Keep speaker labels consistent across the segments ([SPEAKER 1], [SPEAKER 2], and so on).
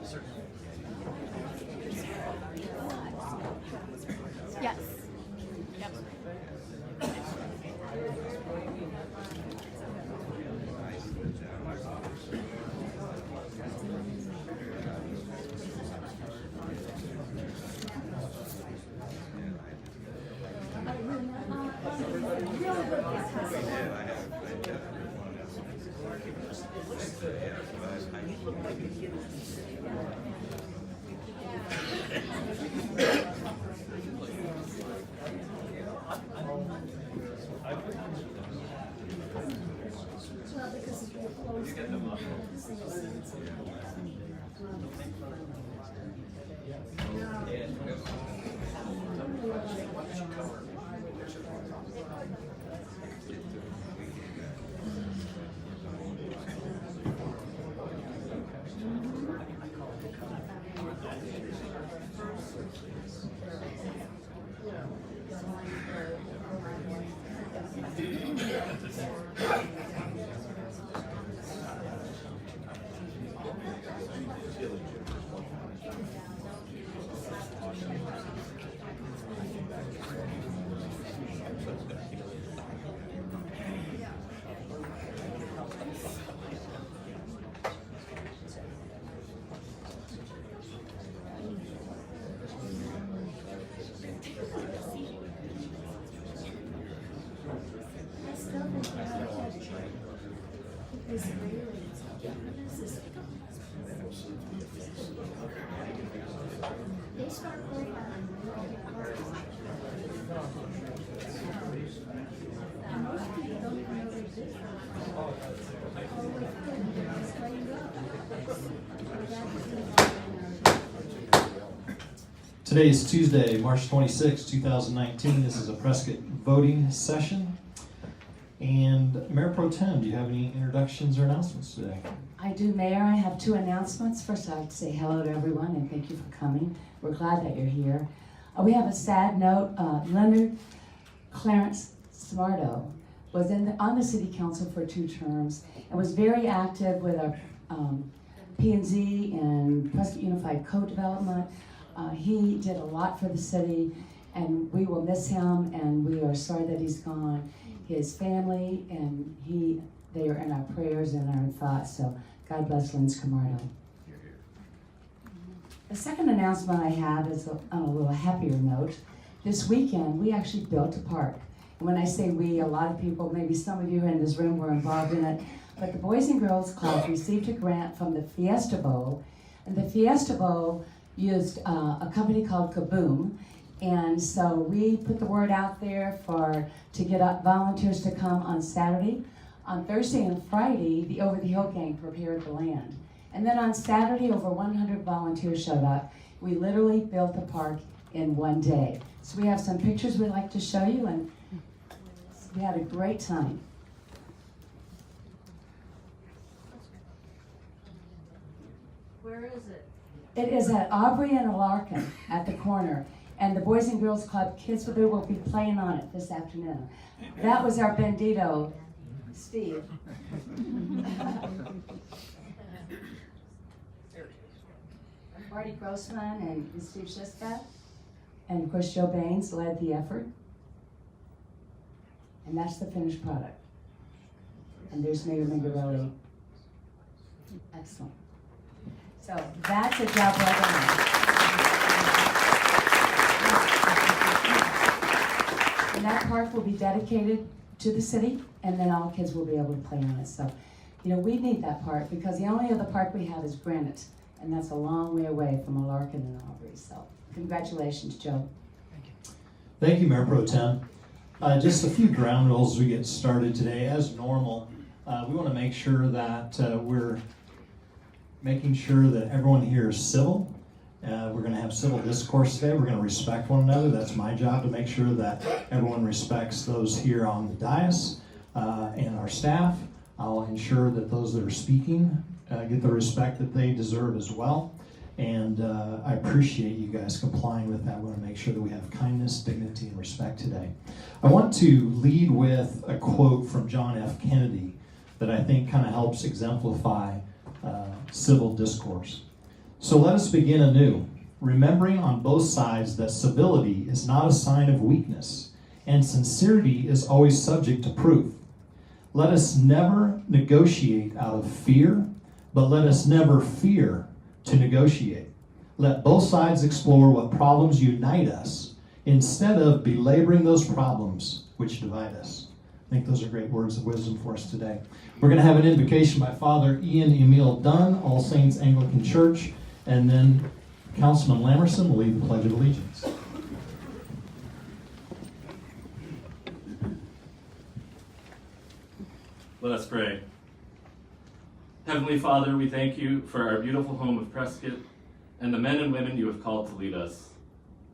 [SPEAKER 1] Yes. Yep.
[SPEAKER 2] Today is Tuesday, March 26, 2019. This is a Prescott voting session. And Mayor Pro Tem, do you have any introductions or announcements today?
[SPEAKER 3] I do, Mayor. I have two announcements. First, I'd like to say hello to everyone and thank you for coming. We're glad that you're here. We have a sad note. Leonard Clarence Smarto was on the City Council for 2 terms and was very active with our P&Z and Prescott Unified Code Development. He did a lot for the city, and we will miss him, and we are sorry that he's gone. His family and they are in our prayers and our thoughts, so God bless Lynn Scamardo. The second announcement I have is on a little happier note. This weekend, we actually built a park. And when I say we, a lot of people, maybe some of you in this room were involved in it, but the Boys and Girls Club received a grant from the Fiesta Bowl, and the Fiesta Bowl used a company called Kaboom, and so we put the word out there to get volunteers to come on Saturday. On Thursday and Friday, the Over the Hill gang prepared the land. And then on Saturday, over 100 volunteers showed up. We literally built the park in one day. So we have some pictures we'd like to show you, and we had a great time.
[SPEAKER 1] Where is it?
[SPEAKER 3] It is at Aubrey and Alarcon at the corner. And the Boys and Girls Club kids will be playing on it this afternoon. That was our Bendito, Steve. Marty Grossman and Steve Shiska. And of course, Joe Baines led the effort. And that's the finished product. And there's Mayor Mingarelli. Excellent. So that's a job well done. And that park will be dedicated to the city, and then all kids will be able to play on it. So, we need that park because the only other park we have is Granite, and that's a long way away from Alarcon and Aubrey. So, congratulations, Joe.
[SPEAKER 2] Thank you, Mayor Pro Tem. Just a few ground rules as we get started today. As normal, we want to make sure that we're making sure that everyone here is civil. We're going to have civil discourse today. We're going to respect one another. That's my job, to make sure that everyone respects those here on the dais and our staff. I'll ensure that those that are speaking get the respect that they deserve as well. And I appreciate you guys complying with that. We want to make sure that we have kindness, dignity, and respect today. I want to lead with a quote from John F. Kennedy that I think kind of helps exemplify civil discourse. So let us begin anew, remembering on both sides that civility is not a sign of weakness, and sincerity is always subject to proof. Let us never negotiate out of fear, but let us never fear to negotiate. Let both sides explore what problems unite us, instead of belaboring those problems which divide us. I think those are great words of wisdom for us today. We're going to have an invocation by Father Ian Emil Dunn, All Saints Anglican Church, and then Councilman Lamerson will lead the Pledge of Allegiance.
[SPEAKER 4] Let us pray. Heavenly Father, we thank you for our beautiful home of Prescott and the men and women you have called to lead us.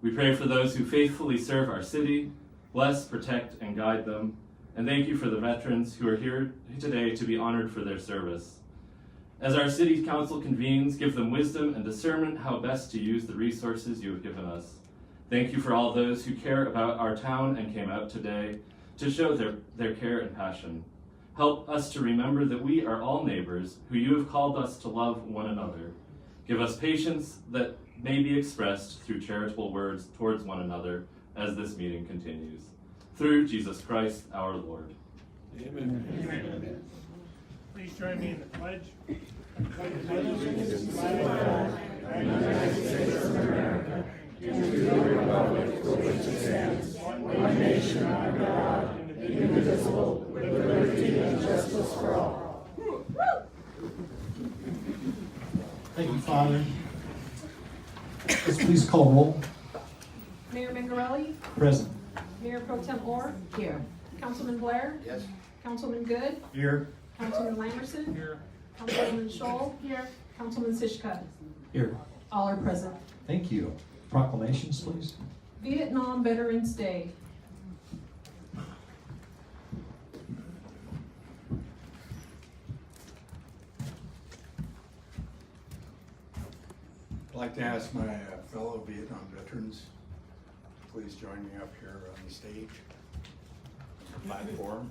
[SPEAKER 4] We pray for those who faithfully serve our city, bless, protect, and guide them, and thank you for the veterans who are here today to be honored for their service. As our city council convenes, give them wisdom and discernment how best to use the resources you have given us. Thank you for all those who care about our town and came out today to show their care and passion. Help us to remember that we are all neighbors who you have called us to love one another. Give us patience that may be expressed through charitable words towards one another as this meeting continues. Through Jesus Christ, our Lord.
[SPEAKER 5] Amen. Amen. Please join me in the pledge. I pledge allegiance to the flag of the United States of America, and to the republic for which it stands, one nation under God, indivisible, with liberty and justice for all.
[SPEAKER 2] Thank you, Father. Let's please call roll.
[SPEAKER 6] Mayor Mingarelli,
[SPEAKER 2] Present.
[SPEAKER 6] Mayor Pro Tem Orr,
[SPEAKER 3] Here.
[SPEAKER 6] Councilman Blair,
[SPEAKER 5] Yes.
[SPEAKER 6] Councilman Good,
[SPEAKER 2] Here.
[SPEAKER 6] Councilman Lamerson,
[SPEAKER 5] Here.
[SPEAKER 6] Councilwoman Scholl, here, Councilman Sishka.
[SPEAKER 2] Here.
[SPEAKER 6] All are present.
[SPEAKER 2] Thank you. Proclamations, please.
[SPEAKER 6] Vietnam Veterans Day.
[SPEAKER 7] I'd like to ask my fellow Vietnam veterans, please join me up here on the stage, on the platform.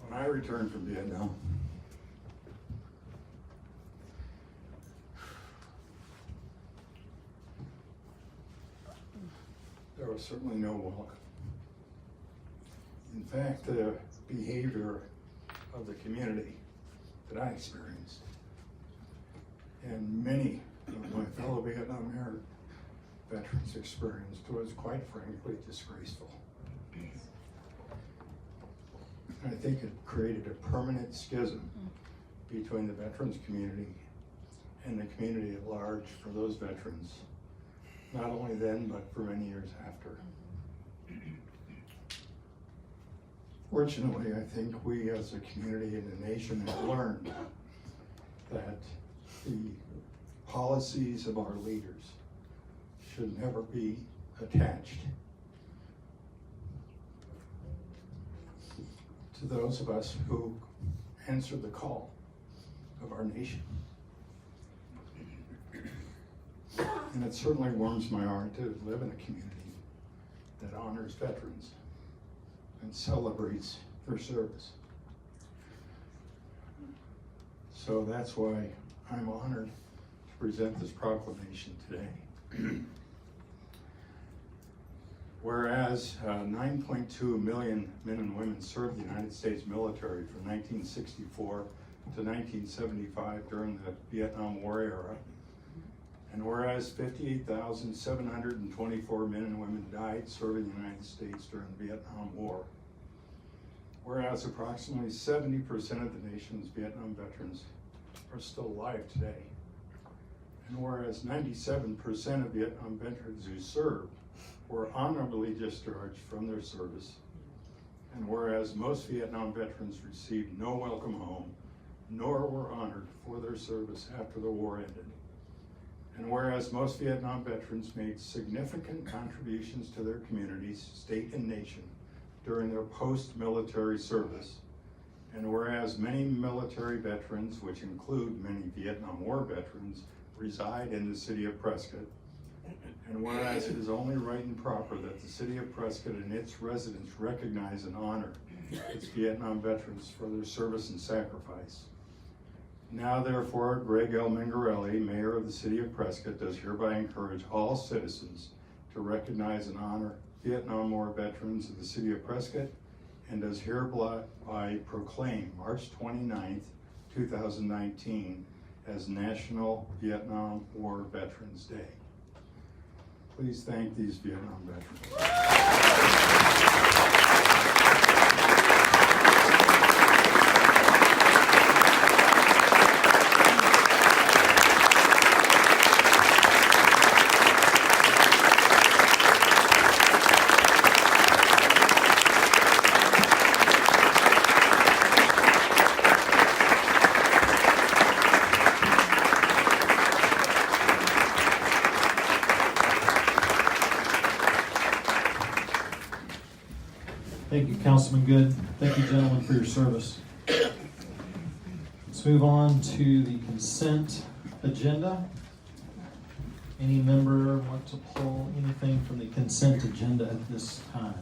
[SPEAKER 7] When I returned from Vietnam, there was certainly no welcome. In fact, the behavior of the community that I experienced, and many of my fellow Vietnam era veterans experienced, was quite frankly disgraceful. I think it created a permanent schism between the veterans community and the community at large for those veterans, not only then, but for many years after. Fortunately, I think we as a community and a nation have learned that the policies of our leaders should never be attached to those of us who answer the call of our nation. And it certainly warms my heart to live in a community that honors veterans and celebrates their service. So that's why I'm honored to present this proclamation today. Whereas 9.2 million men and women served the United States military from 1964 to 1975 during the Vietnam War era, and whereas 58,724 men and women died serving the United States during the Vietnam War, whereas approximately 70% of the nation's Vietnam veterans are still alive today, and whereas 97% of Vietnam veterans who served were honorably discharged from their service, and whereas most Vietnam veterans received no welcome home nor were honored for their service after the war ended. And whereas most Vietnam veterans made significant contributions to their communities, state, and nation during their post-military service, and whereas many military veterans, which include many Vietnam War veterans, reside in the City of Prescott, and whereas it is only right and proper that the City of Prescott and its residents recognize and honor its Vietnam veterans for their service and sacrifice. Now therefore, Greg L. Mingarelli, Mayor of the City of Prescott, does hereby encourage all citizens to recognize and honor Vietnam War veterans of the City of Prescott, and does hereby proclaim March 29th, 2019 as National Vietnam War Veterans Day. Please thank these Vietnam veterans.
[SPEAKER 2] Thank you, Councilman Good. Thank you, gentlemen, for your service. Let's move on to the consent agenda. Any member want to pull anything from the consent agenda at this time?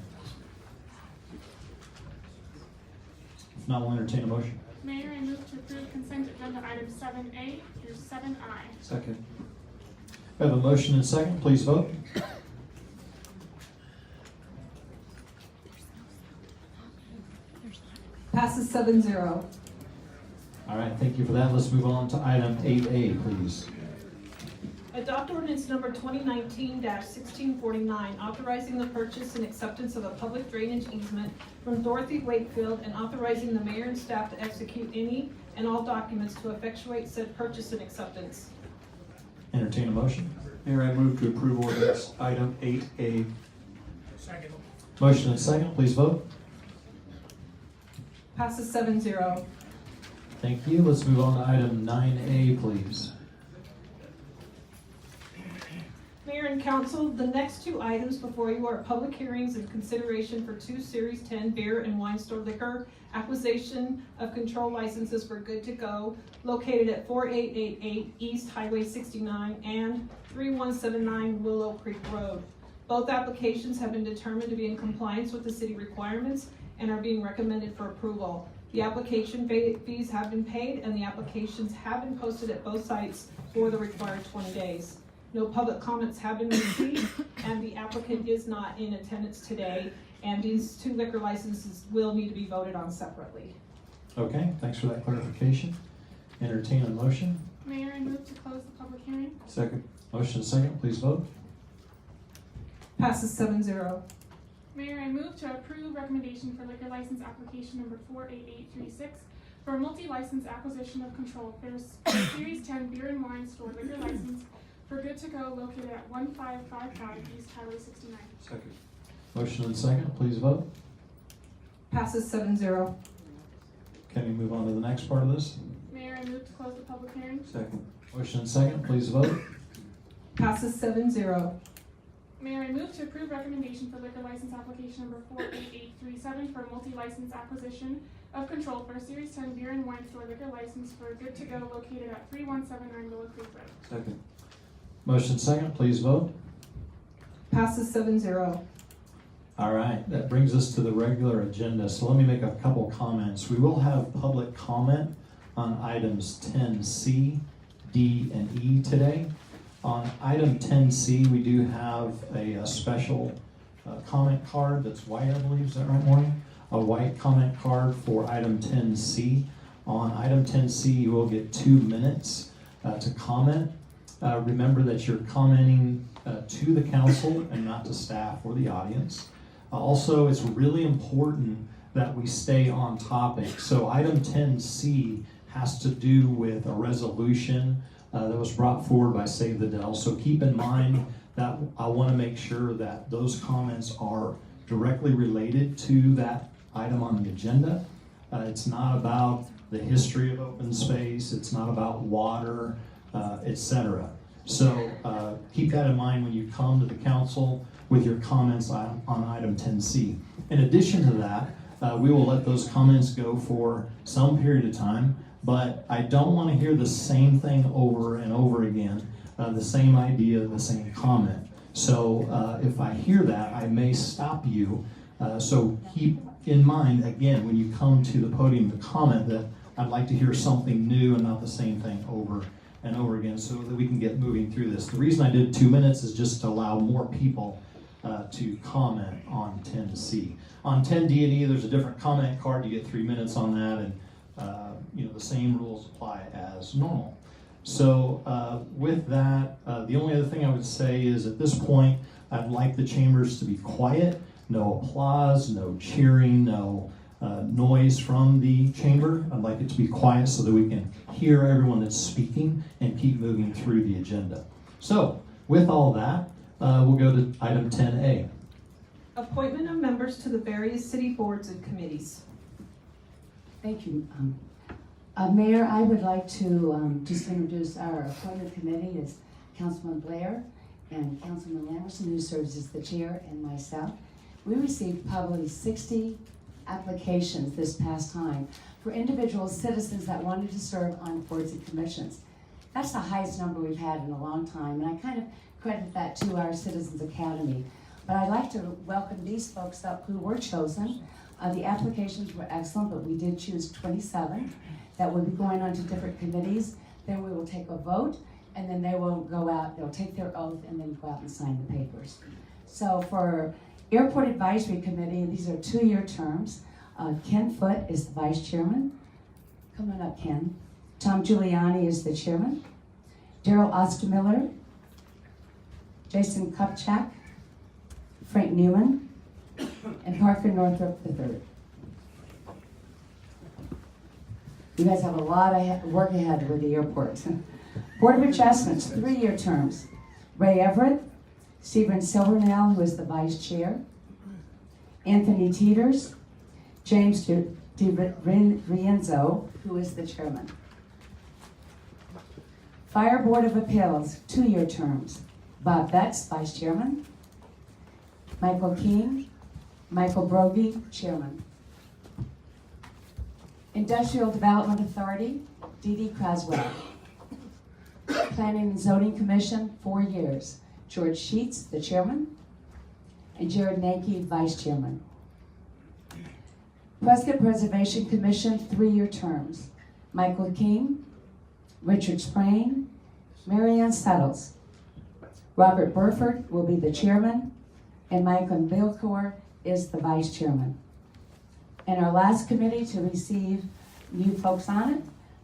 [SPEAKER 2] If not, we'll entertain a motion.
[SPEAKER 8] Mayor, I move to approve consent agenda items 7A through 7I.
[SPEAKER 2] Second. We have a motion and second. Please vote.
[SPEAKER 6] Passes 7-0.
[SPEAKER 2] All right, thank you for that. Let's move on to item 8A, please.
[SPEAKER 6] Adopt ordinance number 2019-1649, authorizing the purchase and acceptance of a public drainage easement from Dorothy Wakefield and authorizing the mayor and staff to execute any and all documents to effectuate said purchase and acceptance.
[SPEAKER 2] Entertain a motion.
[SPEAKER 9] Mayor, I move to approve ordinance item 8A.
[SPEAKER 5] Second.
[SPEAKER 2] Motion and second. Please vote.
[SPEAKER 6] Passes 7-0.
[SPEAKER 2] Thank you. Let's move on to item 9A, please.
[SPEAKER 6] Mayor and council, the next two items before you are public hearings and consideration for 2 Series 10 beer and wine store liquor acquisition of control licenses for Good to Go, located at 4888 East Highway 69 and 3179 Willow Creek Road. Both applications have been determined to be in compliance with the city requirements and are being recommended for approval. The application fees have been paid and the applications have been posted at both sites for the required 20 days. No public comments have been received and the applicant is not in attendance today, and these 2 liquor licenses will need to be voted on separately.
[SPEAKER 2] Okay, thanks for that clarification. Entertain a motion.
[SPEAKER 8] Mayor, I move to close the public hearing.
[SPEAKER 9] Second.
[SPEAKER 2] Motion and second. Please vote.
[SPEAKER 6] Passes 7-0.
[SPEAKER 8] Mayor, I move to approve recommendation for liquor license application number 48836 for a multi-license acquisition of control for Series 10 beer and wine store liquor license for Good to Go, located at 1555 East Highway 69.
[SPEAKER 9] Second.
[SPEAKER 2] Motion and second. Please vote.
[SPEAKER 6] Passes 7-0.
[SPEAKER 2] Can we move on to the next part of this?
[SPEAKER 8] Mayor, I move to close the public hearing.
[SPEAKER 9] Second.
[SPEAKER 2] Motion and second. Please vote.
[SPEAKER 6] Passes 7-0.
[SPEAKER 8] Mayor, I move to approve recommendation for liquor license application number 48837 for a multi-license acquisition of control for a Series 10 beer and wine store liquor license for Good to Go, located at 3179 Willow Creek Road.
[SPEAKER 9] Second.
[SPEAKER 2] Motion second. Please vote.
[SPEAKER 6] Passes 7-0.
[SPEAKER 2] All right, that brings us to the regular agenda. So let me make a couple comments. We will have public comment on items 10C, D, and E today. On item 10C, we do have a special comment card that's white, I believe. Is that right, Maureen? A white comment card for item 10C. On item 10C, you will get 2 minutes to comment. Remember that you're commenting to the council and not to staff or the audience. Also, it's really important that we stay on topic. So item 10C has to do with a resolution that was brought forward by Save the Dell. So keep in mind that I want to make sure that those comments are directly related to that item on the agenda. It's not about the history of open space. It's not about water, etc. So keep that in mind when you come to the council with your comments on item 10C. In addition to that, we will let those comments go for some period of time, but I don't want to hear the same thing over and over again, the same idea, the same comment. So if I hear that, I may stop you. So keep in mind, again, when you come to the podium to comment, that I'd like to hear something new and not the same thing over and over again, so that we can get moving through this. The reason I did 2 minutes is just to allow more people to comment on 10C. On 10D&E, there's a different comment card. You get 3 minutes on that, and the same rules apply as normal. So with that, the only other thing I would say is at this point, I'd like the chambers to be quiet. No applause, no cheering, no noise from the chamber. I'd like it to be quiet so that we can hear everyone that's speaking and keep moving through the agenda. So with all that, we'll go to item 10A.
[SPEAKER 6] Appointment of members to the various city boards and committees.
[SPEAKER 3] Thank you. Mayor, I would like to just introduce our appointment committee. It's Councilman Blair and Councilman Lamerson, who serves as the chair, and myself. We received probably 60 applications this past time for individual citizens that wanted to serve on boards and commissions. That's the highest number we've had in a long time, and I kind of credit that to our Citizens Academy. But I'd like to welcome these folks up who were chosen. The applications were excellent, but we did choose 27 that will be going on to different committees. Then we will take a vote, and then they will go out, they'll take their oath, and then go out and sign the papers. So for Airport Advisory Committee, these are 2-year terms. Ken Foote is the vice chairman. Come on up, Ken. Tom Giuliani is the chairman. Daryl Ostermiller, Jason Kupchak, Frank Newman, and Parker Northrop III. You guys have a lot of work ahead with the airport. Board of Adjustments, 3-year terms. Ray Everett, Stephen Silvernail, who is the vice chair, Anthony Teeters, James Rienzo, who is the chairman. Fire Board of Appeals, 2-year terms. Bob Betts, vice chairman. Michael King, Michael Brogy, chairman. Industrial Development Authority, Dee Dee Croswell. Planning and Zoning Commission, 4 years. George Sheets, the chairman, and Jared Nanke, vice chairman. Prescott Preservation Commission, 3-year terms. Michael King, Richard Sprain, Marianne Settles. Robert Burford will be the chairman, and Michael Bilcour is the vice chairman. And our last committee to receive new folks on it,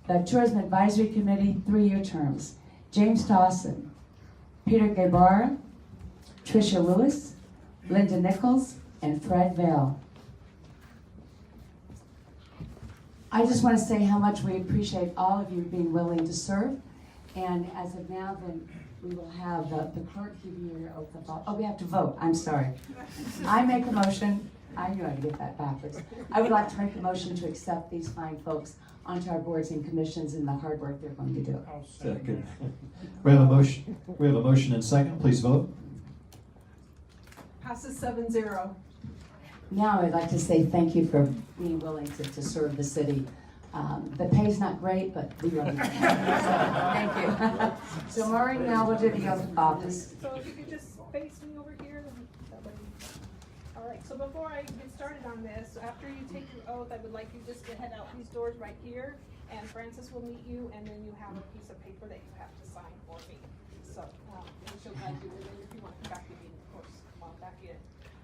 [SPEAKER 3] the Tourism Advisory Committee, 3-year terms. James Dawson, Peter Guevara, Tricia Lewis, Linda Nichols, and Fred Vale. I just want to say how much we appreciate all of you being willing to serve. And as of now, then we will have the clerk give you your oath of office. Oh, we have to vote. I'm sorry. I make a motion. I knew I'd get that backwards. I would like to make a motion to accept these fine folks onto our boards and commissions and the hard work they're going to do.
[SPEAKER 9] Second.
[SPEAKER 2] We have a motion. We have a motion and second. Please vote.
[SPEAKER 6] Passes 7-0.
[SPEAKER 3] Now I'd like to say thank you for being willing to serve the city. The pay's not great, but we love you. So, thank you. So Maureen, now we'll do the oath of office.
[SPEAKER 6] So if you could just face me over here. All right, so before I get started on this, after you take your oath, I would like you just to head out these doors right here, and Francis will meet you, and then you have a piece of paper that you have to sign for me. So, and she'll guide you, and then if you want to come back to me, of course, come on back in.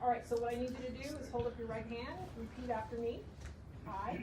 [SPEAKER 6] All right, so what I need you to do is hold up your right hand, repeat after me. I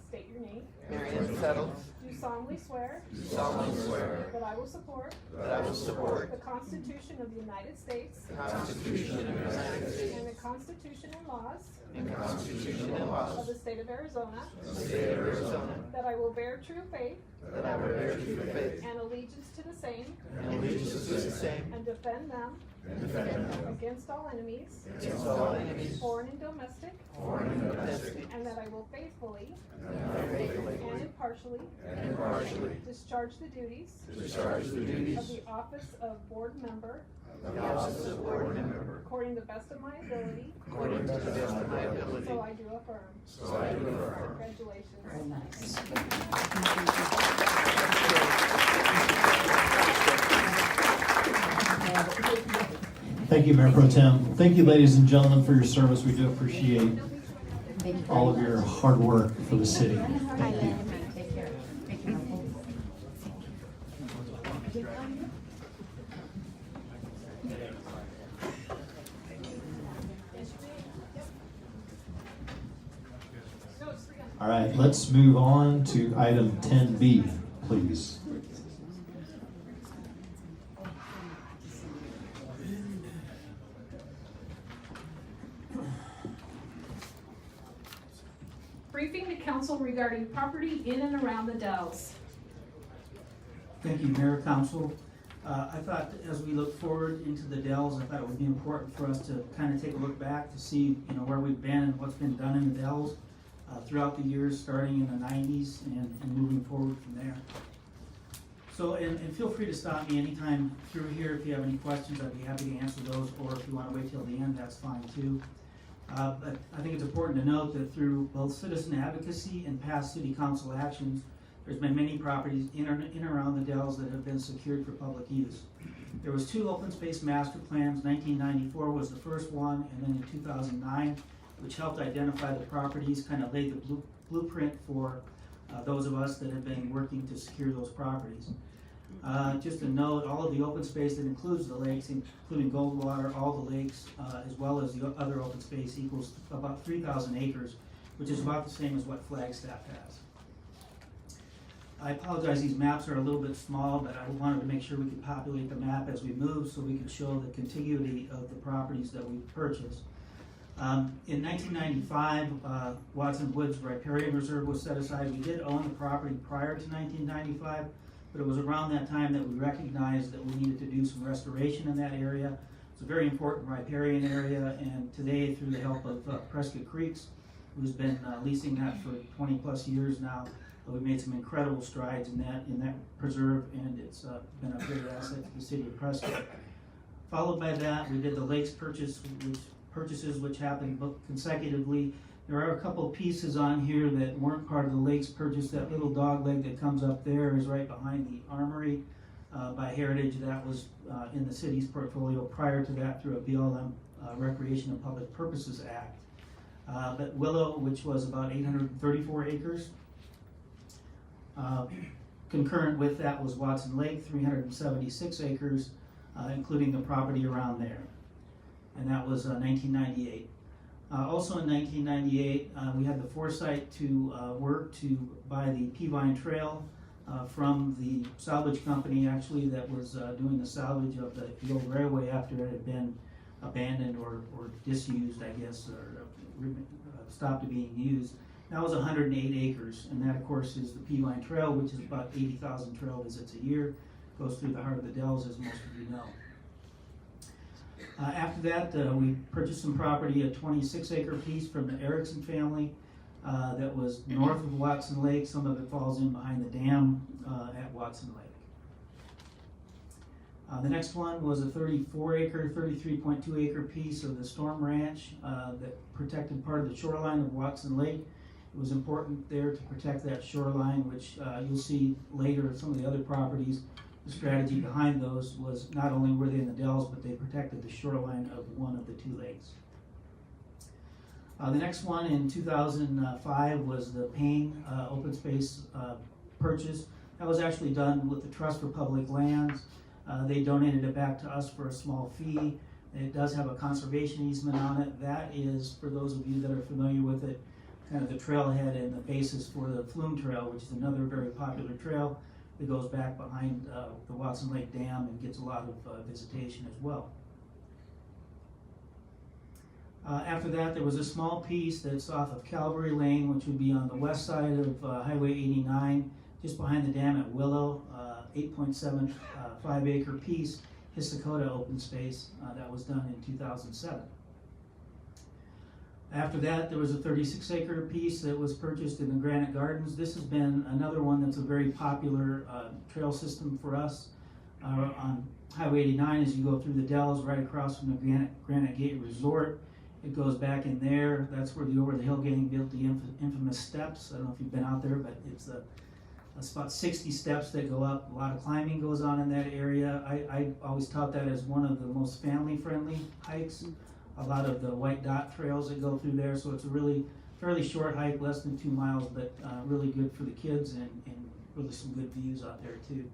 [SPEAKER 6] state your name.
[SPEAKER 10] Marianne Settles.
[SPEAKER 6] Do solemnly swear.
[SPEAKER 10] Do solemnly swear.
[SPEAKER 6] That I will support.
[SPEAKER 10] That I will support.
[SPEAKER 6] The Constitution of the United States.
[SPEAKER 10] The Constitution of the United States.
[SPEAKER 6] And the Constitution and laws.
[SPEAKER 10] And the Constitution and laws.
[SPEAKER 6] Of the State of Arizona.
[SPEAKER 10] Of the State of Arizona.
[SPEAKER 6] That I will bear true faith.
[SPEAKER 10] That I will bear true faith.
[SPEAKER 6] And allegiance to the same.
[SPEAKER 10] And allegiance to the same.
[SPEAKER 6] And defend them.
[SPEAKER 10] and defend them
[SPEAKER 6] against all enemies,
[SPEAKER 10] against all enemies,
[SPEAKER 6] foreign and domestic,
[SPEAKER 10] foreign and domestic,
[SPEAKER 6] and that I will faithfully
[SPEAKER 10] and that I faithfully
[SPEAKER 6] and impartially
[SPEAKER 10] and impartially
[SPEAKER 6] discharge the duties
[SPEAKER 10] discharge the duties
[SPEAKER 6] of the office of board member
[SPEAKER 10] of the office of board member
[SPEAKER 6] according to the best of my ability,
[SPEAKER 10] according to the best of my ability.
[SPEAKER 6] so I do affirm.
[SPEAKER 10] So I do affirm.
[SPEAKER 6] Congratulations.
[SPEAKER 3] Very nice.
[SPEAKER 2] Thank you, Mayor Pro Tem. Thank you, ladies and gentlemen, for your service. We do appreciate
[SPEAKER 3] Thank you
[SPEAKER 2] all of
[SPEAKER 3] very
[SPEAKER 2] your
[SPEAKER 3] much.
[SPEAKER 2] hard work for the city. Thank you.
[SPEAKER 3] Take care. Take care.
[SPEAKER 2] All right, let's move on to item 10B, please.
[SPEAKER 6] Briefing the council regarding property in and around the Dells.
[SPEAKER 11] Thank you, Mayor, Council. I thought as we look forward into the Dells, I thought it would be important for us to kind of take a look back to see, where we've been and what's been done in the Dells throughout the years, starting in the 90s and moving forward from there. So, and feel free to stop me anytime through here if you have any questions. I'd be happy to answer those, or if you want to wait till the end, that's fine too. But I think it's important to note that through both citizen advocacy and past city council actions, there's been many properties in and around the Dells that have been secured for public use. There was 2 open space master plans. 1994 was the first one, and then in 2009, which helped identify the properties, kind of laid the blueprint for those of us that have been working to secure those properties. Just a note, all of the open space that includes the lakes, including Goldwater, all the lakes, as well as the other open space equals about 3,000 acres, which is about the same as what Flagstaff has. I apologize, these maps are a little bit small, but I wanted to make sure we could populate the map as we move so we could show the contiguity of the properties that we purchased. In 1995, Watson Woods Riparian Reserve was set aside. We did own the property prior to 1995, but it was around that time that we recognized that we needed to do some restoration in that area. It's a very important riparian area, and today, through the help of Prescott Creeks, who's been leasing that for 20 plus years now, we've made some incredible strides in that preserve, and it's been a great asset to the city of Prescott. Followed by that, we did the lakes purchases, which happened consecutively. There are a couple pieces on here that weren't part of the lakes purchase. That little dog leg that comes up there is right behind the armory by Heritage. That was in the city's portfolio prior to that through a BLM Recreation and Public Purposes Act. But Willow, which was about 834 acres. Concurrent with that was Watson Lake, 376 acres, including the property around there. And that was 1998. Also in 1998, we had the foresight to work to buy the Peavine Trail from the salvage company, actually, that was doing the salvage of the old railway after it had been abandoned or disused, I guess, or stopped being used. That was 108 acres, and that, of course, is the Peavine Trail, which is about 80,000 trail visits a year. Goes through the heart of the Dells, as most of you know. After that, we purchased some property, a 26-acre piece from the Erickson family that was north of Watson Lake. Some of it falls in behind the dam at Watson Lake. The next one was a 34-acre, 33.2-acre piece of the Storm Ranch that protected part of the shoreline of Watson Lake. It was important there to protect that shoreline, which you'll see later some of the other properties. The strategy behind those was not only were they in the Dells, but they protected the shoreline of one of the 2 lakes. The next one in 2005 was the Payne open space purchase. That was actually done with the Trust for Public Lands. They donated it back to us for a small fee. It does have a conservation easement on it. That is, for those of you that are familiar with it, kind of the trailhead and the basis for the Flume Trail, which is another very popular trail that goes back behind the Watson Lake Dam and gets a lot of visitation as well. After that, there was a small piece that's off of Calvary Lane, which would be on the west side of Highway 89, just behind the dam at Willow, 8.75 acre piece. Hisakota open space that was done in 2007. After that, there was a 36-acre piece that was purchased in the Granite Gardens. This has been another one that's a very popular trail system for us. On Highway 89, as you go through the Dells, right across from the Granite Gate Resort, it goes back in there. That's where the Over the Hill Gang built the infamous steps. I don't know if you've been out there, but it's about 60 steps that go up. A lot of climbing goes on in that area. I always taught that as one of the most family-friendly hikes. A lot of the white dot trails that go through there, so it's a really fairly short hike, less than 2 miles, but really good for the kids and really some good views out there too.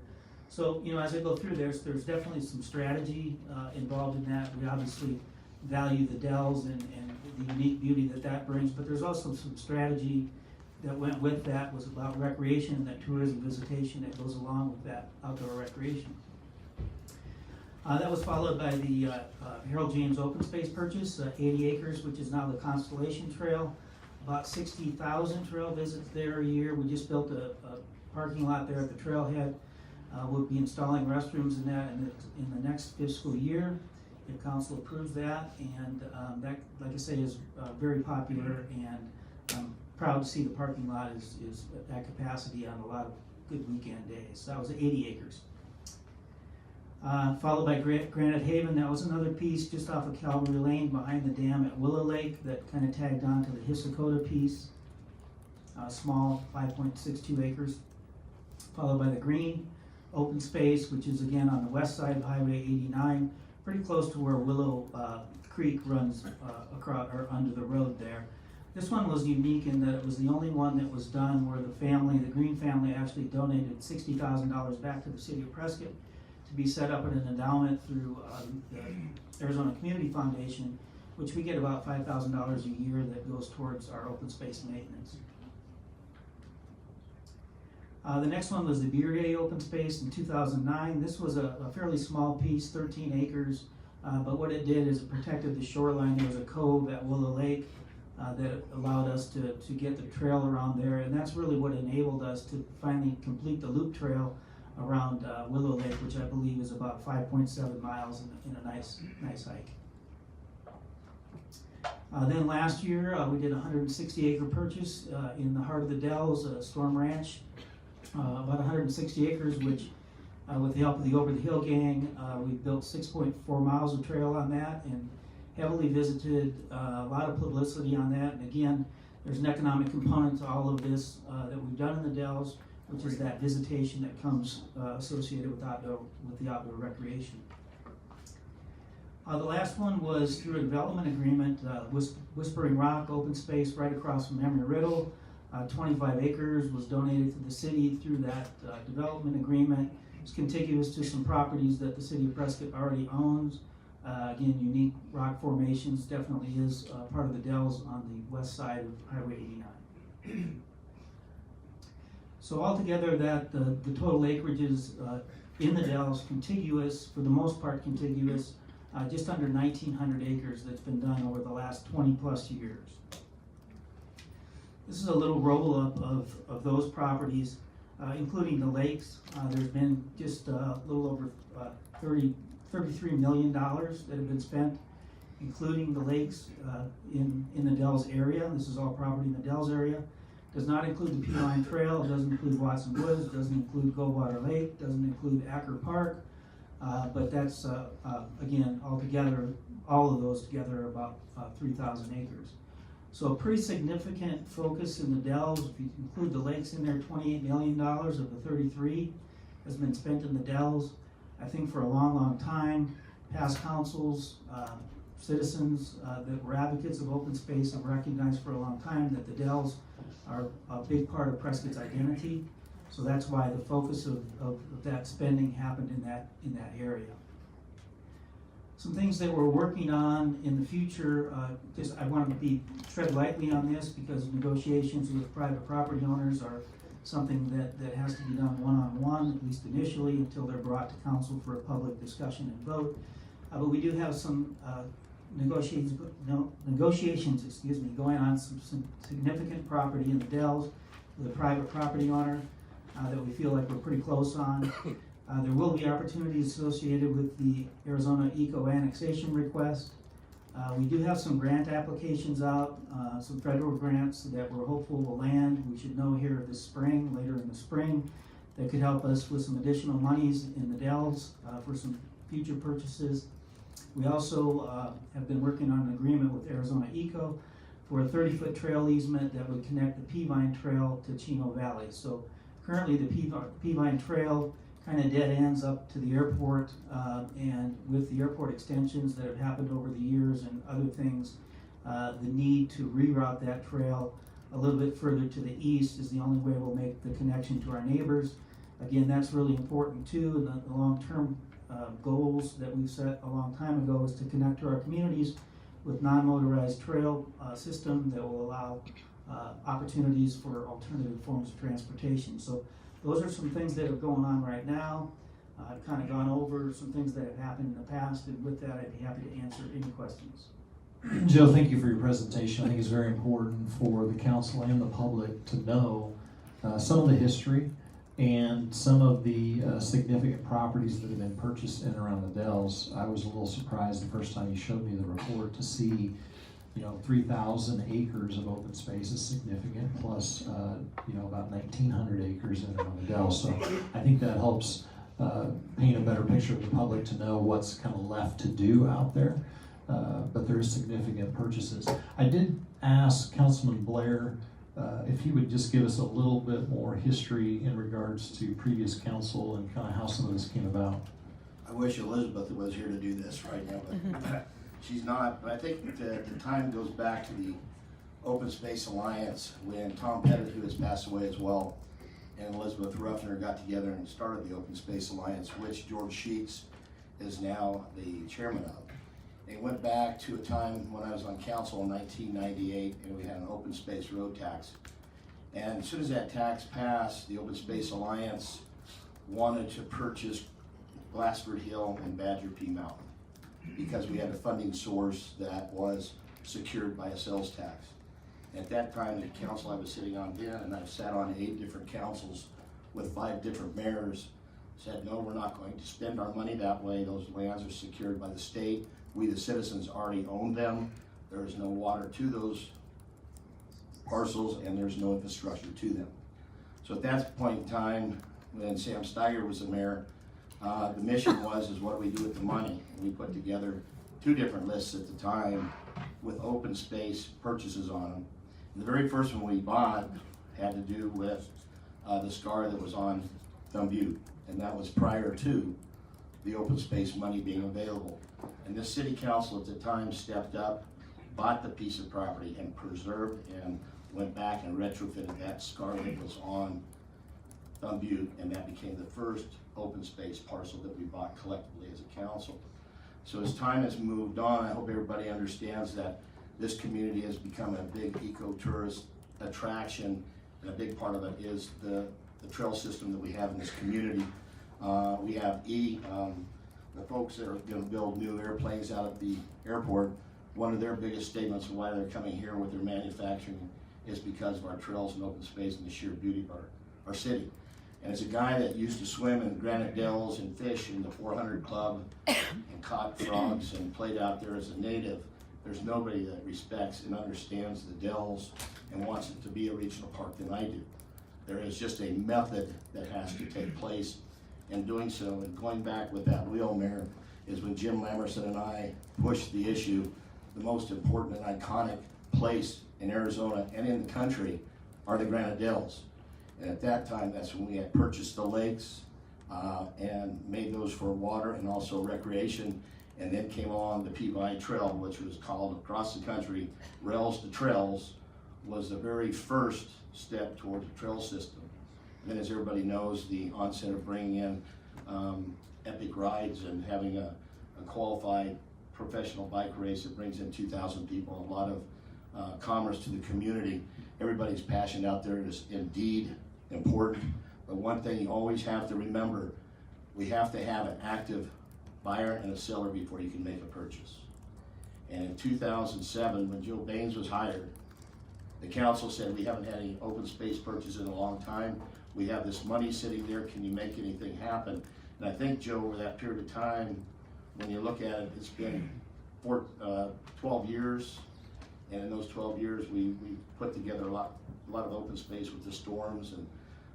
[SPEAKER 11] So, you know, as I go through there's definitely some strategy involved in that. We obviously value the Dells and the unique beauty that brings, but there's also some strategy that went with that, was about recreation and that tourism visitation that goes along with that outdoor recreation. That was followed by the Harold James open space purchase, 80 acres, which is now the Constellation Trail. About 60,000 trail visits there a year. We just built a parking lot there at the trailhead. We'll be installing restrooms in that in the next fiscal year, if council approves that. And that, like I say, is very popular, and I'm proud to see the parking lot is at capacity on a lot of good weekend days. So that was 80 acres. Followed by Granite Haven. That was another piece just off of Calvary Lane behind the dam at Willow Lake that kind of tagged on to the Hisakota piece. Small, 5.62 acres. Followed by the Green open space, which is again on the west side of Highway 89, pretty close to where Willow Creek runs across or under the road there. This one was unique in that it was the only one that was done where the Green family actually donated $60,000 back to the City of Prescott to be set up in an endowment through the Arizona Community Foundation, which we get about $5,000 a year that goes towards our open space maintenance. The next one was the Beer Day open space in 2009. This was a fairly small piece, 13 acres, but what it did is it protected the shoreline. There was a cove at Willow Lake that allowed us to get the trail around there, and that's really what enabled us to finally complete the loop trail around Willow Lake, which I believe is about 5.7 miles in a nice hike. Then last year we did a 160-acre purchase in the heart of the Dells, Storm Ranch, about 160 acres, which with the help of the Over the Hill Gang, we built 6.4 miles of trail on that and heavily visited, a lot of publicity on that. And again, there's an economic component to all of this that we've done in the Dells, which is that visitation that comes associated with the outdoor recreation. The last one was through a development agreement, Whispering Rock open space right across from Embry-Riddle. 25 acres was donated to the city through that development agreement. It's contiguous to some properties that the City of Prescott already owns. Again, unique rock formations, definitely is part of the Dells on the west side of Highway 89. So altogether, that the total acreage is in the Dells, contiguous, for the most part contiguous, just under 1,900 acres that's been done over the last 20 plus years. This is a little roll-up of those properties, including the lakes. There's been just a little over $33 million that have been spent, including the lakes in the Dells area. This is all property in the Dells area. Does not include the P-Line Trail, doesn't include Watson Woods, doesn't include Goldwater Lake, doesn't include Acker Park, but that's, again, altogether, all of those together are about 3,000 acres. So a pretty significant focus in the Dells. If you include the lakes in there, $28 million of the 33 has been spent in the Dells. I think for a long, long time, past councils, citizens that were advocates of open space have recognized for a long time that the Dells are a big part of Prescott's identity. So that's why the focus of that spending happened in that area. Some things that we're working on in the future, I want to tread lightly on this because negotiations with private property owners are something that has to be done one-on-one, at least initially, until they're brought to council for a public discussion and vote. But we do have some negotiations going on some significant property in the Dells with a private property owner that we feel like we're pretty close on. There will be opportunities associated with the Arizona Eco Annexation request. We do have some grant applications out, some federal grants that we're hopeful will land. We should know here this spring, later in the spring, that could help us with some additional monies in the Dells for some future purchases. We also have been working on an agreement with Arizona Eco for a 30-foot trail easement that would connect the Peavine Trail to Chino Valley. So currently the Peavine Trail kind of dead ends up to the airport, and with the airport extensions that have happened over the years and other things, the need to reroute that trail a little bit further to the east is the only way we'll make the connection to our neighbors. Again, that's really important too. The long-term goals that we've set a long time ago is to connect to our communities with non-motorized trail system that will allow opportunities for alternative forms of transportation. So those are some things that are going on right now. I've kind of gone over some things that have happened in the past, and with that, I'd be happy to answer any questions.
[SPEAKER 2] Joe, thank you for your presentation. I think it's very important for the council and the public to know some of the history and some of the significant properties that have been purchased in and around the Dells. I was a little surprised the first time you showed me the report to see 3,000 acres of open space is significant, plus, about 1,900 acres in and around the Dells. So I think that helps paint a better picture of the public to know what's kind of left to do out there. But there is significant purchases. I did ask Councilman Blair if he would just give us a little bit more history in regards to previous council and kind of how some of this came about.
[SPEAKER 12] I wish Elizabeth was here to do this right now, but she's not. But I think the time goes back to the Open Space Alliance when Tom Pettit, who has passed away as well, and Elizabeth Ruffner got together and started the Open Space Alliance, which George Sheets is now the chairman of. They went back to a time when I was on council in 1998, and we had an open space road tax. And as soon as that tax passed, the Open Space Alliance wanted to purchase Glassford Hill and Badger P Mountain because we had a funding source that was secured by a sales tax. At that time, the council I was sitting on then, and I've sat on 8 different councils with 5 different mayors, said, no, we're not going to spend our money that way. Those lands are secured by the state. We, the citizens, already own them. There is no water to those parcels, and there's no infrastructure to them. So at that point in time, when Sam Steiger was the mayor, the mission is what do we do with the money? And we put together 2 different lists at the time with open space purchases on them. And the very first one we bought had to do with the scar that was on Thumb Butte, and that was prior to the open space money being available. And this city council at the time stepped up, bought the piece of property and preserved and went back and retrofitted that scar that was on Thumb Butte, and that became the first open space parcel that we bought collectively as a council. So as time has moved on, I hope everybody understands that this community has become a big eco-tourist attraction, and a big part of it is the trail system that we have in this community. We have the folks that are going to build new airplanes out at the airport. One of their biggest statements of why they're coming here with their manufacturing is because of our trails and open space and the sheer beauty of our city. And as a guy that used to swim in Granite Dells and fish in the 400 Club and caught frogs and played out there as a native, there's nobody that respects and understands the Dells and wants it to be a regional park than I do. There is just a method that has to take place in doing so. And going back with that wheel, Mayor, is when Jim Lamerson and I pushed the issue, the most important and iconic place in Arizona and in the country are the Granite Dells. And at that time, that's when we had purchased the lakes and made those for water and also recreation. And then came along the Peavine Trail, which was called across the country, Rails to Trails, was the very first step towards the trail system. And then, as everybody knows, the onset of bringing in epic rides and having a qualified professional bike race that brings in 2,000 people, a lot of commerce to the community. Everybody's passion out there is indeed important, but one thing you always have to remember, we have to have an active buyer and a seller before you can make a purchase. And in 2007, when Joe Baines was hired, the council said, we haven't had any open space purchase in a long time. We have this money sitting there, can you make anything happen? And I think, Joe, over that period of time, when you look at it, it's been 12 years. And in those 12 years, we put together a lot of open space with the storms, and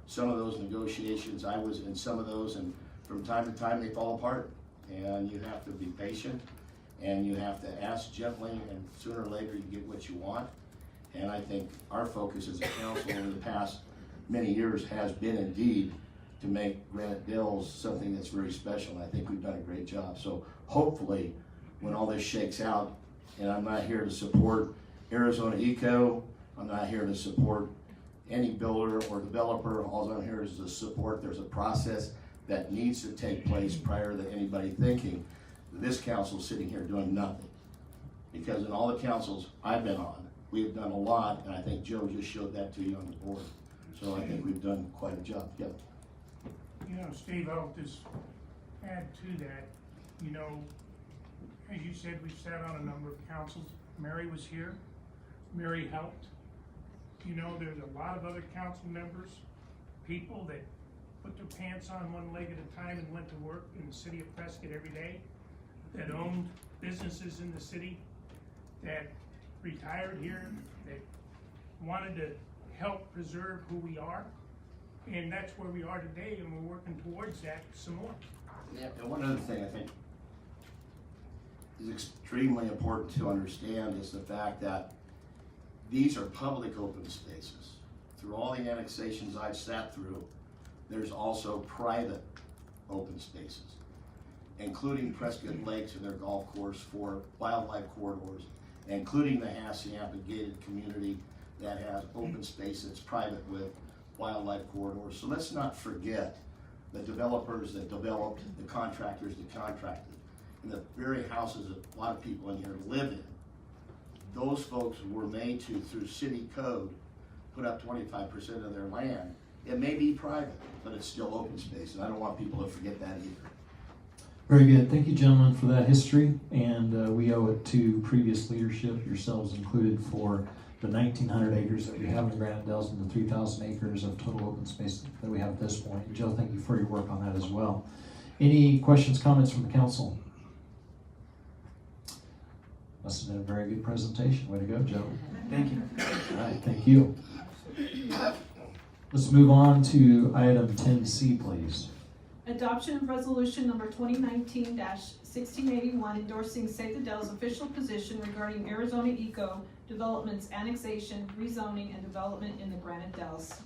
[SPEAKER 12] some of those negotiations, I was in some of those, and from time to time they fall apart. And you have to be patient, and you have to ask gently, and sooner or later you get what you want. And I think our focus as a council over the past many years has been indeed to make Granite Dells something that's very special, and I think we've done a great job. So hopefully, when all this shakes out, and I'm not here to support Arizona Eco, I'm not here to support any builder or developer, all I'm here is to support there's a process that needs to take place prior to anybody thinking that this council's sitting here doing nothing. Because in all the councils I've been on, we've done a lot, and I think Joe just showed that to you on the board. So I think we've done quite a job. Yep.
[SPEAKER 5] You know, Steve, I'll just add to that. You know, as you said, we've sat on a number of councils. Mary was here. Mary helped. You know, there's a lot of other council members, people that put their pants on one leg at a time and went to work in the city of Prescott every day, that owned businesses in the city, that retired here, that wanted to help preserve who we are. And that's where we are today, and we're working towards that some more.
[SPEAKER 12] Yeah, and one other thing I think is extremely important to understand is the fact that these are public open spaces. Through all the annexations I've sat through, there's also private open spaces, including Prescott Lakes and their golf course for wildlife corridors, including the Hassayampa gated community that has open space that's private with wildlife corridors. So let's not forget the developers that developed, the contractors that contracted, and the very houses that a lot of people in here live in. Those folks were made to, through city code, put up 25% of their land. It may be private, but it's still open space, and I don't want people to forget that either.
[SPEAKER 2] Very good. Thank you, gentlemen, for that history, and we owe it to previous leadership, yourselves included, for the 1,900 acres that we have in Granite Dells and the 3,000 acres of total open space that we have at this point. And Joe, thank you for your work on that as well. Any questions, comments from the council? Must have been a very good presentation. Way to go, Joe.
[SPEAKER 11] Thank you.
[SPEAKER 2] All right, thank you. Let's move on to item 10C, please.
[SPEAKER 6] Adoption of resolution number 2019-1681 endorsing Save the Dells official position regarding Arizona Eco Development's annexation, rezoning, and development in the Granite Dells.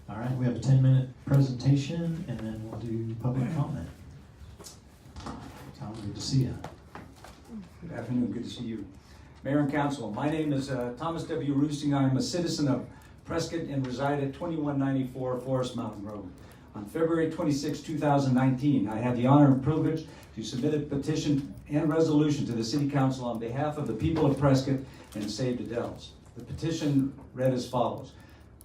[SPEAKER 2] All right, we have a 10-minute presentation, and then we'll do public comment. Tom, good to see you.
[SPEAKER 13] Good afternoon, good to see you. Mayor and Council, my name is Thomas W. Roosting. I'm a citizen of Prescott and reside at 2194 Forest Mountain Road. On February 26, 2019, I had the honor and privilege to submit a petition and resolution to the City Council on behalf of the people of Prescott and Save the Dells. The petition read as follows.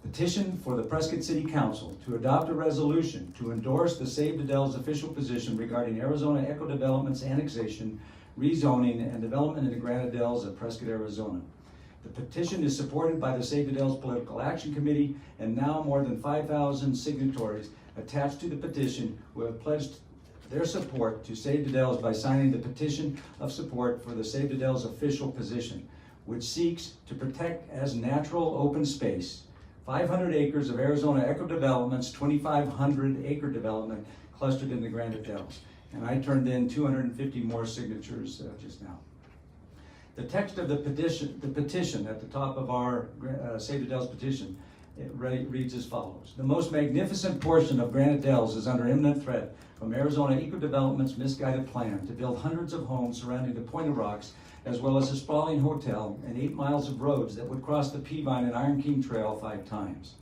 [SPEAKER 13] Petition for the Prescott City Council to adopt a resolution to endorse the Save the Dells official position regarding Arizona Eco Development's annexation, rezoning, and development in the Granite Dells of Prescott, Arizona. The petition is supported by the Save the Dells Political Action Committee and now more than 5,000 signatories attached to the petition who have pledged their support to Save the Dells by signing the petition of support for the Save the Dells official position, which seeks to protect as natural open space 500 acres of Arizona Eco Development's 2,500 acre development clustered in the Granite Dells. And I turned in 250 more signatures just now. The text of the petition at the top of our Save the Dells petition, it reads as follows. The most magnificent portion of Granite Dells is under imminent threat from Arizona Eco Development's misguided plan to build hundreds of homes surrounding the Point of Rocks, as well as a sprawling hotel and 8 miles of roads that would cross the Peavine and Iron King Trail 5 times.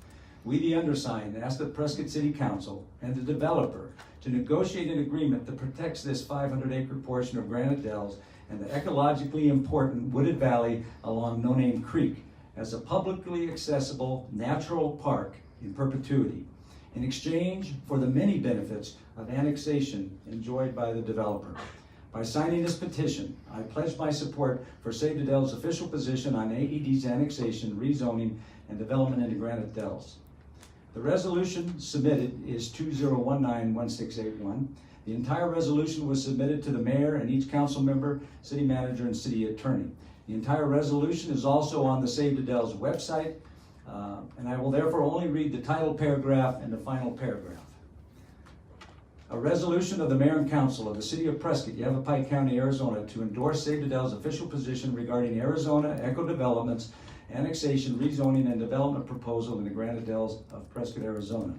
[SPEAKER 13] We, the undersigned, ask the Prescott City Council and the developer to negotiate an agreement that protects this 500-acre portion of Granite Dells and the ecologically important wooded valley along No Name Creek as a publicly accessible natural park in perpetuity, in exchange for the many benefits of annexation enjoyed by the developer. By signing this petition, I pledge my support for Save the Dells' official position on AED's annexation, rezoning, and development into Granite Dells. The resolution submitted is 2019-1681. The entire resolution was submitted to the mayor and each council member, city manager, and city attorney. The entire resolution is also on the Save the Dells website, and I will therefore only read the title paragraph and the final paragraph. A resolution of the mayor and council of the city of Prescott, Yavapai County, Arizona, to endorse Save the Dells' official position regarding Arizona Eco Development's annexation, rezoning, and development proposal in the Granite Dells of Prescott, Arizona.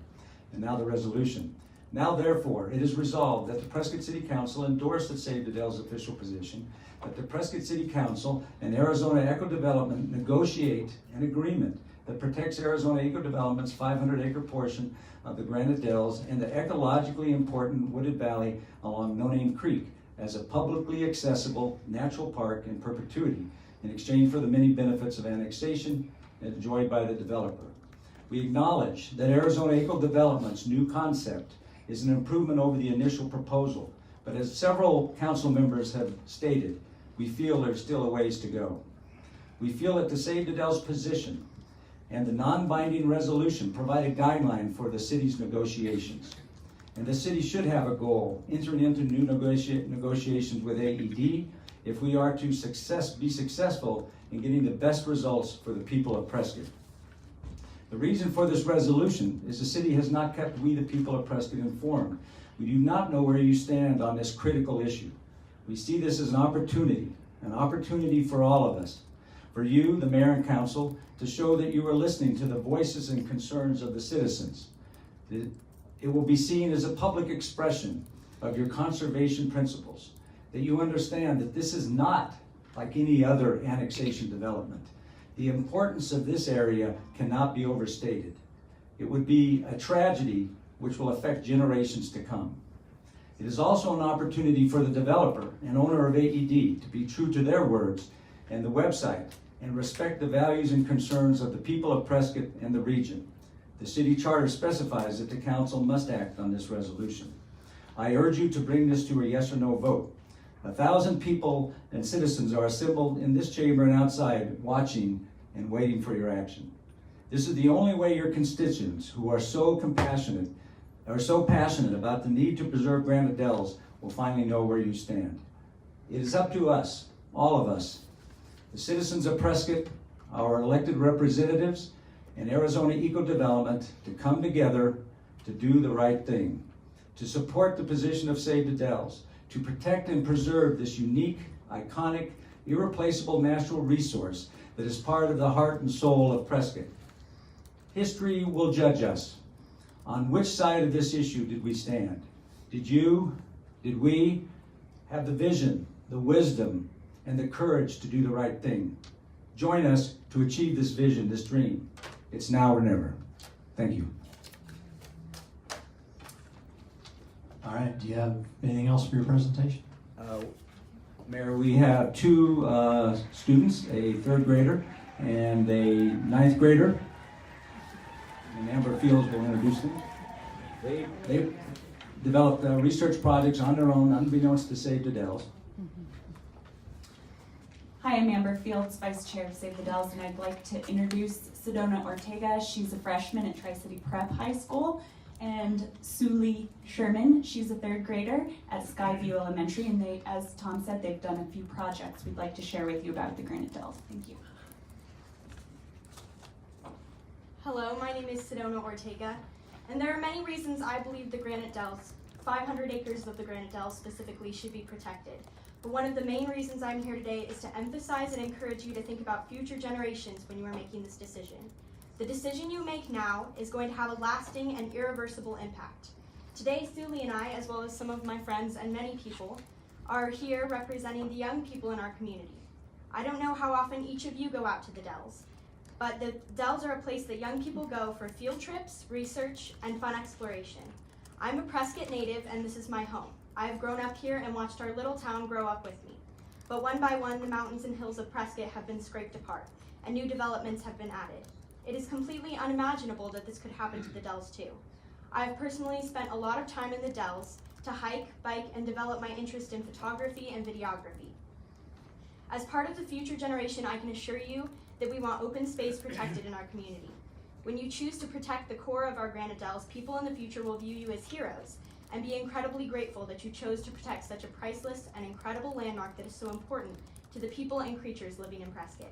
[SPEAKER 13] And now the resolution. Now therefore, it is resolved that the Prescott City Council endorse the Save the Dells' official position, that the Prescott City Council and Arizona Eco Development negotiate an agreement that protects Arizona Eco Development's 500-acre portion of the Granite Dells and the ecologically important wooded valley along No Name Creek as a publicly accessible natural park in perpetuity in exchange for the many benefits of annexation enjoyed by the developer. We acknowledge that Arizona Eco Development's new concept is an improvement over the initial proposal, but as several council members have stated, we feel there's still a ways to go. We feel that the Save the Dells position and the non-binding resolution provide a guideline for the city's negotiations. And the city should have a goal, entering into new negotiations with AED if we are to be successful in getting the best results for the people of Prescott. The reason for this resolution is the city has not kept we the people of Prescott informed. We do not know where you stand on this critical issue. We see this as an opportunity for all of us, for you, the mayor and council, to show that you are listening to the voices and concerns of the citizens. It will be seen as a public expression of your conservation principles, that you understand that this is not like any other annexation development. The importance of this area cannot be overstated. It would be a tragedy which will affect generations to come. It is also an opportunity for the developer and owner of AED to be true to their words and the website and respect the values and concerns of the people of Prescott and the region. The city charter specifies that the council must act on this resolution. I urge you to bring this to a yes or no vote. 1,000 people and citizens are assembled in this chamber and outside watching and waiting for your action. This is the only way your constituents who are so passionate about the need to preserve Granite Dells will finally know where you stand. It is up to us, all of us, the citizens of Prescott, our elected representatives, and Arizona Eco Development to come together to do the right thing, to support the position of Save the Dells, to protect and preserve this unique, iconic, irreplaceable natural resource that is part of the heart and soul of Prescott. History will judge us. On which side of this issue did we stand? Did we have the vision, the wisdom, and the courage to do the right thing? Join us to achieve this vision, this dream. It's now or never. Thank you.
[SPEAKER 2] All right, do you have anything else for your presentation?
[SPEAKER 13] Mayor, we have two students, a third grader and a ninth grader. And Amber Fields will introduce them. They developed research projects on their own, unbeknownst to Save the Dells.
[SPEAKER 14] Hi, I'm Amber Fields, Vice Chair of Save the Dells, and I'd like to introduce Sedona Ortega. She's a freshman at Tri-City Prep High School, and Suli Sherman, she's a third grader at Skyview Elementary, and they, as Tom said, they've done a few projects we'd like to share with you about the Granite Dells. Thank you.
[SPEAKER 15] Hello, my name is Sedona Ortega, and there are many reasons I believe the Granite Dells, 500 acres of the Granite Dells specifically, should be protected. But one of the main reasons I'm here today is to emphasize and encourage you to think about future generations when you are making this decision. The decision you make now is going to have a lasting and irreversible impact. Today, Suli and I, as well as some of my friends and many people, are here representing the young people in our community. I don't know how often each of you go out to the Dells, but the Dells are a place that young people go for field trips, research, and fun exploration. I'm a Prescott native, and this is my home. I have grown up here and watched our little town grow up with me. But one by one, the mountains and hills of Prescott have been scraped apart, and new developments have been added. It is completely unimaginable that this could happen to the Dells too. I have personally spent a lot of time in the Dells to hike, bike, and develop my interest in photography and videography. As part of the future generation, I can assure you that we want open space protected in our community. When you choose to protect the core of our Granite Dells, people in the future will view you as heroes and be incredibly grateful that you chose to protect such a priceless and incredible landmark that is so important to the people and creatures living in Prescott.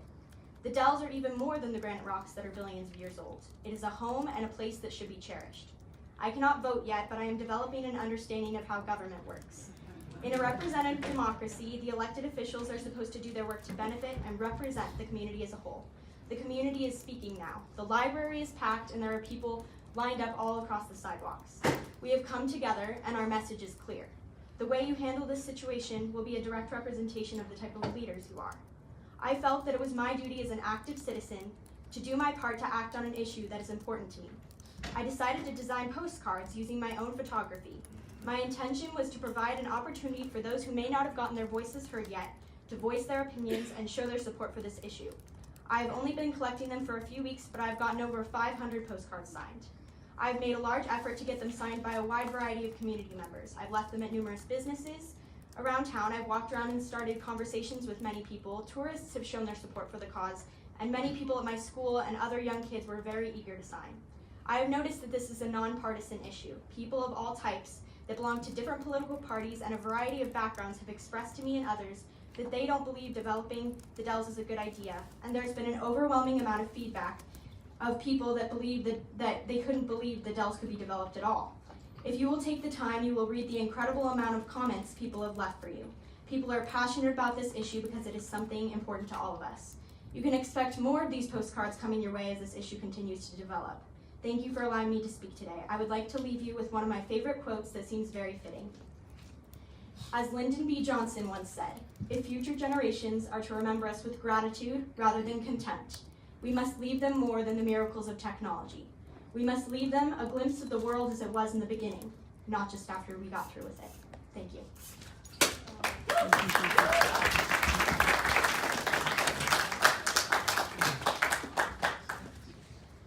[SPEAKER 15] The Dells are even more than the granite rocks that are billions of years old. It is a home and a place that should be cherished. I cannot vote yet, but I am developing an understanding of how government works. In a representative democracy, the elected officials are supposed to do their work to benefit and represent the community as a whole. The community is speaking now. The library is packed and there are people lined up all across the sidewalks. We have come together and our message is clear. The way you handle this situation will be a direct representation of the type of leaders you are. I felt that it was my duty as an active citizen to do my part to act on an issue that is important to me. I decided to design postcards using my own photography. My intention was to provide an opportunity for those who may not have gotten their voices heard yet to voice their opinions and show their support for this issue. I have only been collecting them for a few weeks, but I've gotten over 500 postcards signed. I've made a large effort to get them signed by a wide variety of community members. I've left them at numerous businesses around town. I've walked around and started conversations with many people. Tourists have shown their support for the cause, and many people at my school and other young kids were very eager to sign. I have noticed that this is a nonpartisan issue. People of all types that belong to different political parties and a variety of backgrounds have expressed to me and others that they don't believe developing the Dells is a good idea, and there's been an overwhelming amount of feedback of people that believe that they couldn't believe the Dells could be developed at all. If you will take the time, you will read the incredible amount of comments people have left for you. People are passionate about this issue because it is something important to all of us. You can expect more of these postcards coming your way as this issue continues to develop. Thank you for allowing me to speak today. I would like to leave you with one of my favorite quotes that seems very fitting. As Lyndon B. Johnson once said, "If future generations are to remember us with gratitude rather than contempt, we must leave them more than the miracles of technology. We must leave them a glimpse of the world as it was in the beginning, not just after we got through with it." Thank you.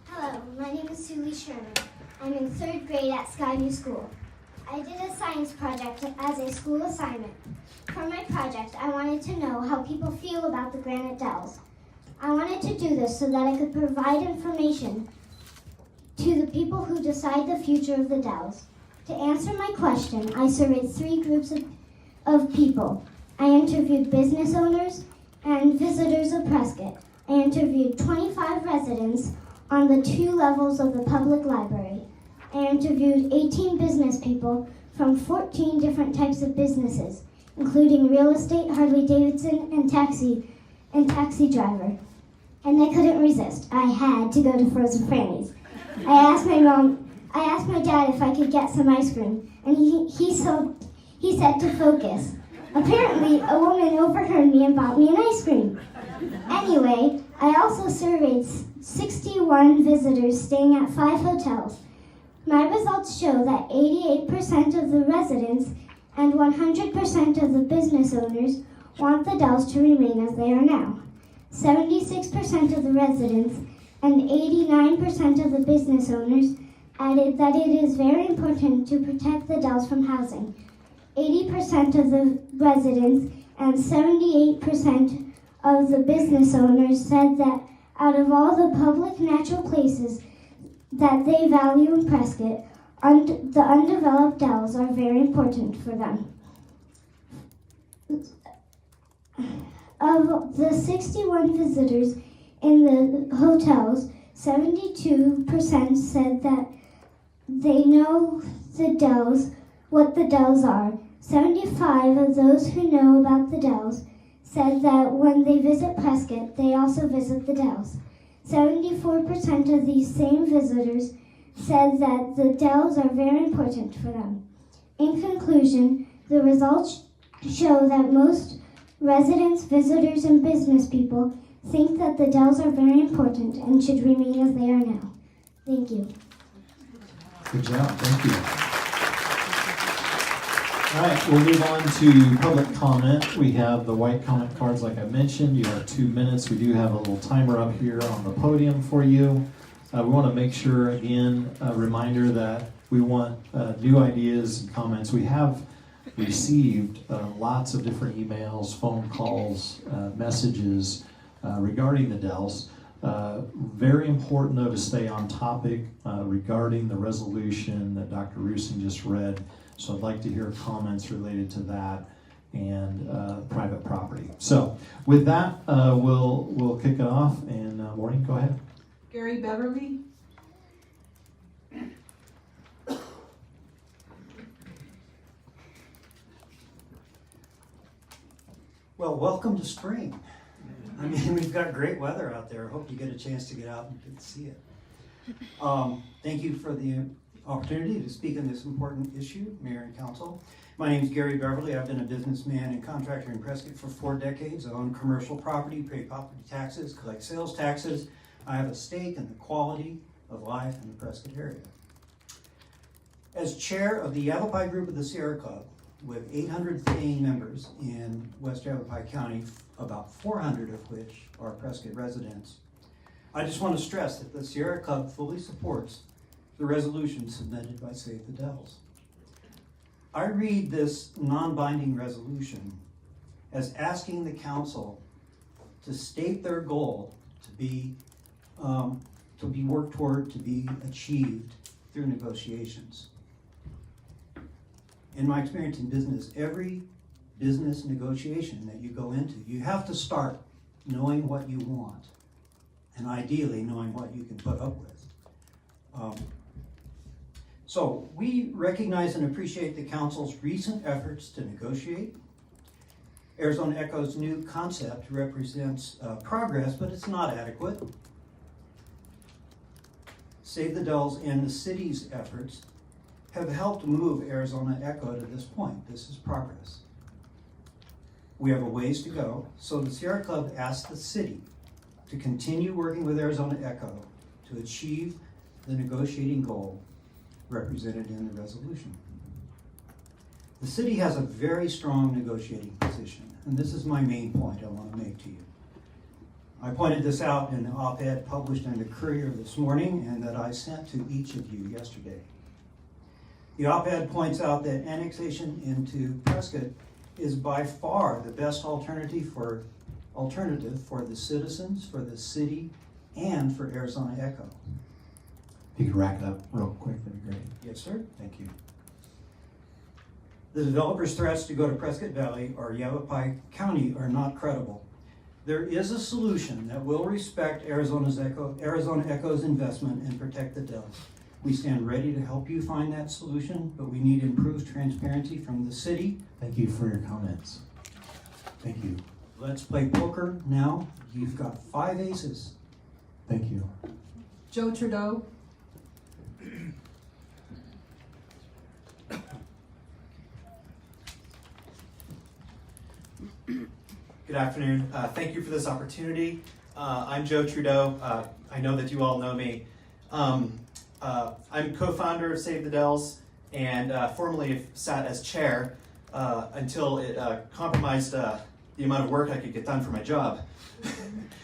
[SPEAKER 16] Hello, my name is Sulie Sherman. I'm in 3rd grade at Skyview School. I did a science project as a school assignment. For my project, I wanted to know how people feel about the Granite Dells. I wanted to do this so that I could provide information to the people who decide the future of the Dells. To answer my question, I surveyed 3 groups of people. I interviewed business owners and visitors of Prescott. I interviewed 25 residents on the 2 levels of the public library. I interviewed 18 business people from 14 different types of businesses, including real estate, Harley-Davidson, and taxi driver. And I couldn't resist. I had to go to Frozen Franny's. I asked my dad if I could get some ice cream, and he said to focus. Apparently, a woman overheard me and bought me an ice cream. Anyway, I also surveyed 61 visitors staying at 5 hotels. My results show that 88% of the residents and 100% of the business owners want the Dells to remain as they are now. 76% of the residents and 89% of the business owners added that it is very important to protect the Dells from housing. 80% of the residents and 78% of the business owners said that out of all the public natural places that they value in Prescott, the undeveloped Dells are very important for them. Of the 61 visitors in the hotels, 72% said that they know the Dells, what the Dells are. 75 of those who know about the Dells said that when they visit Prescott, they also visit the Dells. 74% of these same visitors said that the Dells are very important for them. In conclusion, the results show that most residents, visitors, and business people think that the Dells are very important and should remain as they are now. Thank you.
[SPEAKER 2] Good job, thank you. All right, we'll move on to public comment. We have the white comment cards like I mentioned. You have 2 minutes. We do have a little timer up here on the podium for you. We want to make sure, again, a reminder that we want new ideas and comments. We have received lots of different emails, phone calls, messages regarding the Dells. Very important, though, to stay on topic regarding the resolution that Dr. Roosing just read. So I'd like to hear comments related to that and private property. So with that, we'll kick it off. And Maureen, go ahead.
[SPEAKER 6] Gary Beverly.
[SPEAKER 17] Well, welcome to spring. I mean, we've got great weather out there. I hope you get a chance to get out and get to see it. Thank you for the opportunity to speak on this important issue, Mayor and Council. My name is Gary Beverly. I've been a businessman and contractor in Prescott for 4 decades. I own commercial property, pay property taxes, collect sales taxes. I have a stake in the quality of life in the Prescott area. As chair of the Yavapai group of the Sierra Club, with 800 paying members in West Yavapai County, about 400 of which are Prescott residents, I just want to stress that the Sierra Club fully supports the resolution submitted by Save the Dells. I read this non-binding resolution as asking the council to state their goal to be worked toward, to be achieved through negotiations. In my experience in business, every business negotiation that you go into, you have to start knowing what you want, and ideally knowing what you can put up with. So we recognize and appreciate the council's recent efforts to negotiate. Arizona Echo's new concept represents progress, but it's not adequate. Save the Dells and the city's efforts have helped move Arizona Echo to this point. This is progress. We have a ways to go, so the Sierra Club asked the city to continue working with Arizona Echo to achieve the negotiating goal represented in the resolution. The city has a very strong negotiating position, and this is my main point I want to make to you. I pointed this out in an op-ed published in the Courier this morning and that I sent to each of you yesterday. The op-ed points out that annexation into Prescott is by far the best alternative for the citizens, for the city, and for Arizona Echo.
[SPEAKER 2] If you could rack it up real quick, that'd be great.
[SPEAKER 17] Yes, sir. Thank you. The developer's threats to go to Prescott Valley or Yavapai County are not credible. There is a solution that will respect Arizona Echo's investment and protect the Dells. We stand ready to help you find that solution, but we need improved transparency from the city.
[SPEAKER 2] Thank you for your comments. Thank you.
[SPEAKER 17] Let's play poker now. You've got 5 aces.
[SPEAKER 2] Thank you.
[SPEAKER 6] Joe Trudeau.
[SPEAKER 18] Good afternoon. Thank you for this opportunity. I'm Joe Trudeau. I know that you all know me. I'm co-founder of Save the Dells and formerly sat as chair until it compromised the amount of work I could get done for my job.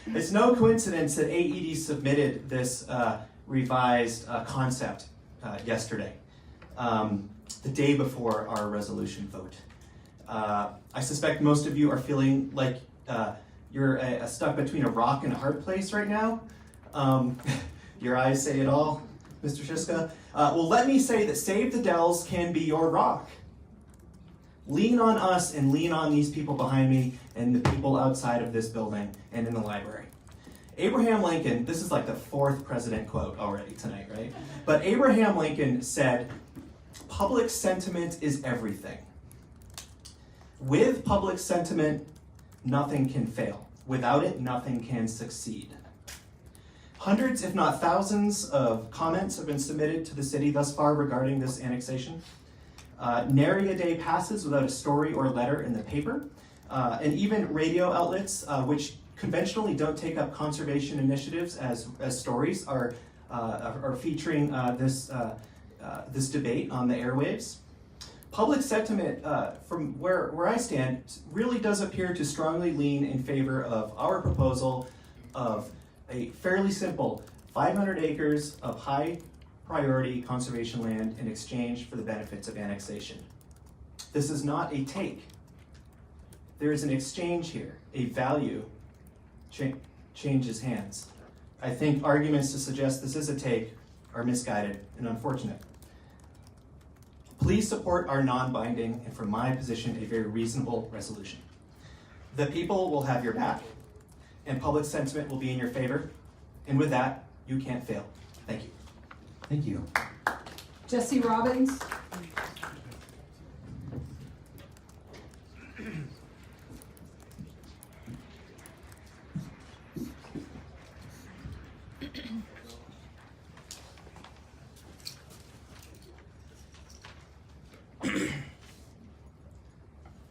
[SPEAKER 18] It's no coincidence that AED submitted this revised concept yesterday, the day before our resolution vote. I suspect most of you are feeling like you're stuck between a rock and a hard place right now. Your eyes say it all, Mr. Shiska. Well, let me say that Save the Dells can be your rock. Lean on us and lean on these people behind me and the people outside of this building and in the library. Abraham Lincoln, this is like the 4th president quote already tonight, right? But Abraham Lincoln said, "Public sentiment is everything." With public sentiment, nothing can fail. Without it, nothing can succeed. Hundreds, if not thousands, of comments have been submitted to the city thus far regarding this annexation. Nary a day passes without a story or letter in the paper. And even radio outlets, which conventionally don't take up conservation initiatives as stories, are featuring this debate on the airwaves. Public sentiment, from where I stand, really does appear to strongly lean in favor of our proposal of a fairly simple 500 acres of high priority conservation land in exchange for the benefits of annexation. This is not a take. There is an exchange here. A value changes hands. I think arguments to suggest this is a take are misguided and unfortunate. Please support our non-binding and, from my position, a very reasonable resolution. The people will have your back, and public sentiment will be in your favor, and with that, you can't fail. Thank you.
[SPEAKER 2] Thank you.
[SPEAKER 6] Jesse Robbins.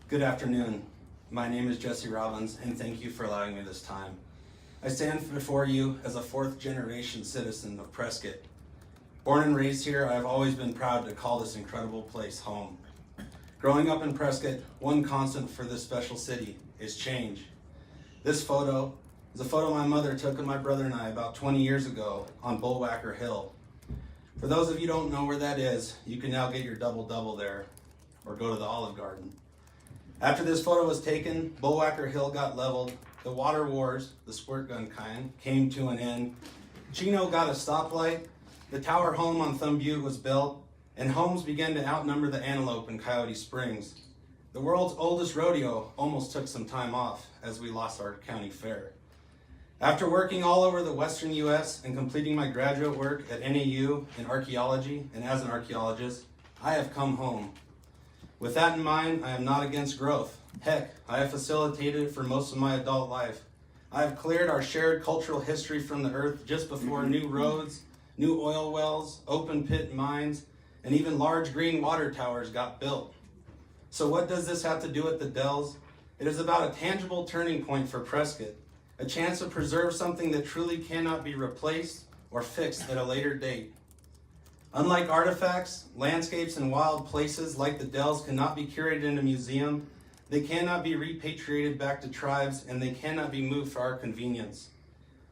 [SPEAKER 19] Good afternoon. My name is Jesse Robbins, and thank you for allowing me this time. I stand before you as a fourth-generation citizen of Prescott. Born and raised here, I have always been proud to call this incredible place home. Growing up in Prescott, one constant for this special city is change. This photo is a photo my mother took of my brother and I about 20 years ago on Bullwhacker Hill. For those of you who don't know where that is, you can now get your double-double there, or go to the Olive Garden. After this photo was taken, Bullwhacker Hill got leveled, the water wars, the squirt gun kind, came to an end. Chino got a stoplight, the tower home on Thumb Butte was built, and homes began to outnumber the Antelope in Coyote Springs. The world's oldest rodeo almost took some time off as we lost our county fair. After working all over the western U.S. and completing my graduate work at NAU in archaeology and as an archaeologist, I have come home. With that in mind, I am not against growth. Heck, I have facilitated it for most of my adult life. I have cleared our shared cultural history from the earth just before new roads, new oil wells, open pit mines, and even large green water towers got built. So what does this have to do with the Dells? It is about a tangible turning point for Prescott, a chance to preserve something that truly cannot be replaced or fixed at a later date. Unlike artifacts, landscapes, and wild places like the Dells cannot be curated in a museum, they cannot be repatriated back to tribes, and they cannot be moved for our convenience.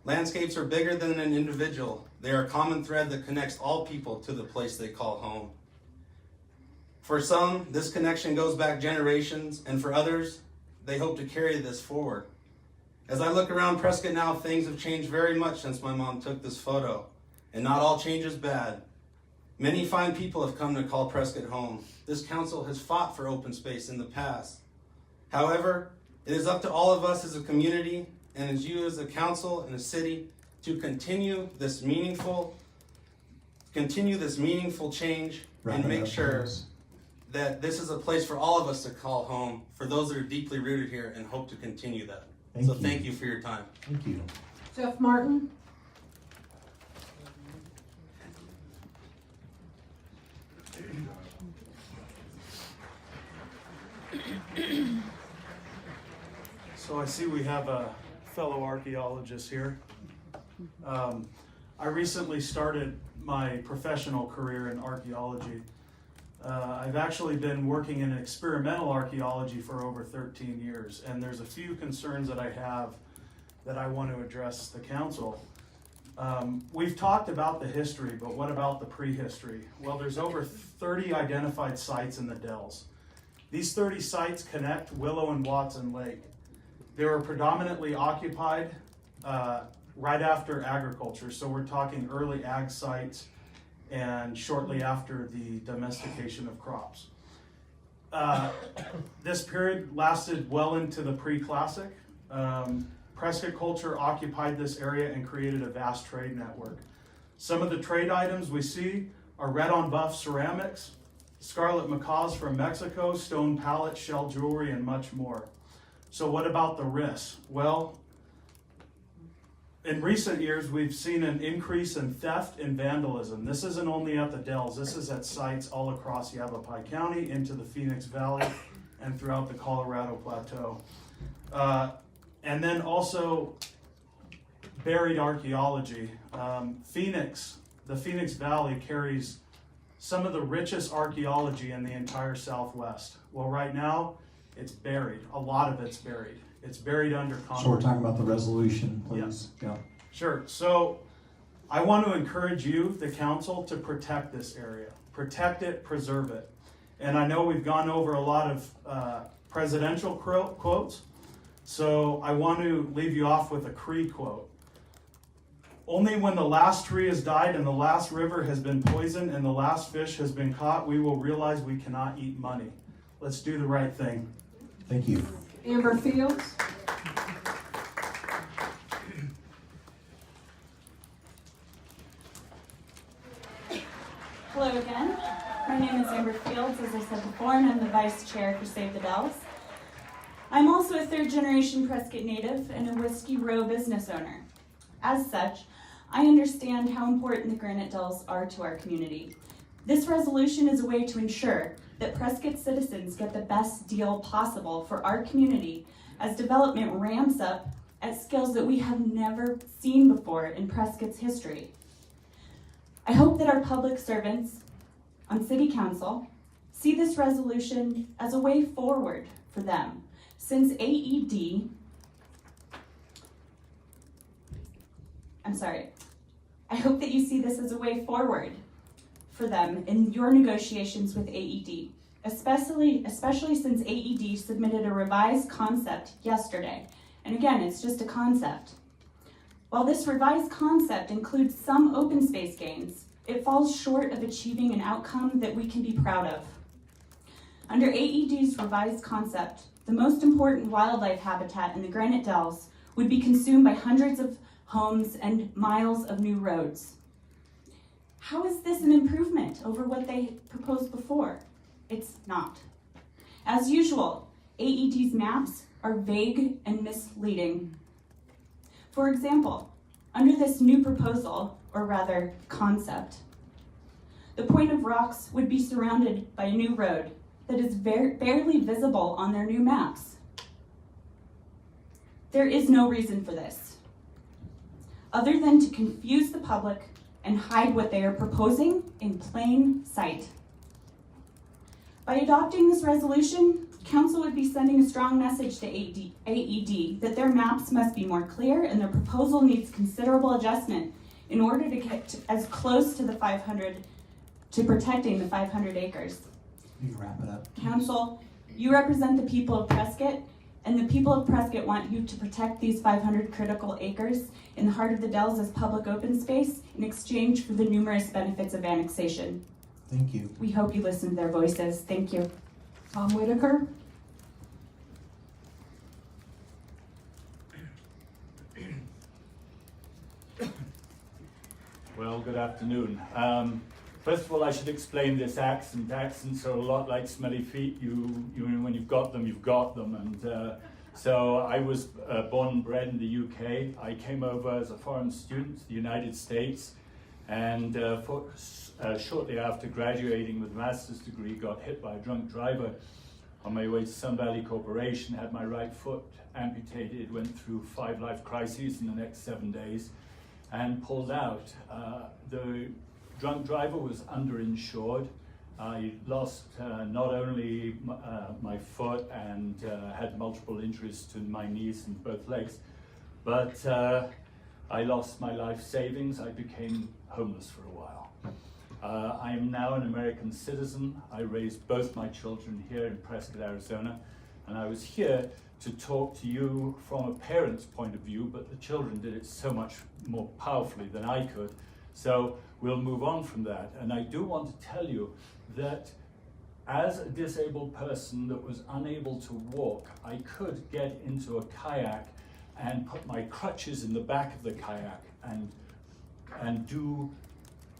[SPEAKER 19] Landscapes are bigger than an individual. They are a common thread that connects all people to the place they call home. For some, this connection goes back generations, and for others, they hope to carry this forward. As I look around Prescott now, things have changed very much since my mom took this photo, and not all change is bad. Many fine people have come to call Prescott home. This council has fought for open space in the past. However, it is up to all of us as a community and as you as a council and a city to continue this meaningful change and make sure that this is a place for all of us to call home, for those that are deeply rooted here, and hope to continue that. Thank you for your time.
[SPEAKER 2] Thank you.
[SPEAKER 6] Jeff Martin.
[SPEAKER 9] So I see we have a fellow archaeologist here. I recently started my professional career in archaeology. I've actually been working in experimental archaeology for over 13 years, and there's a few concerns that I have that I want to address the council. We've talked about the history, but what about the prehistory? Well, there's over 30 identified sites in the Dells. These 30 sites connect Willow and Watson Lake. They were predominantly occupied right after agriculture, so we're talking early ag sites and shortly after the domestication of crops. This period lasted well into the pre-classic. Prescott culture occupied this area and created a vast trade network. Some of the trade items we see are red on buff ceramics, scarlet macaws from Mexico, stone pallets, shell jewelry, and much more. So what about the risks? Well, in recent years, we've seen an increase in theft and vandalism. This isn't only at the Dells, this is at sites all across Yavapai County, into the Phoenix Valley, and throughout the Colorado Plateau. And then also buried archaeology. The Phoenix Valley carries some of the richest archaeology in the entire Southwest. Well, right now, it's buried. A lot of it's buried. It's buried under concrete.
[SPEAKER 2] So we're talking about the resolution, please.
[SPEAKER 9] Yeah. Sure. So I want to encourage you, the council, to protect this area. Protect it, preserve it. And I know we've gone over a lot of presidential quotes, so I want to leave you off with a Cree quote. Only when the last tree has died and the last river has been poisoned and the last fish has been caught, we will realize we cannot eat money. Let's do the right thing.
[SPEAKER 2] Thank you.
[SPEAKER 6] Amber Fields.
[SPEAKER 14] Hello again. My name is Amber Fields, as I said before, and I'm the Vice Chair for Save the Dells. I'm also a third-generation Prescott native and a Whiskey Row business owner. As such, I understand how important the Granite Dells are to our community. This resolution is a way to ensure that Prescott citizens get the best deal possible for our community as development ramps up at scales that we have never seen before in Prescott's history. I hope that our public servants on City Council see this resolution as a way forward for them, since I hope that you see this as a way forward for them in your negotiations with AED, especially since AED submitted a revised concept yesterday. And again, it's just a concept. While this revised concept includes some open space gains, it falls short of achieving an outcome that we can be proud of. Under AED's revised concept, the most important wildlife habitat in the Granite Dells would be consumed by hundreds of homes and miles of new roads. How is this an improvement over what they proposed before? It's not. As usual, AED's maps are vague and misleading. For example, under this new proposal, or rather concept, the Point of Rocks would be surrounded by a new road that is barely visible on their new maps. There is no reason for this, other than to confuse the public and hide what they are proposing in plain sight. By adopting this resolution, Council would be sending a strong message to AED that their maps must be more clear and their proposal needs considerable adjustment in order to get as close to protecting the 500 acres.
[SPEAKER 2] You can wrap it up.
[SPEAKER 14] Council, you represent the people of Prescott, and the people of Prescott want you to protect these 500 critical acres in the heart of the Dells as public open space in exchange for the numerous benefits of annexation.
[SPEAKER 2] Thank you.
[SPEAKER 14] We hope you listen to their voices. Thank you.
[SPEAKER 6] Tom Whitaker.
[SPEAKER 20] Well, good afternoon. First of all, I should explain this accent. Accents are a lot like smelly feet. When you've got them, you've got them. And so I was born and bred in the UK. I came over as a foreign student to the United States, and shortly after graduating with a master's degree, got hit by a drunk driver on my way to Sun Valley Corporation, had my right foot amputated, went through 5 life crises in the next 7 days, and pulled out. The drunk driver was underinsured. I lost not only my foot and had multiple injuries to my knees and both legs, but I lost my life savings. I became homeless for a while. I am now an American citizen. I raised both my children here in Prescott, Arizona, and I was here to talk to you from a parent's point of view, but the children did it so much more powerfully than I could. So we'll move on from that. And I do want to tell you that as a disabled person that was unable to walk, I could get into a kayak and put my crutches in the back of the kayak and do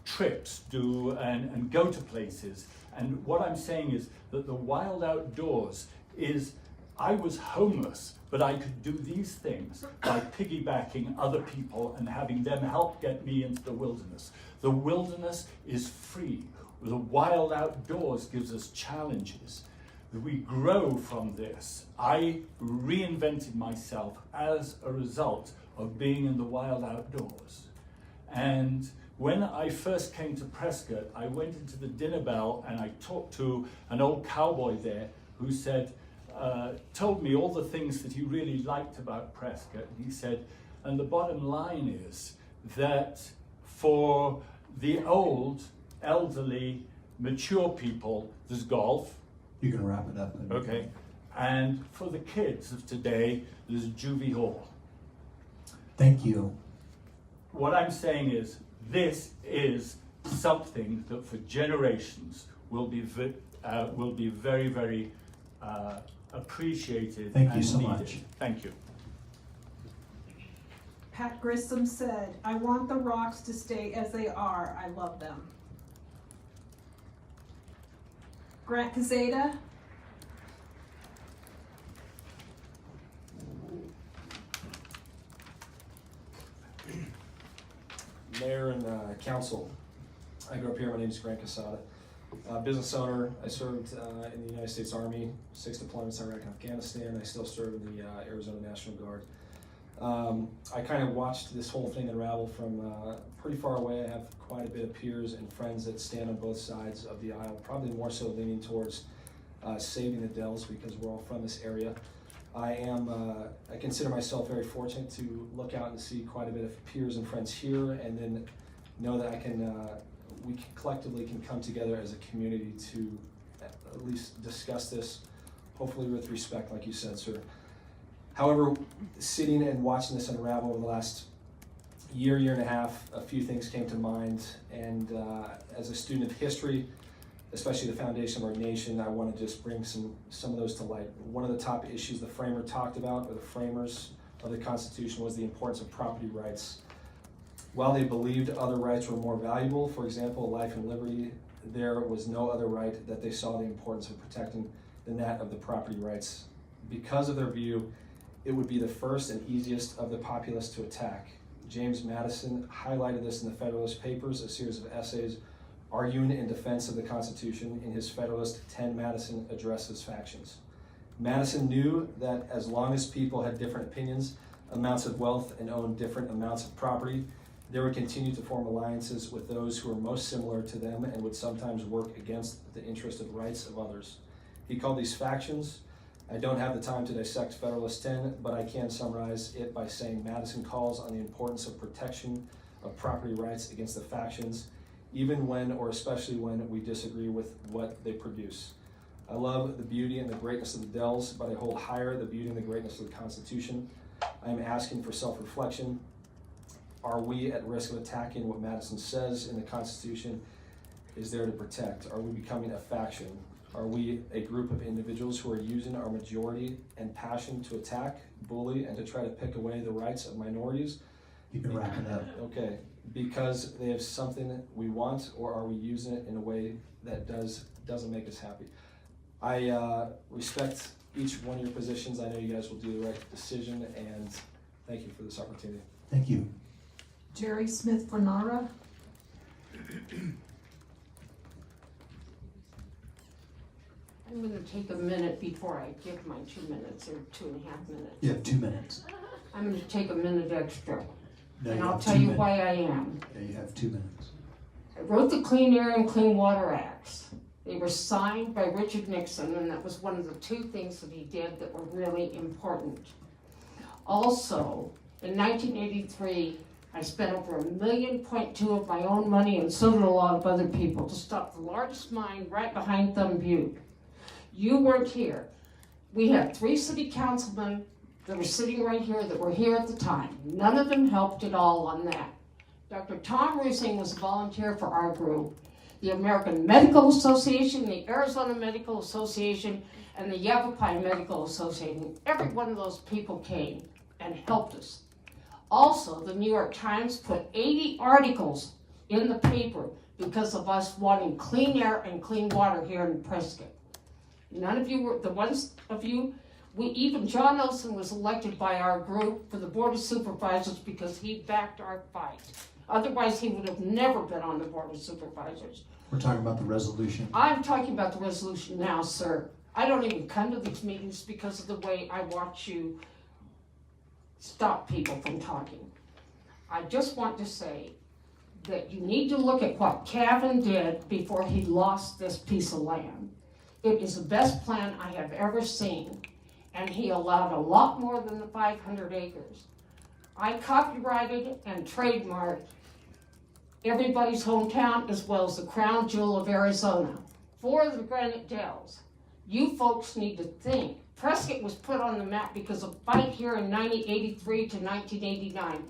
[SPEAKER 20] trips, and go to places. And what I'm saying is that the wild outdoors is, I was homeless, but I could do these things by piggybacking other people and having them help get me into the wilderness. The wilderness is free. The wild outdoors gives us challenges. We grow from this. I reinvented myself as a result of being in the wild outdoors. And when I first came to Prescott, I went into the dinner bell and I talked to an old cowboy there who said, told me all the things that he really liked about Prescott. And he said, and the bottom line is that for the old, elderly, mature people, there's golf.
[SPEAKER 2] You can wrap it up.
[SPEAKER 20] Okay. And for the kids of today, there's juvie hall.
[SPEAKER 2] Thank you.
[SPEAKER 20] what I'm saying is, this is something that for generations will be very, very appreciated.
[SPEAKER 2] Thank you
[SPEAKER 20] and
[SPEAKER 2] so
[SPEAKER 20] needed.
[SPEAKER 2] much.
[SPEAKER 20] Thank you.
[SPEAKER 6] Pat Grissom said, "I want the rocks to stay as they are. I love them." Grant Cazada.
[SPEAKER 21] Mayor and council, I grew up here. My name is Grant Casada. Business owner. I served in the United States Army, 6 deployments, Iraq and Afghanistan. I still serve in the Arizona National Guard. I kind of watched this whole thing unravel from pretty far away. I have quite a bit of peers and friends that stand on both sides of the aisle, probably more so leaning towards saving the Dells because we're all from this area. I consider myself very fortunate to look out and see quite a bit of peers and friends here, and then know that we collectively can come together as a community to at least discuss this, hopefully with respect, like you said, sir. However, sitting and watching this unravel over the last year and a half, a few things came to mind, and as a student of history, especially the foundation of our nation, I want to just bring some of those to light. One of the top issues the framer talked about, or the framers of the Constitution, was the importance of property rights. While they believed other rights were more valuable, for example, life and liberty, there was no other right that they saw the importance of protecting than that of the property rights. Because of their view, it would be the first and easiest of the populace to attack. James Madison highlighted this in the Federalist Papers, a series of essays arguing in defense of the Constitution. In his Federalist 10, Madison addresses factions. Madison knew that as long as people had different opinions, amounts of wealth, and owned different amounts of property, they would continue to form alliances with those who were most similar to them and would sometimes work against the interest of rights of others. He called these factions. I don't have the time to dissect Federalist 10, but I can summarize it by saying Madison calls on the importance of protection of property rights against the factions, even when, or especially when, we disagree with what they produce. I love the beauty and the greatness of the Dells, but I hold higher the beauty and the greatness of the Constitution. I am asking for self-reflection. Are we at risk of attacking what Madison says in the Constitution is there to protect? Are we becoming a faction? Are we a group of individuals who are using our majority and passion to attack, bully, and to try to pick away the rights of minorities?
[SPEAKER 2] You can wrap it up.
[SPEAKER 21] Okay, because they have something we want, or are we using it in a way that doesn't make us happy? I respect each one of your positions. I know you guys will do the right decision, and thank you for this opportunity.
[SPEAKER 2] Thank you.
[SPEAKER 6] Jerry Smith Fernara.
[SPEAKER 22] I'm going to take a minute before I give my 2 minutes, or 2.5 minutes.
[SPEAKER 2] You have 2 minutes.
[SPEAKER 22] I'm going to take a minute extra.
[SPEAKER 2] No,
[SPEAKER 22] and
[SPEAKER 2] you
[SPEAKER 22] I'll
[SPEAKER 2] have
[SPEAKER 22] tell
[SPEAKER 2] 2
[SPEAKER 22] you
[SPEAKER 2] minutes.
[SPEAKER 22] why I am.
[SPEAKER 2] Yeah, you have 2 minutes.
[SPEAKER 22] I wrote the Clean Air and Clean Water Acts. They were signed by Richard Nixon, and that was one of the 2 things that he did that were really important. Also, in 1983, I spent over $1.2 million of my own money, and so did a lot of other people, to stop the largest mine right behind Thumb Butte. You weren't here. We had 3 city councilmen that were sitting right here that were here at the time. None of them helped at all on that. Dr. Tom Rusing was a volunteer for our group. The American Medical Association, the Arizona Medical Association, and the Yavapai Medical Association. Every one of those people came and helped us. Also, the New York Times put 80 articles in the paper because of us wanting clean air and clean water here in Prescott. None of you were, the ones of you, even John Olson was elected by our group for the Board of Supervisors because he backed our fight. Otherwise, he would have never been on the Board of Supervisors.
[SPEAKER 2] We're talking about the resolution.
[SPEAKER 22] I'm talking about the resolution now, sir. I don't even come to these meetings because of the way I watch you stop people from talking. I just want to say that you need to look at what Cavan did before he lost this piece of land. It is the best plan I have ever seen, and he allowed a lot more than the 500 acres. I copyrighted and trademarked everybody's hometown as well as the crown jewel of Arizona for the Granite Dells. You folks need to think. Prescott was put on the map because of a fight here in 1983 to 1989.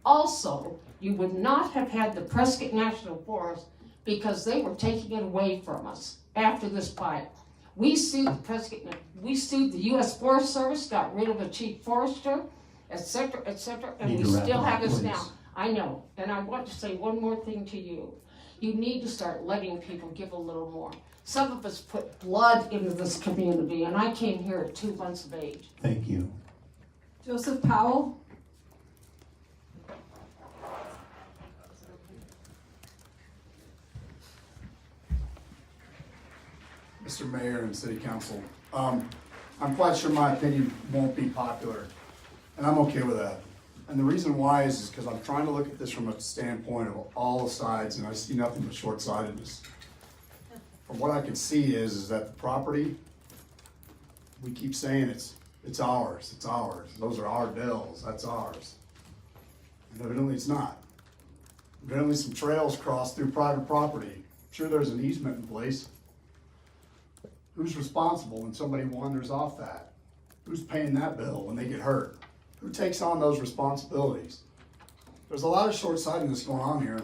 [SPEAKER 22] Also, you would not have had the Prescott National Forest because they were taking it away from us after this fight. We sued the U.S. Forest Service, got rid of a chief forester, etc., and
[SPEAKER 2] Need
[SPEAKER 22] we
[SPEAKER 2] to wrap
[SPEAKER 22] still
[SPEAKER 2] it up,
[SPEAKER 22] have this
[SPEAKER 2] please.
[SPEAKER 22] now. I know, and I want to say one more thing to you. You need to start letting people give a little more. Some of us put blood into this community, and I came here at 2 months of age.
[SPEAKER 2] Thank you.
[SPEAKER 6] Joseph Powell.
[SPEAKER 1] Mr. Mayor and City Council, I'm quite sure my opinion won't be popular, and I'm okay with that. And the reason why is because I'm trying to look at this from a standpoint of all the sides, and I see nothing but short-sightedness. From what I can see is that the property, we keep saying it's ours, those are our dells, that's ours. And evidently it's not. Evidently some trails cross through private property. I'm sure there's an easement in place. Who's responsible when somebody wanders off that? Who's paying that bill when they get hurt? Who takes on those responsibilities? There's a lot of short-sightedness going on here.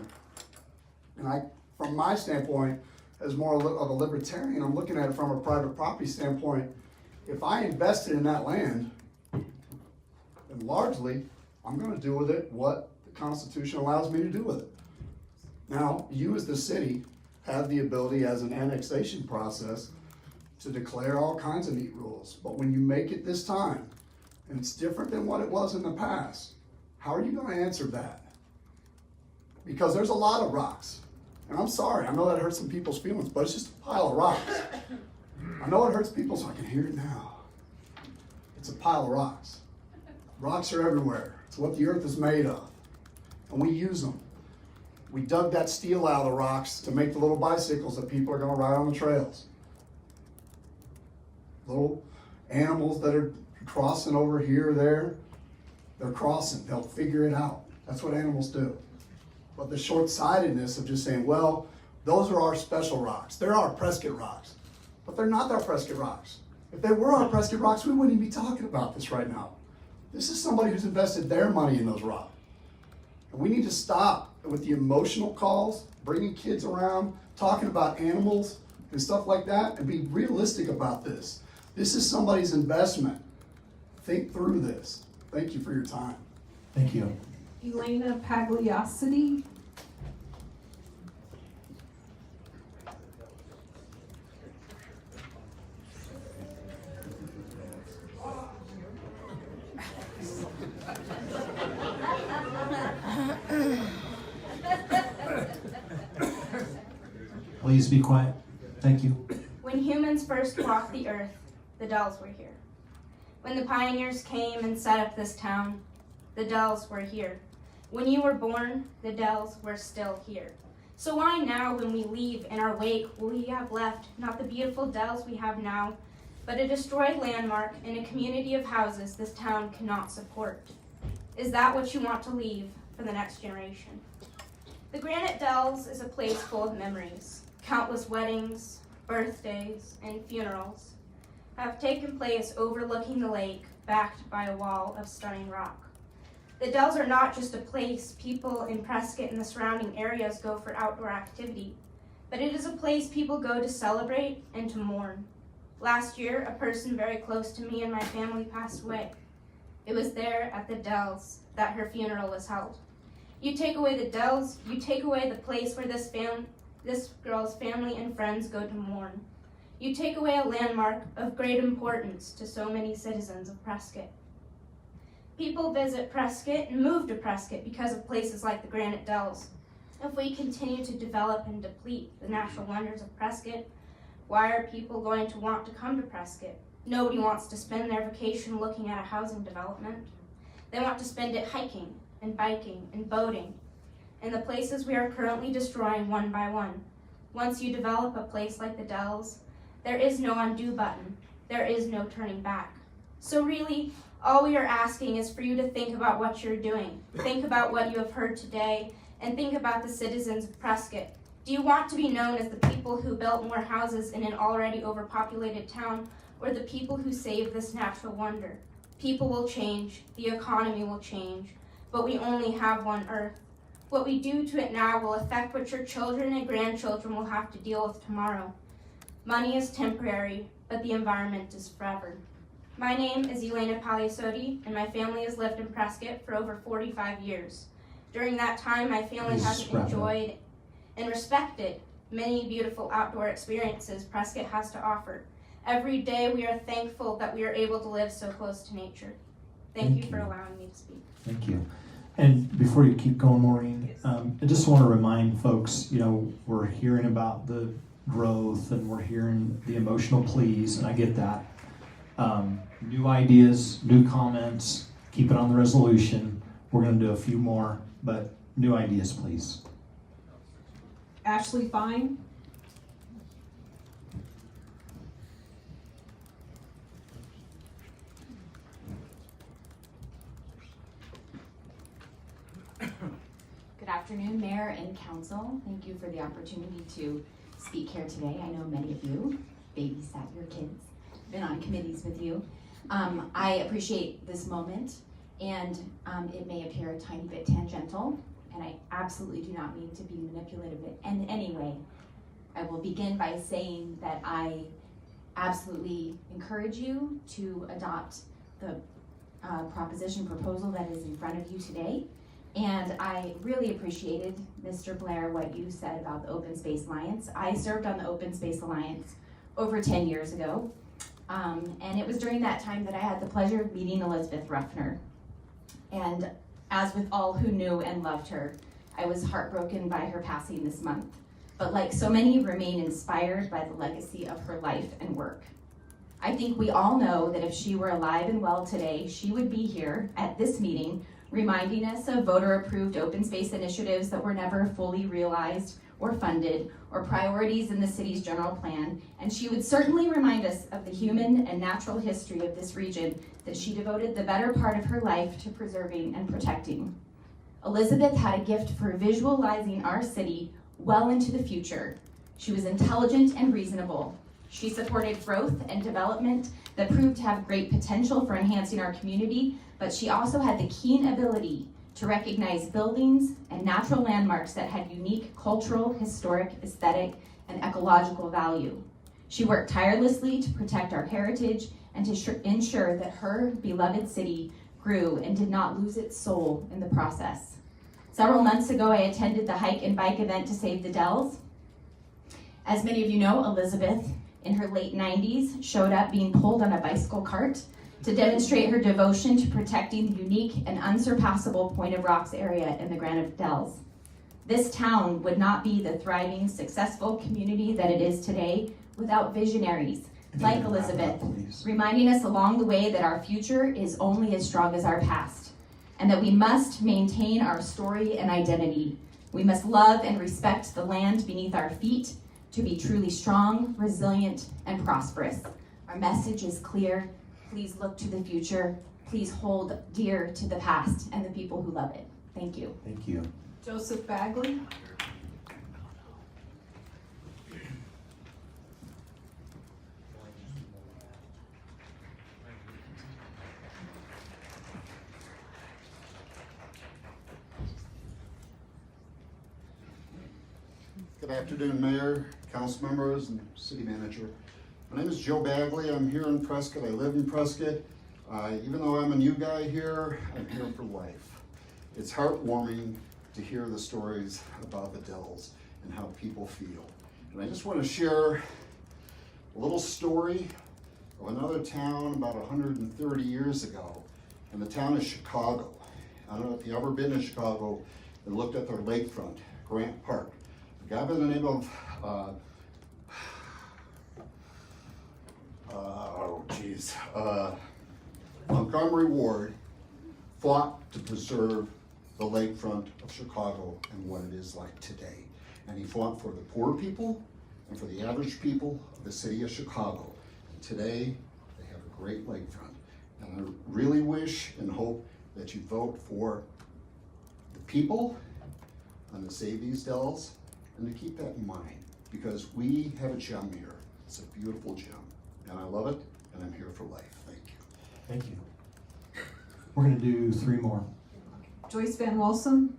[SPEAKER 1] And from my standpoint, as more of a libertarian, I'm looking at it from a private property standpoint. If I invested in that land, then largely, I'm gonna do with it what the Constitution allows me to do with it. Now, you as the city have the ability as an annexation process to declare all kinds of neat rules. But when you make it this time, and it's different than what it was in the past, how are you gonna answer that? Because there's a lot of rocks. And I'm sorry, I know that hurts some people's feelings, but it's just a pile of rocks. I know it hurts people, so I can hear it now. It's a pile of rocks. Rocks are everywhere. It's what the earth is made of. And we use them. We dug that steel out of the rocks to make the little bicycles that people are gonna ride on the trails. Little animals that are crossing over here or there, they're crossing, they'll figure it out. That's what animals do. But the short-sightedness of just saying, well, those are our special rocks. They're our Prescott rocks. But they're not our Prescott rocks. If they were our Prescott rocks, we wouldn't even be talking about this right now. This is somebody who's invested their money in those rocks. And we need to stop with the emotional calls, bringing kids around, talking about animals and stuff like that, and be realistic about this. This is somebody's investment. Think through this. Thank you for your time.
[SPEAKER 2] Thank you.
[SPEAKER 6] Elena Pagliacity.
[SPEAKER 2] Please be quiet. Thank you.
[SPEAKER 15] When humans first walked the earth, the Dells were here. When the pioneers came and set up this town, the Dells were here. When you were born, the Dells were still here. So why now, when we leave in our wake, will we have left not the beautiful Dells we have now, but a destroyed landmark and a community of houses this town cannot support? Is that what you want to leave for the next generation? The Granite Dells is a place full of memories. Countless weddings, birthdays, and funerals have taken place overlooking the lake, backed by a wall of stunning rock. The Dells are not just a place people in Prescott and the surrounding areas go for outdoor activity, but it is a place people go to celebrate and to mourn. Last year, a person very close to me and my family passed away. It was there at the Dells that her funeral was held. You take away the Dells, you take away the place where this girl's family and friends go to mourn. You take away a landmark of great importance to so many citizens of Prescott. People visit Prescott and move to Prescott because of places like the Granite Dells. If we continue to develop and deplete the natural wonders of Prescott, why are people going to want to come to Prescott? Nobody wants to spend their vacation looking at a housing development. They want to spend it hiking and biking and boating in the places we are currently destroying one by one. Once you develop a place like the Dells, there is no undo button. There is no turning back. So really, all we are asking is for you to think about what you're doing. Think about what you have heard today, and think about the citizens of Prescott. Do you want to be known as the people who built more houses in an already overpopulated town, or the people who saved this natural wonder? People will change, the economy will change,
[SPEAKER 4] but we only have one Earth. What we do to it now will affect what your children and grandchildren will have to deal with tomorrow. Money is temporary, but the environment is forever. My name is Elena Paliasodi, and my family has lived in Prescott for over 45 years. During that time, my family has enjoyed and respected many beautiful outdoor experiences Prescott has to offer. Every day, we are thankful that we are able to live so close to nature. Thank you for allowing me to speak.
[SPEAKER 2] Thank you. And before you keep going, Maureen, I just want to remind folks, we're hearing about the growth and we're hearing the emotional pleas, and I get that. New ideas, new comments, keep it on the resolution. We're going to do a few more, but new ideas, please.
[SPEAKER 6] Ashley Fine.
[SPEAKER 7] Good afternoon, Mayor and Council. Thank you for the opportunity to speak here today. I know many of you babysat your kids, been on committees with you. I appreciate this moment, and it may appear a tiny bit tangential, and I absolutely do not mean to be manipulative in any way. I will begin by saying that I absolutely encourage you to adopt the proposal that is in front of you today. And I really appreciated, Mr. Blair, what you said about the Open Space Alliance. I served on the Open Space Alliance over 10 years ago. And it was during that time that I had the pleasure of meeting Elizabeth Ruffner. And as with all who knew and loved her, I was heartbroken by her passing this month. But like so many, remain inspired by the legacy of her life and work. I think we all know that if she were alive and well today, she would be here at this meeting reminding us of voter-approved open space initiatives that were never fully realized or funded, or priorities in the city's general plan, and she would certainly remind us of the human and natural history of this region that she devoted the better part of her life to preserving and protecting. Elizabeth had a gift for visualizing our city well into the future. She was intelligent and reasonable. She supported growth and development that proved to have great potential for enhancing our community, but she also had the keen ability to recognize buildings and natural landmarks that had unique cultural, historic, aesthetic, and ecological value. She worked tirelessly to protect our heritage and to ensure that her beloved city grew and did not lose its soul in the process. Several months ago, I attended the hike and bike event to Save the Dells. As many of you know, Elizabeth, in her late 90s, showed up being pulled on a bicycle cart to demonstrate her devotion to protecting the unique and unsurpassable Point of Rocks area in the Granite Dells. This town would not be the thriving, successful community that it is today without visionaries like Elizabeth, reminding us along the way that our future is only as strong as our past, and that we must maintain our story and identity. We must love and respect the land beneath our feet to be truly strong, resilient, and prosperous. Our message is clear. Please look to the future. Please hold dear to the past and the people who love it. Thank you.
[SPEAKER 2] Thank you.
[SPEAKER 6] Joseph Bagley.
[SPEAKER 1] Good afternoon, Mayor, council members, and city manager. My name is Joe Bagley. I'm here in Prescott. I live in Prescott. Even though I'm a new guy here, I'm here for life. It's heartwarming to hear the stories about the Dells and how people feel. And I just want to share a little story of another town about 130 years ago, in the town of Chicago. I don't know if you've ever been to Chicago and looked at their lakefront, Grant Park. A guy by the name of Montgomery Ward fought to preserve the lakefront of Chicago and what it is like today. And he fought for the poor people and for the average people of the city of Chicago. And today, they have a great lakefront. And I really wish and hope that you vote for the people and to save these Dells, and to keep that in mind, because we have a gem here. It's a beautiful gem, and I love it, and I'm here for life. Thank you.
[SPEAKER 2] Thank you. We're going to do three more.
[SPEAKER 6] Joyce Van Walsum.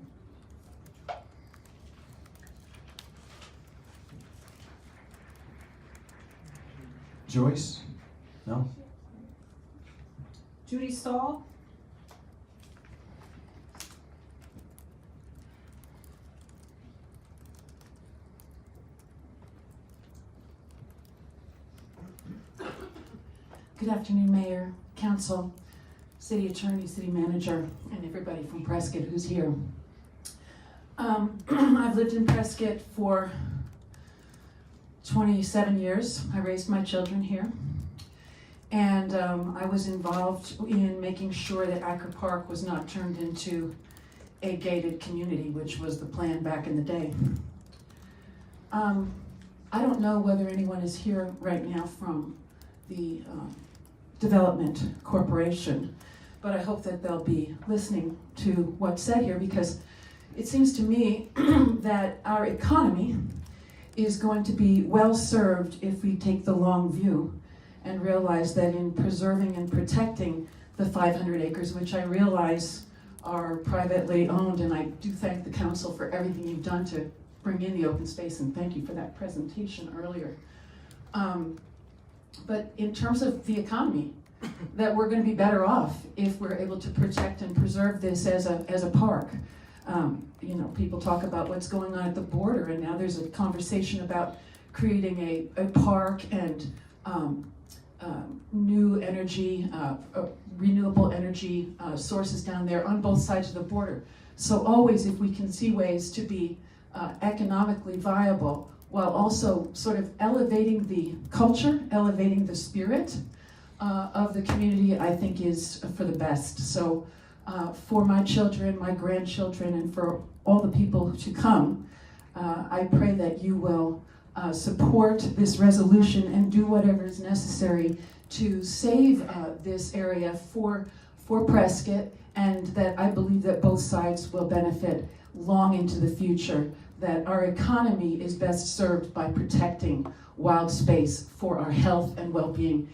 [SPEAKER 2] Joyce? No?
[SPEAKER 6] Judy Stahl.
[SPEAKER 8] Good afternoon, Mayor, Council, City Attorney, City Manager, and everybody from Prescott who's here. I've lived in Prescott for 27 years. I raised my children here. And I was involved in making sure that Acker Park was not turned into a gated community, which was the plan back in the day. I don't know whether anyone is here right now from the Development Corporation, but I hope that they'll be listening to what's said here, because it seems to me that our economy is going to be well served if we take the long view and realize that in preserving and protecting the 500 acres, which I realize are privately owned, and I do thank the council for everything you've done to bring in the open space, and thank you for that presentation earlier. But in terms of the economy, that we're going to be better off if we're able to protect and preserve this as a park. You know, people talk about what's going on at the border, and now there's a conversation about creating a park and new energy, renewable energy sources down there on both sides of the border. So always, if we can see ways to be economically viable while also sort of elevating the culture, elevating the spirit of the community, I think is for the best. So for my children, my grandchildren, and for all the people to come, I pray that you will support this resolution and do whatever is necessary to save this area for Prescott, and that I believe that both sides will benefit long into the future, that our economy is best served by protecting wild space for our health and well-being,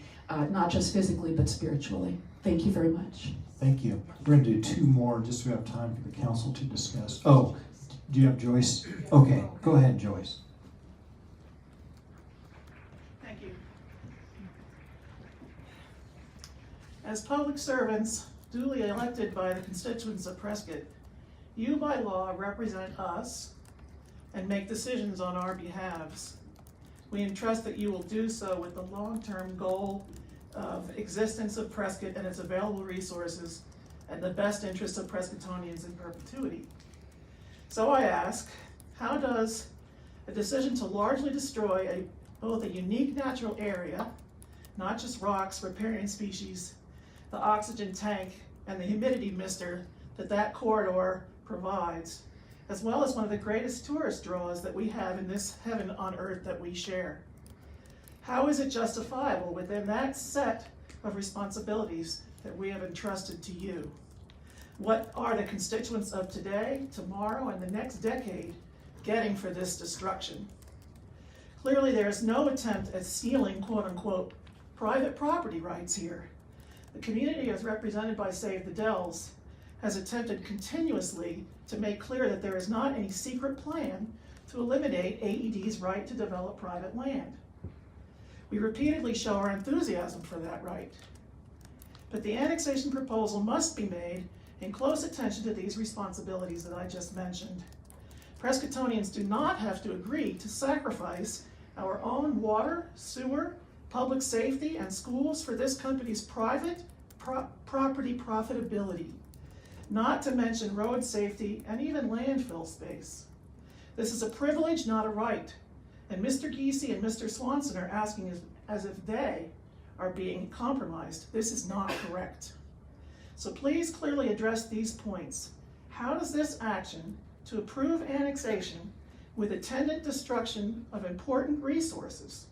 [SPEAKER 8] not just physically, but spiritually. Thank you very much.
[SPEAKER 2] Thank you. We're going to do two more just so we have time for the council to discuss. Oh, do you have Joyce? Okay, go ahead, Joyce.
[SPEAKER 5] Thank you. As public servants, duly elected by the constituents of Prescott, you by law represent us and make decisions on our behalves. We entrust that you will do so with the long-term goal of existence of Prescott and its available resources and the best interests of Prescottonians in perpetuity. So I ask, how does a decision to largely destroy both a unique natural area, not just rocks, riparian species, the oxygen tank, and the humidity mister that corridor provides, as well as one of the greatest tourist draws that we have in this heaven on earth that we share? How is it justifiable within that set of responsibilities that we have entrusted to you? What are the constituents of today, tomorrow, and the next decade getting for this destruction? Clearly, there is no attempt at stealing, quote unquote, private property rights here. The community, as represented by Save the Dells, has attempted continuously to make clear that there is not any secret plan to eliminate AED's right to develop private land. We repeatedly show our enthusiasm for that right. But the annexation proposal must be made in close attention to these responsibilities that I just mentioned. Prescottonians do not have to agree to sacrifice our own water, sewer, public safety, and schools for this company's private property profitability, not to mention road safety and even landfill space. This is a privilege, not a right. And Mr. Giese and Mr. Swanson are asking as if they are being compromised. This is not correct. So please clearly address these points. How does this action to approve annexation with attendant destruction of important resources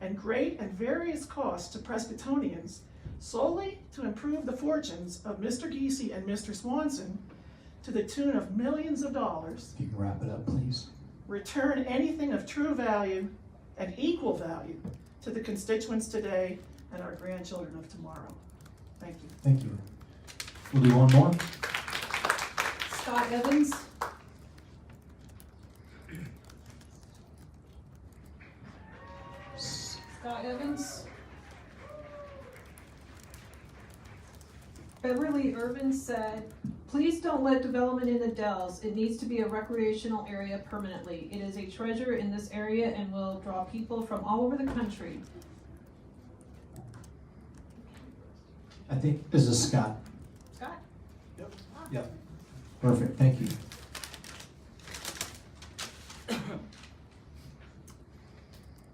[SPEAKER 5] and great and various costs to Prescottonians solely to improve the fortunes of Mr. Giese and Mr. Swanson to the tune of millions of dollars,
[SPEAKER 2] If you can wrap it up, please.
[SPEAKER 5] return anything of true value and equal value to the constituents today and our grandchildren of tomorrow? Thank you.
[SPEAKER 2] Thank you. We'll do one more.
[SPEAKER 6] Scott Evans. Scott Evans. Beverly Irvin said, please don't let development in the Dells. It needs to be a recreational area permanently. It is a treasure in this area and will draw people from all over the country.
[SPEAKER 2] I think, is this Scott?
[SPEAKER 6] Scott?
[SPEAKER 2] Yep. Perfect, thank you.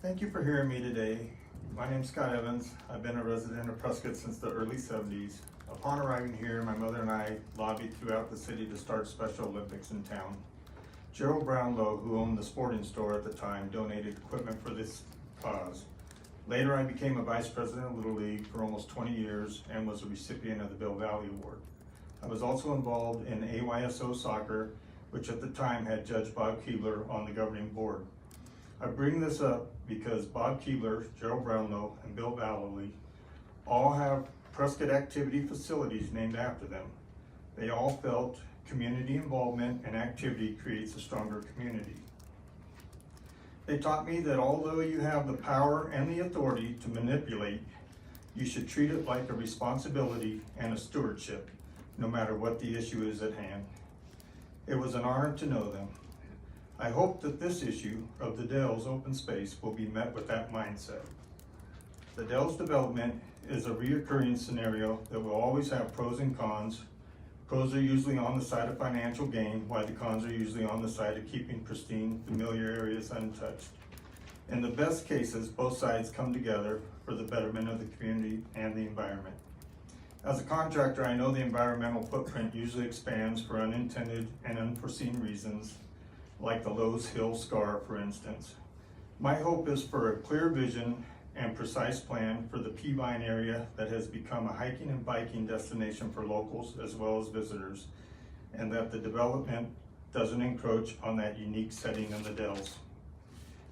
[SPEAKER 3] Thank you for hearing me today. My name's Scott Evans. I've been a resident of Prescott since the early 70s. Upon arriving here, my mother and I lobbied throughout the city to start Special Olympics in town. Gerald Brownlow, who owned the sporting store at the time, donated equipment for this cause. Later, I became a vice president of Little League for almost 20 years and was a recipient of the Bill Valley Award. I was also involved in AYSO soccer, which at the time had Judge Bob Keebler on the governing board. I bring this up because Bob Keebler, Gerald Brownlow, and Bill Valley all have Prescott activity facilities named after them. They all felt community involvement and activity creates a stronger community. They taught me that although you have the power and the authority to manipulate, you should treat it like a responsibility and a stewardship, no matter what the issue is at hand. It was an honor to know them. I hope that this issue of the Dells open space will be met with that mindset. The Dells development is a reoccurring scenario that will always have pros and cons. Pros are usually on the side of financial gain, while the cons are usually on the side of keeping pristine, familiar areas untouched. In the best cases, both sides come together for the betterment of the community and the environment. As a contractor, I know the environmental footprint usually expands for unintended and unforeseen reasons, like the Lowe's Hill scar, for instance. My hope is for a clear vision and precise plan for the Peavine area that has become a hiking and biking destination for locals as well as visitors, and that the development doesn't encroach on that unique setting in the Dells.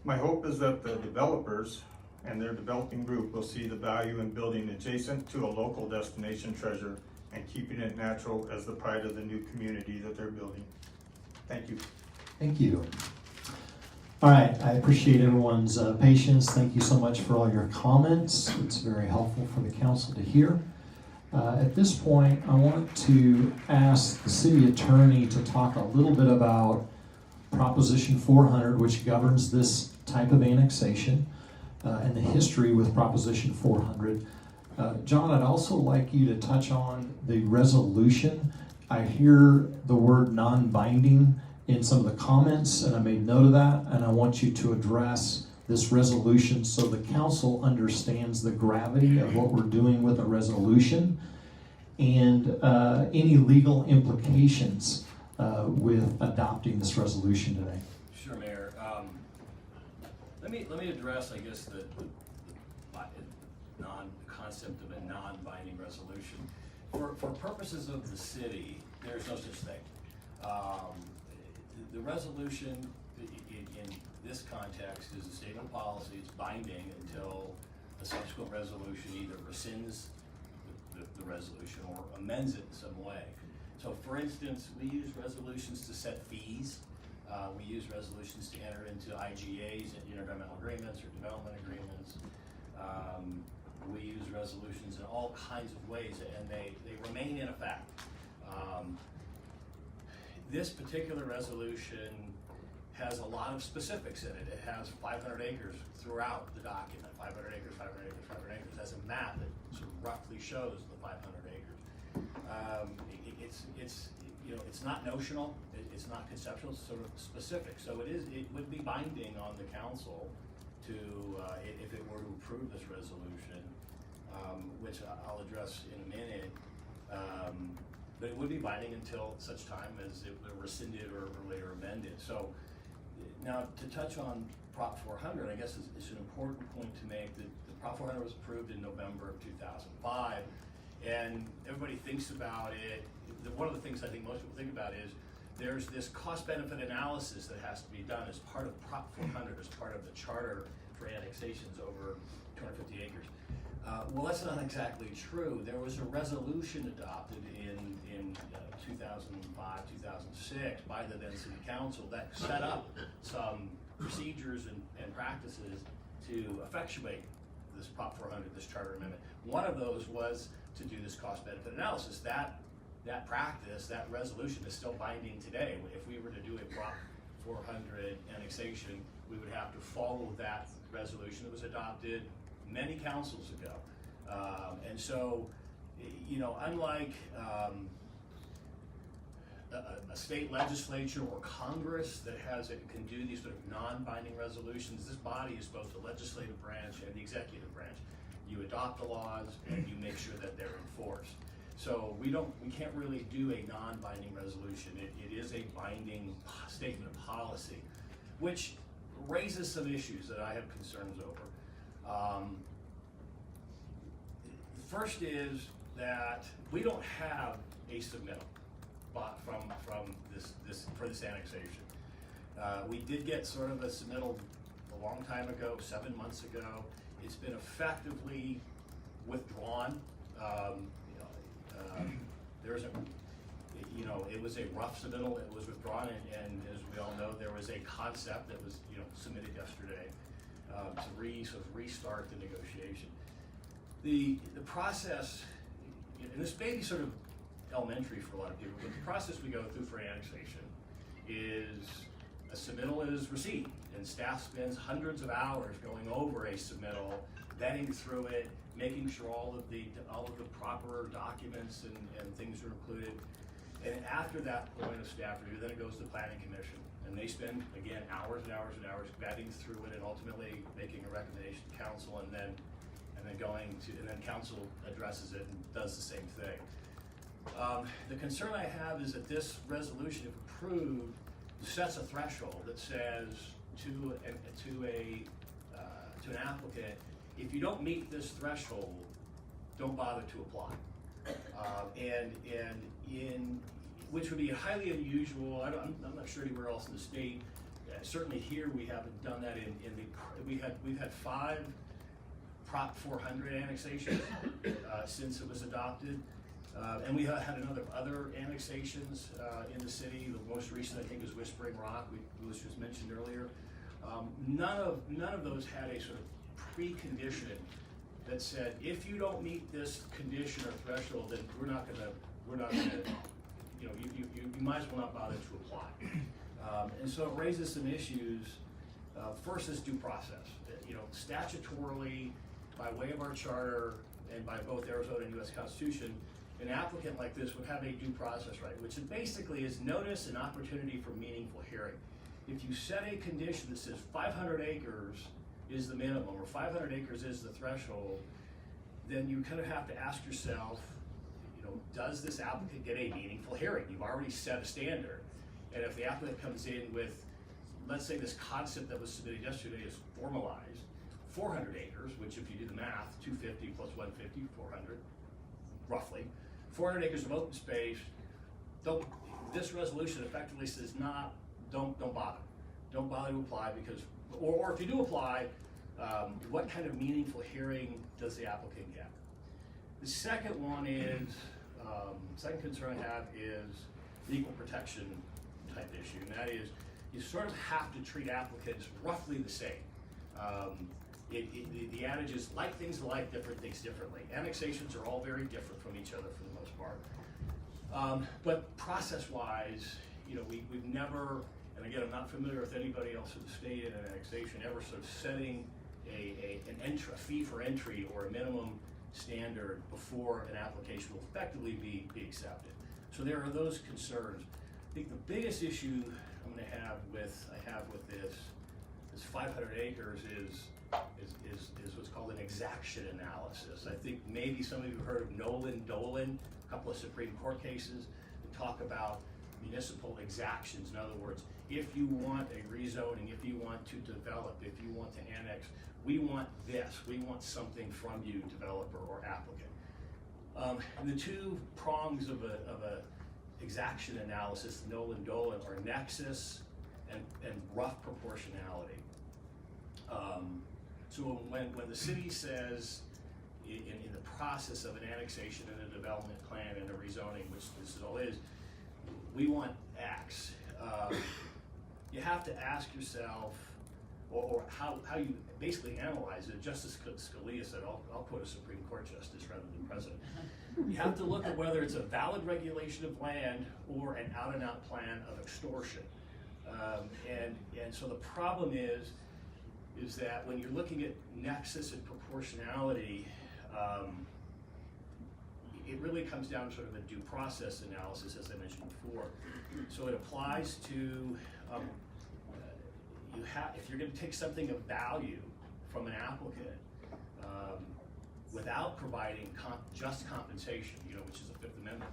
[SPEAKER 3] My hope is that the developers and their developing group will see the value in building adjacent to a local destination treasure and keeping it natural as the pride of the new community that they're building. Thank you.
[SPEAKER 2] Thank you. All right, I appreciate everyone's patience. Thank you so much for all your comments. It's very helpful for the council to hear. At this point, I want to ask the city attorney to talk a little bit about Proposition 400, which governs this type of annexation, and the history with Proposition 400. John, I'd also like you to touch on the resolution. I hear the word non-binding in some of the comments, and I made note of that, and I want you to address this resolution so the council understands the gravity of what we're doing with a resolution and any legal implications with adopting this resolution today.
[SPEAKER 10] Sure, Mayor. Let me address, I guess, the concept of a non-binding resolution. For purposes of the city, there's no such thing. The resolution in this context is a statement of policy. It's binding until a subsequent resolution either rescinds the resolution or amends it in some way. So for instance, we use resolutions to set fees. We use resolutions to enter into IGAs, intergovernmental agreements or development agreements. We use resolutions in all kinds of ways, and they remain in effect. This particular resolution has a lot of specifics in it. It has 500 acres throughout the document, 500 acres, 500 acres, 500 acres. It has a map that sort of roughly shows the 500 acres. It's not notional, it's not conceptual, it's sort of specific. So it would be binding on the council to, if it were to approve this resolution, which I'll address in a minute. But it would be binding until such time as it were rescinded or later amended. So now to touch on Prop 400, I guess it's an important point to make that the Prop 400 was approved in November of 2005, and everybody thinks about it. One of the things I think most people think about is there's this cost-benefit analysis that has to be done as part of Prop 400, as part of the charter for annexations over 250 acres. Well, that's not exactly true. There was a resolution adopted in 2005, 2006 by the then City Council that set up some procedures and practices to effectuate this Prop 400, this charter amendment. One of those was to do this cost benefit analysis. That practice, that resolution is still binding today. If we were to do a Prop 400 annexation, we would have to follow that resolution that was adopted many councils ago. And so, you know, unlike a state legislature or Congress that can do these sort of non-binding resolutions, this body is both the legislative branch and the executive branch. You adopt the laws and you make sure that they're enforced. So we can't really do a non-binding resolution. It is a binding statement of policy, which raises some issues that I have concerns over. First is that we don't have a submittal from this annexation. We did get sort of a submittal a long time ago, 7 months ago. It's been effectively withdrawn. It was a rough submittal. It was withdrawn, and as we all know, there was a concept that was submitted yesterday to restart the negotiation. The process, and this may be sort of elementary for a lot of people, but the process we go through for annexation is a submittal is received, and staff spends hundreds of hours going over a submittal, vetting through it, making sure all of the proper documents and things are included. And after that point of staff review, then it goes to the Planning Commission, and they spend, again, hours and hours and hours vetting through it and ultimately making a recommendation to council, and then council addresses it and does the same thing. The concern I have is that this resolution, if approved, sets a threshold that says to an applicant, if you don't meet this threshold, don't bother to apply. Which would be highly unusual. I'm not sure anywhere else in the state. Certainly here we haven't done that. We've had 5 Prop 400 annexations since it was adopted. And we have had other annexations in the city. The most recent, I think, is Whispering Rock, which was mentioned earlier. None of those had a sort of precondition that said, if you don't meet this condition or threshold, then we're not gonna, you might as well not bother to apply. And so it raises some issues. First is due process. Statutorily, by way of our charter and by both Arizona and U.S. Constitution, an applicant like this would have a due process right, which basically is notice and opportunity for meaningful hearing. If you set a condition that says 500 acres is the minimum or 500 acres is the threshold, then you kind of have to ask yourself, does this applicant get a meaningful hearing? You've already set a standard. And if the applicant comes in with, let's say this concept that was submitted yesterday is formalized, 400 acres, which if you do the math, 250 plus 150, 400, roughly. 400 acres of open space, this resolution effectively says don't bother. Don't bother to apply because, or if you do apply, what kind of meaningful hearing does the applicant get? The second one is, second concern I have is the equal protection type issue, and that is you sort of have to treat applicants roughly the same. The adage is like things alike, different things differently. Annexations are all very different from each other for the most part. But process-wise, we've never, and again, I'm not familiar with anybody else in the state in an annexation ever sort of setting a fee for entry or a minimum standard before an application will effectively be accepted. So there are those concerns. I think the biggest issue I'm going to have with this 500 acres is what's called an exaction analysis. I think maybe some of you have heard of Nolan Dolan, a couple of Supreme Court cases that talk about municipal exactions. In other words, if you want a rezoning, if you want to develop, if you want to annex, we want this. We want something from you, developer or applicant. And the two prongs of a exaction analysis, Nolan Dolan, are nexus and rough proportionality. So when the city says in the process of an annexation and a development plan and a rezoning, which this all is, we want X. You have to ask yourself, or how you basically analyze it. Justice Scalia said, I'll quote a Supreme Court justice rather than president. You have to look at whether it's a valid regulation of land or an out-and-out plan of extortion. And so the problem is that when you're looking at nexus and proportionality, it really comes down to sort of a due process analysis, as I mentioned before. So it applies to, if you're going to take something of value from an applicant without providing just compensation, which is the Fifth Amendment,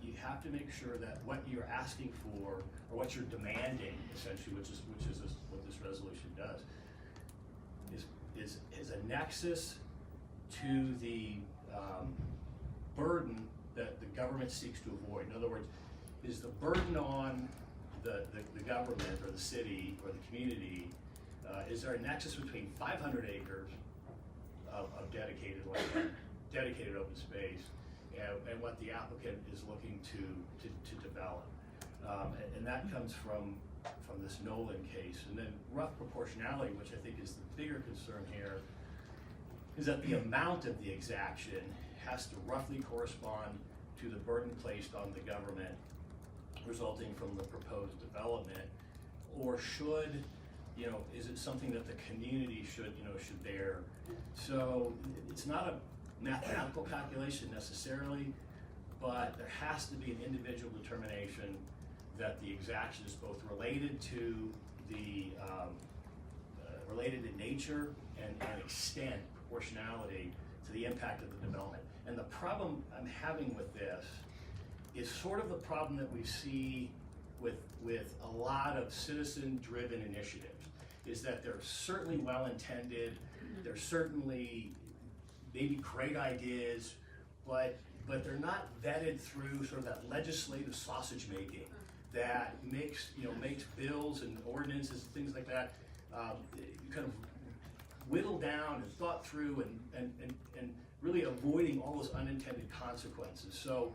[SPEAKER 10] you have to make sure that what you're asking for, or what you're demanding, essentially, which is what this resolution does, is a nexus to the burden that the government seeks to avoid. In other words, is the burden on the government or the city or the community, is there a nexus between 500 acres of dedicated land, dedicated open space, and what the applicant is looking to develop? And that comes from this Nolan case. And then rough proportionality, which I think is the bigger concern here, is that the amount of the exaction has to roughly correspond to the burden placed on the government resulting from the proposed development, or should, is it something that the community should bear? So it's not a mathematical calculation necessarily, but there has to be an individual determination that the exaction is both related to the related in nature and extent, proportionality to the impact of the development. And the problem I'm having with this is sort of the problem that we see with a lot of citizen-driven initiatives, is that they're certainly well-intended, they're certainly maybe great ideas, but they're not vetted through sort of that legislative sausage making that makes bills and ordinances and things like that kind of whittled down and thought through and really avoiding all those unintended consequences. So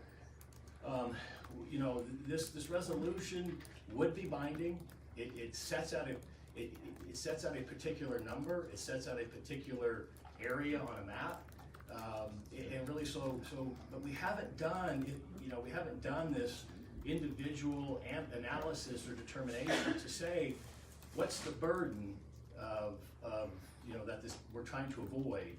[SPEAKER 10] this resolution would be binding. It sets out a particular number. It sets out a particular area on a map, and really but we haven't done it. We haven't done this individual analysis or determination to say what's the burden of that we're trying to avoid.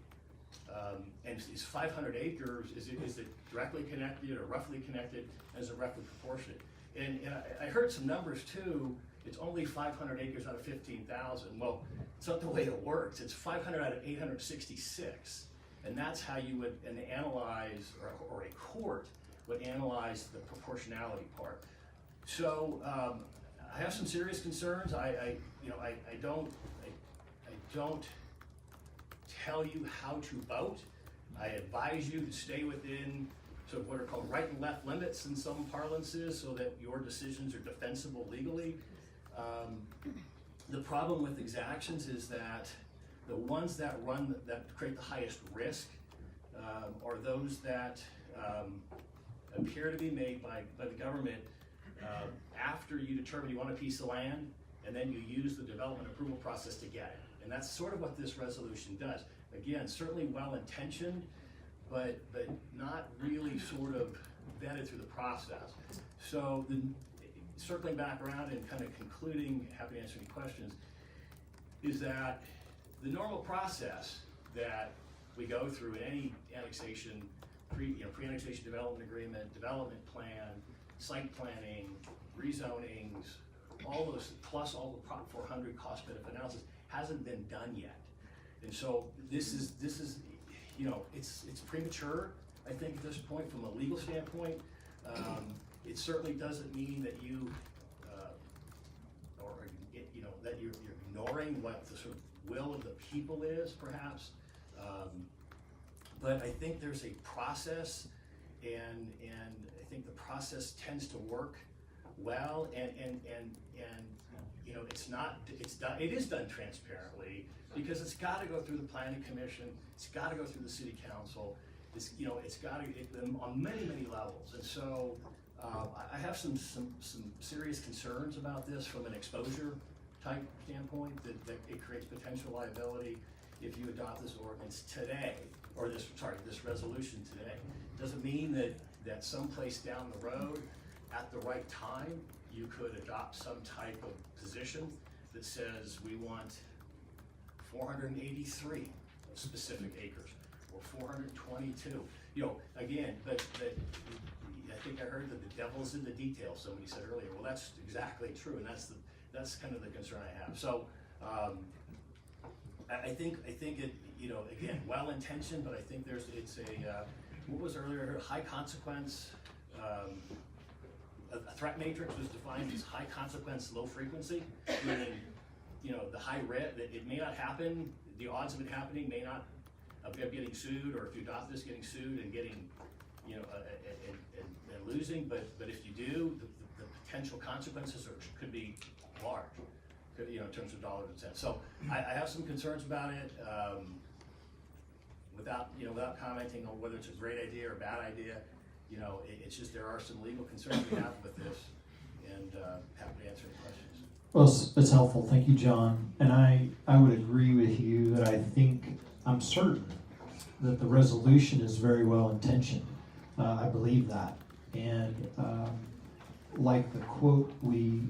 [SPEAKER 10] And is 500 acres, is it directly connected or roughly connected, as a roughly proportionate? And I heard some numbers too. It's only 500 acres out of 15,000. Well, it's not the way it works. It's 500 out of 866. And that's how you would analyze, or a court would analyze the proportionality part. So I have some serious concerns. I don't tell you how to vote. I advise you to stay within sort of what are called right and left limits in some parlances, so that your decisions are defensible legally. The problem with exactions is that the ones that create the highest risk are those that appear to be made by the government after you determine you want a piece of land, and then you use the development approval process to get it. And that's sort of what this resolution does. Again, certainly well-intentioned, but not really sort of vetted through the process. So circling back around and kind of concluding, happy to answer any questions, is that the normal process that we go through in any annexation, pre-annexation development agreement, development plan, site planning, rezonings, all those, plus all the Prop 400 cost-benefit analysis, hasn't been done yet. And so this is it's premature, I think, at this point from a legal standpoint. It certainly doesn't mean that that you're ignoring what the sort of will of the people is, perhaps. But I think there's a process, and I think the process tends to work well, and it is done transparently, because it's got to go through the planning commission, it's got to go through the city council, it's got to on many levels. And so I have some serious concerns about this from an exposure type standpoint, that it creates potential liability if you adopt this ordinance today, or this resolution today. Doesn't mean that someplace down the road, at the right time, you could adopt some type of position that says we want 483 specific acres, or 422. You know, again, but I think I heard that the devil's in the details, somebody said earlier. Well, that's exactly true, and that's kind of the concern I have. So I think it, you know, again, well-intentioned, but I think it's a what was earlier, high consequence. A threat matrix was defined as high consequence, low frequency, meaning, you know, the high risk, that it may not happen, the odds of it happening may not, of getting sued, or if you adopt this, getting sued and getting, you know, and losing, but if you do, the potential consequences could be large, you know, in terms of dollars and cents. So I have some concerns about it, without commenting on whether it's a great idea or a bad idea. You know, it's just, there are some legal concerns we have with this, and happy to answer any questions.
[SPEAKER 2] Well, it's helpful. Thank you, John. And I would agree with you that I'm certain that the resolution is very well intentioned. I believe that. And like the quote we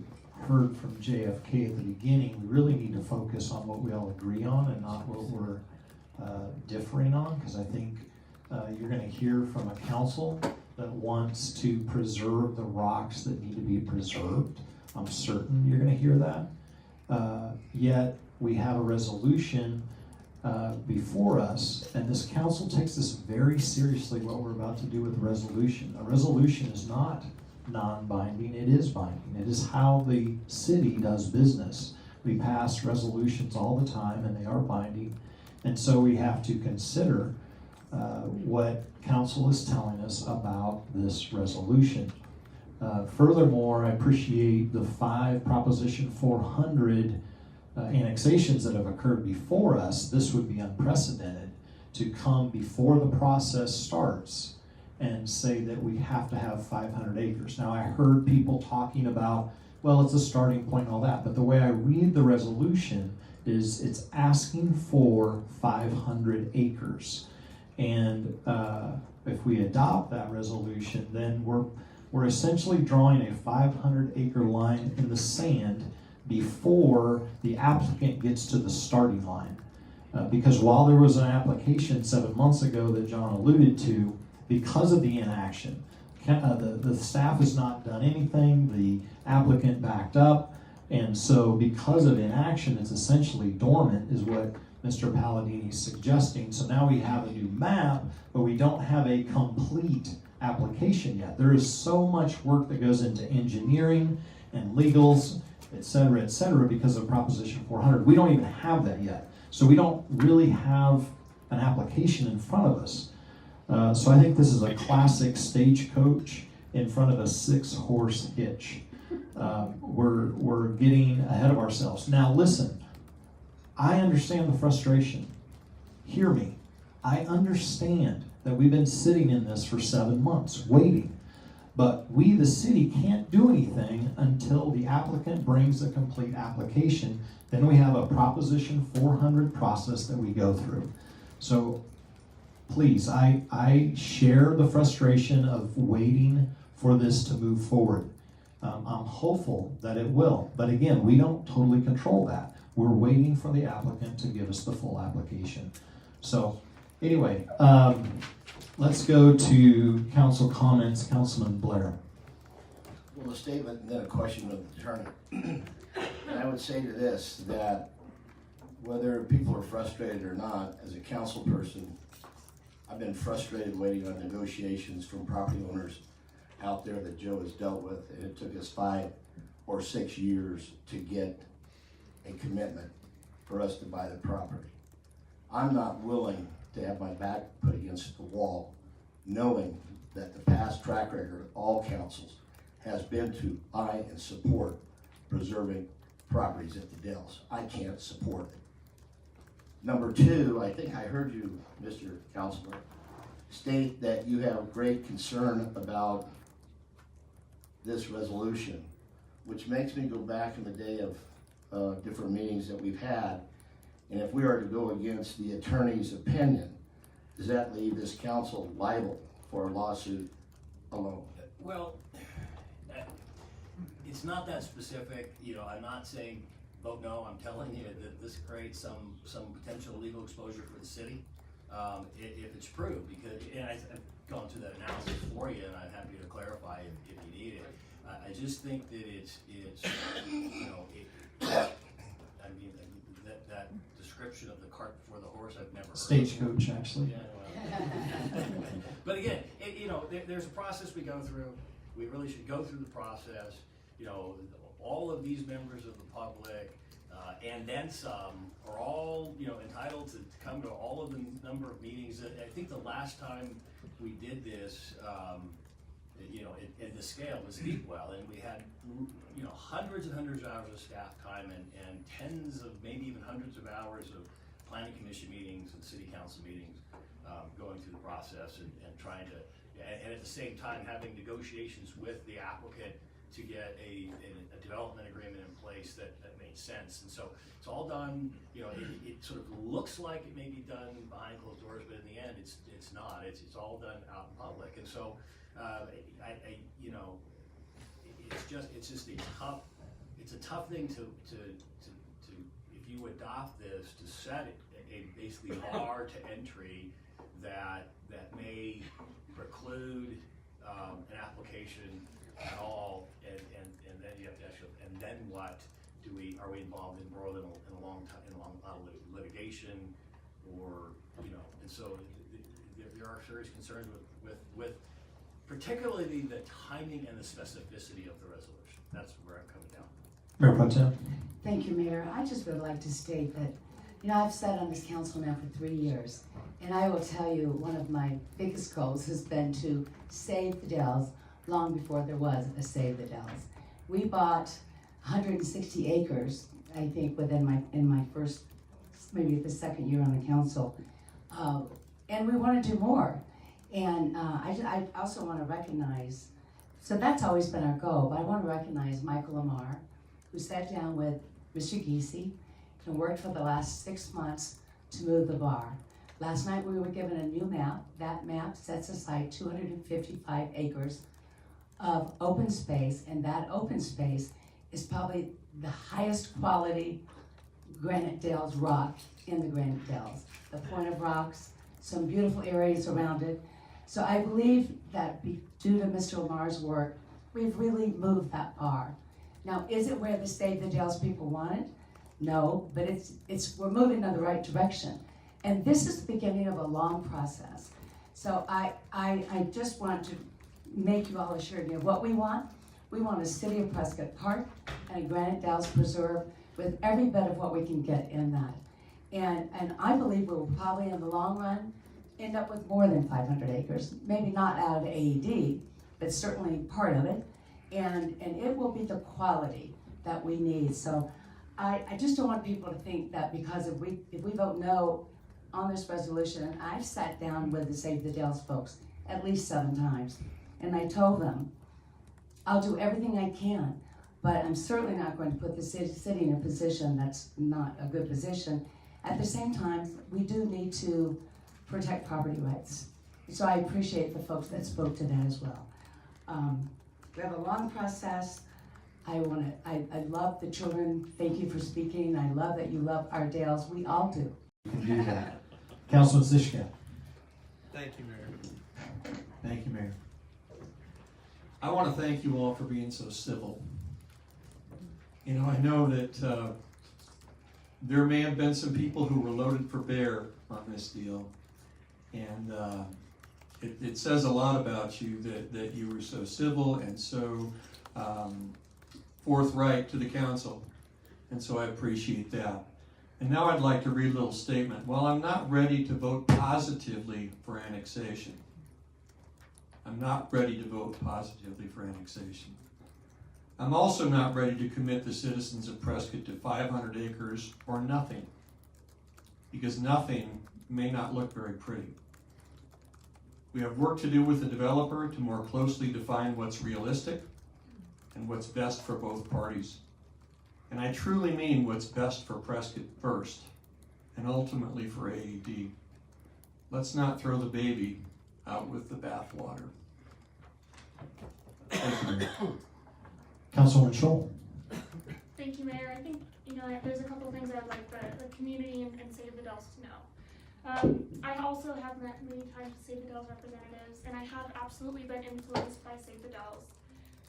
[SPEAKER 2] heard from JFK at the beginning, we really need to focus on what we all agree on and not what we're differing on, because I think you're going to hear from a council that wants to preserve the rocks that need to be preserved. I'm certain you're going to hear that. Yet we have a resolution before us, and this council takes this very seriously, what we're about to do with the resolution. A resolution is not non-binding, it is binding. It is how the city does business. We pass resolutions all the time, and they are binding, and so we have to consider what council is telling us about this resolution. Furthermore, I appreciate the 5 Proposition 400 annexations that have occurred before us. This would be unprecedented to come before the process starts and say that we have to have 500 acres. Now, I heard people talking about, well, it's a starting point and all that, but the way I read the resolution is it's asking for 500 acres. And if we adopt that resolution, then we're essentially drawing a 500-acre line in the sand before the applicant gets to the starting line. Because while there was an application 7 months ago that John alluded to, because of the inaction, the staff has not done anything, the applicant backed up, and so because of inaction, it's essentially dormant, is what Mr. Palladini is suggesting. So now we have a new map, but we don't have a complete application yet. There is so much work that goes into engineering and legals, et cetera, because of Proposition 400. We don't even have that yet. So we don't really have an application in front of us. So I think this is a classic stagecoach in front of a 6-horse hitch. We're getting ahead of ourselves. Now listen, I understand the frustration. Hear me. I understand that we've been sitting in this for 7 months, waiting. But we, the city, can't do anything until the applicant brings a complete application. Then we have a Proposition 400 process that we go through. So please, I share the frustration of waiting for this to move forward. I'm hopeful that it will. But again, we don't totally control that. We're waiting for the applicant to give us the full application. So anyway, let's go to council comments. Councilman Blair.
[SPEAKER 11] Well, a statement and then a question of the attorney. And I would say to this, that whether people are frustrated or not, as a council person, I've been frustrated waiting on negotiations from property owners out there that Joe has dealt with, and it took us 5 or 6 years to get a commitment for us to buy the property. I'm not willing to have my back put against the wall, knowing that the past track record of all councils has been to buy and support preserving properties at the Dells. I can't support it. Number 2, I think I heard you, Mr. Councilor, state that you have great concern about this resolution, which makes me go back in the day of different meetings that we've had. And if we are to go against the attorney's opinion, does that leave this council liable for a lawsuit alone?
[SPEAKER 10] Well, it's not that specific. You know, I'm not saying vote no. I'm telling you that this creates some potential legal exposure for the city if it's proved. Because, and I've gone through that analysis for you, and I'm happy to clarify if you need it. I just think that it's you know, I mean, that description of the cart before the horse, I've never heard.
[SPEAKER 2] Stagecoach, actually.
[SPEAKER 10] Yeah, well. But again, you know, there's a process we go through. We really should go through the process. You know, all of these members of the public, and then some, are all, you know, entitled to come to all of the number of meetings. I think the last time we did this, you know, in the scale was Deepwell, and we had, you know, hundreds and hundreds of hours of staff time and tens of, maybe even hundreds of hours of planning commission meetings and city council meetings, going through the process and trying to, and at the same time having negotiations with the applicant to get a development agreement in place that made sense. And so it's all done, you know, it sort of looks like it may be done behind closed doors, but in the end, it's not. It's all done out in public. And so, you know, it's just a tough thing to if you adopt this, to set a basically bar to entry that may preclude an application at all, and then you have to actually, and then what are we involved in more than in a long litigation, or, you know, and so there are serious concerns with particularly the timing and the specificity of the resolution. That's where I'm coming down.
[SPEAKER 2] Mayor Pro Tem.
[SPEAKER 12] Thank you, Mayor. I just would like to state that, you know, I've sat on this council now for 3 years, and I will tell you one of my biggest goals has been to save the Dells long before there was a Save the Dells. We bought 160 acres, I think, in my first, maybe the second year on the council, and we want to do more. And I also want to recognize, so that's always been our goal, but I want to recognize Michael Lamar, who sat down with Mr. Giese and worked for the last 6 months to move the bar. Last night we were given a new map. That map sets aside 255 acres of open space, and that open space is probably the highest quality Granite Dells rock in the Granite Dells. The Point of Rocks, some beautiful areas around it. So I believe that due to Mr. Lamar's work, we've really moved that bar. Now, is it where the Save the Dells people want it? No, but we're moving in the right direction. And this is the beginning of a long process. So I just want to make you all assured of what we want. We want a City of Prescott Park and a Granite Dells Preserve with every bit of what we can get in that. And I believe we'll probably in the long run end up with more than 500 acres. Maybe not out of AED, but certainly part of it. And it will be the quality that we need. So I just don't want people to think that because if we vote no on this resolution, and I've sat down with the Save the Dells folks at least 7 times, and I told them, I'll do everything I can, but I'm certainly not going to put the city in a position that's not a good position. At the same time, we do need to protect property rights. So I appreciate the folks that spoke to that as well. We have a long process. I love the children. Thank you for speaking. I love that you love our Dales. We all do.
[SPEAKER 2] You can do that. Councilman Zishka.
[SPEAKER 13] Thank you, Mayor.
[SPEAKER 2] Thank you, Mayor.
[SPEAKER 13] I want to thank you all for being so civil. You know, I know that there may have been some people who were loaded for bear on this deal, and it says a lot about you that you were so civil and so forthright to the council, and so I appreciate that. And now I'd like to read a little statement. While I'm not ready to vote positively for annexation, I'm not ready to vote positively for annexation. I'm also not ready to commit the citizens of Prescott to 500 acres or nothing, because nothing may not look very pretty. We have work to do with the developer to more closely define what's realistic and what's best for both parties. And I truly mean what's best for Prescott first, and ultimately for AED. Let's not throw the baby out with the bathwater.
[SPEAKER 2] Thank you. Councilwoman Scholl.
[SPEAKER 16] Thank you, Mayor. I think, there's a couple of things I'd like the community and Save the Dells to know. I also have met many times with Save the Dells representatives, and I have absolutely been influenced by Save the Dells.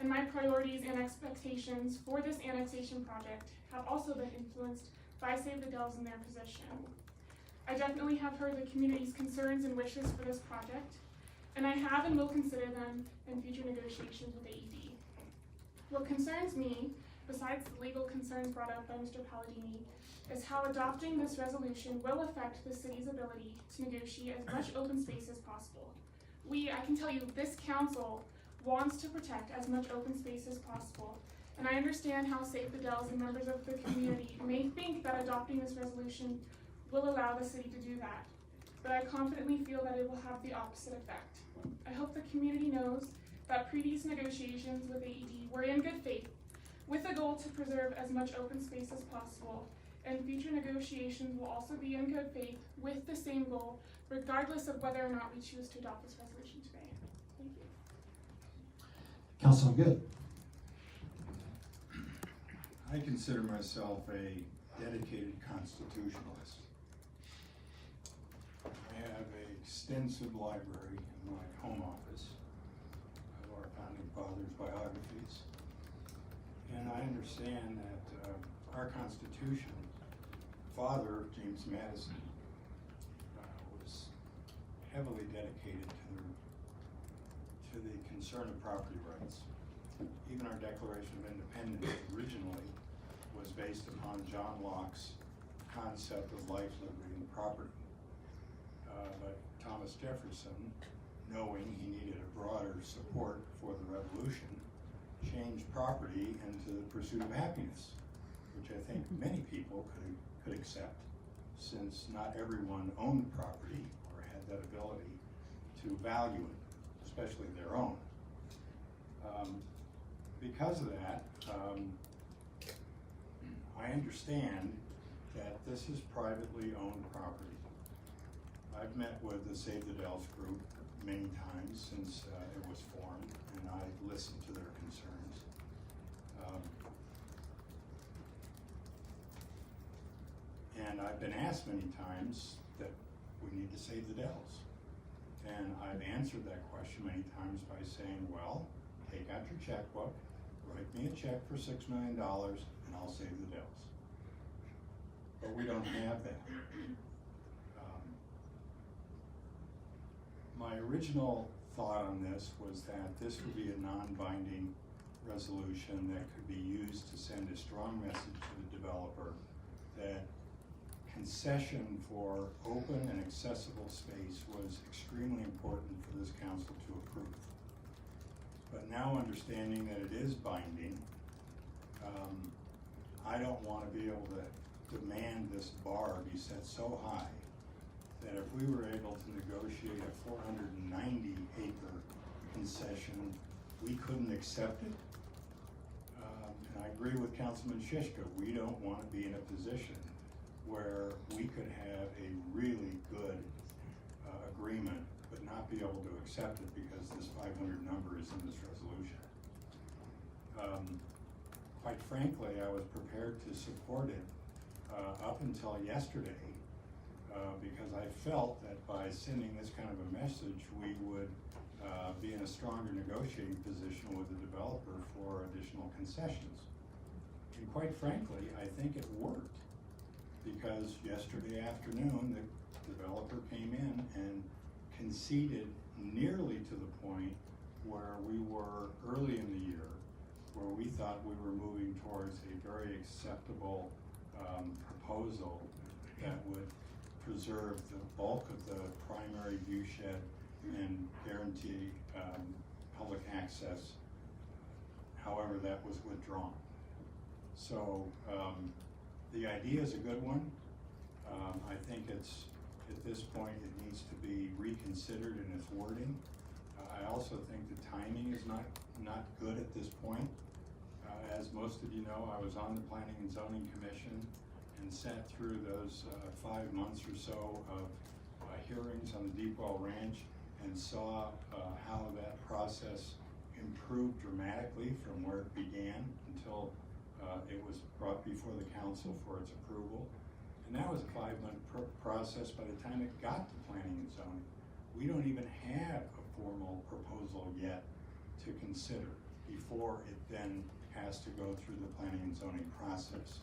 [SPEAKER 16] And my priorities and expectations for this annexation project have also been influenced by Save the Dells in their position. I definitely have heard the community's concerns and wishes for this project, and I have and will consider them in future negotiations with AED. What concerns me, besides the legal concerns brought up by Mr. Palladini, is how adopting this resolution will affect the city's ability to negotiate as much open space as possible. I can tell you, this council wants to protect as much open space as possible, and I understand how Save the Dells and members of the community may think that adopting this resolution will allow the city to do that, but I confidently feel that it will have the opposite effect. I hope the community knows that previous negotiations with AED were in good faith, with the goal to preserve as much open space as possible, and future negotiations will also be in good faith with the same goal, regardless of whether or not we choose to adopt this resolution today. Thank you.
[SPEAKER 2] Councilman Good.
[SPEAKER 17] I consider myself a dedicated constitutionalist. I have an extensive library in my home office of our founding fathers' biographies. And I understand that our Constitution, Father James Madison, was heavily dedicated to the concern of property rights. Even our Declaration of Independence originally was based upon John Locke's concept of life, liberty, and property. But Thomas Jefferson, knowing he needed a broader support for the Revolution, changed property into the pursuit of happiness, which I think many people could accept, since not everyone owned property or had that ability to value it, especially their own. Because of that, I understand that this is privately owned property. I've met with the Save the Dells group many times since it was formed, and I've listened to their concerns. And I've been asked many times that we need to save the Dells. And I've answered that question many times by saying, well, take out your checkbook, write me a check for $6 million, and I'll save the Dells. But we don't have that. My original thought on this was that this would be a non-binding resolution that could be used to send a strong message to the developer that concession for open and accessible space was extremely important for this council to approve. But now understanding that it is binding, I don't want to be able to demand this bar be set so high that if we were able to negotiate a 490 acre concession, we couldn't accept it. And I agree with Councilman Shishka, we don't want to be in a position where we could have a really good agreement, but not be able to accept it because this 500 number is in this resolution. Quite frankly, I was prepared to support it up until yesterday, because I felt that by sending this kind of a message, we would be in a stronger negotiating position with the developer for additional concessions. And quite frankly, I think it worked, because yesterday afternoon, the developer came in and conceded nearly to the point where we were early in the year, where we thought we were moving towards a very acceptable proposal that would preserve the bulk of the primary view shed and guarantee public access. However, that was withdrawn. So the idea is a good one. I think it's, at this point, it needs to be reconsidered in its wording. I also think the timing is not good at this point. As most of you know, I was on the Planning and Zoning Commission and sat through those 5 months or so of hearings on the Deepwell Ranch and saw how that process improved dramatically from where it began until it was brought before the council for its approval. And that was a 5-month process by the time it got to planning and zoning. We don't even have a formal proposal yet to consider before it then has to go through the planning and zoning process.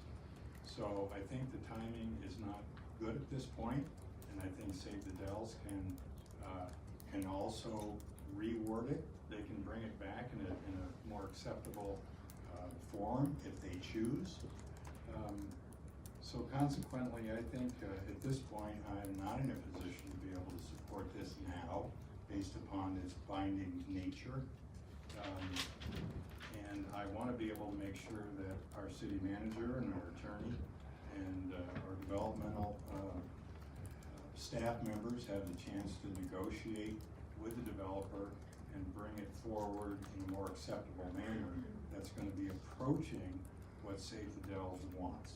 [SPEAKER 17] So I think the timing is not good at this point, and I think Save the Dells can also reword it. They can bring it back in a more acceptable form if they choose. So consequently, I think at this point, I'm not in a position to be able to support this now based upon its binding nature. And I want to be able to make sure that our city manager and our attorney and our developmental staff members have the chance to negotiate with the developer and bring it forward in a more acceptable manner that's going to be approaching what Save the Dells wants.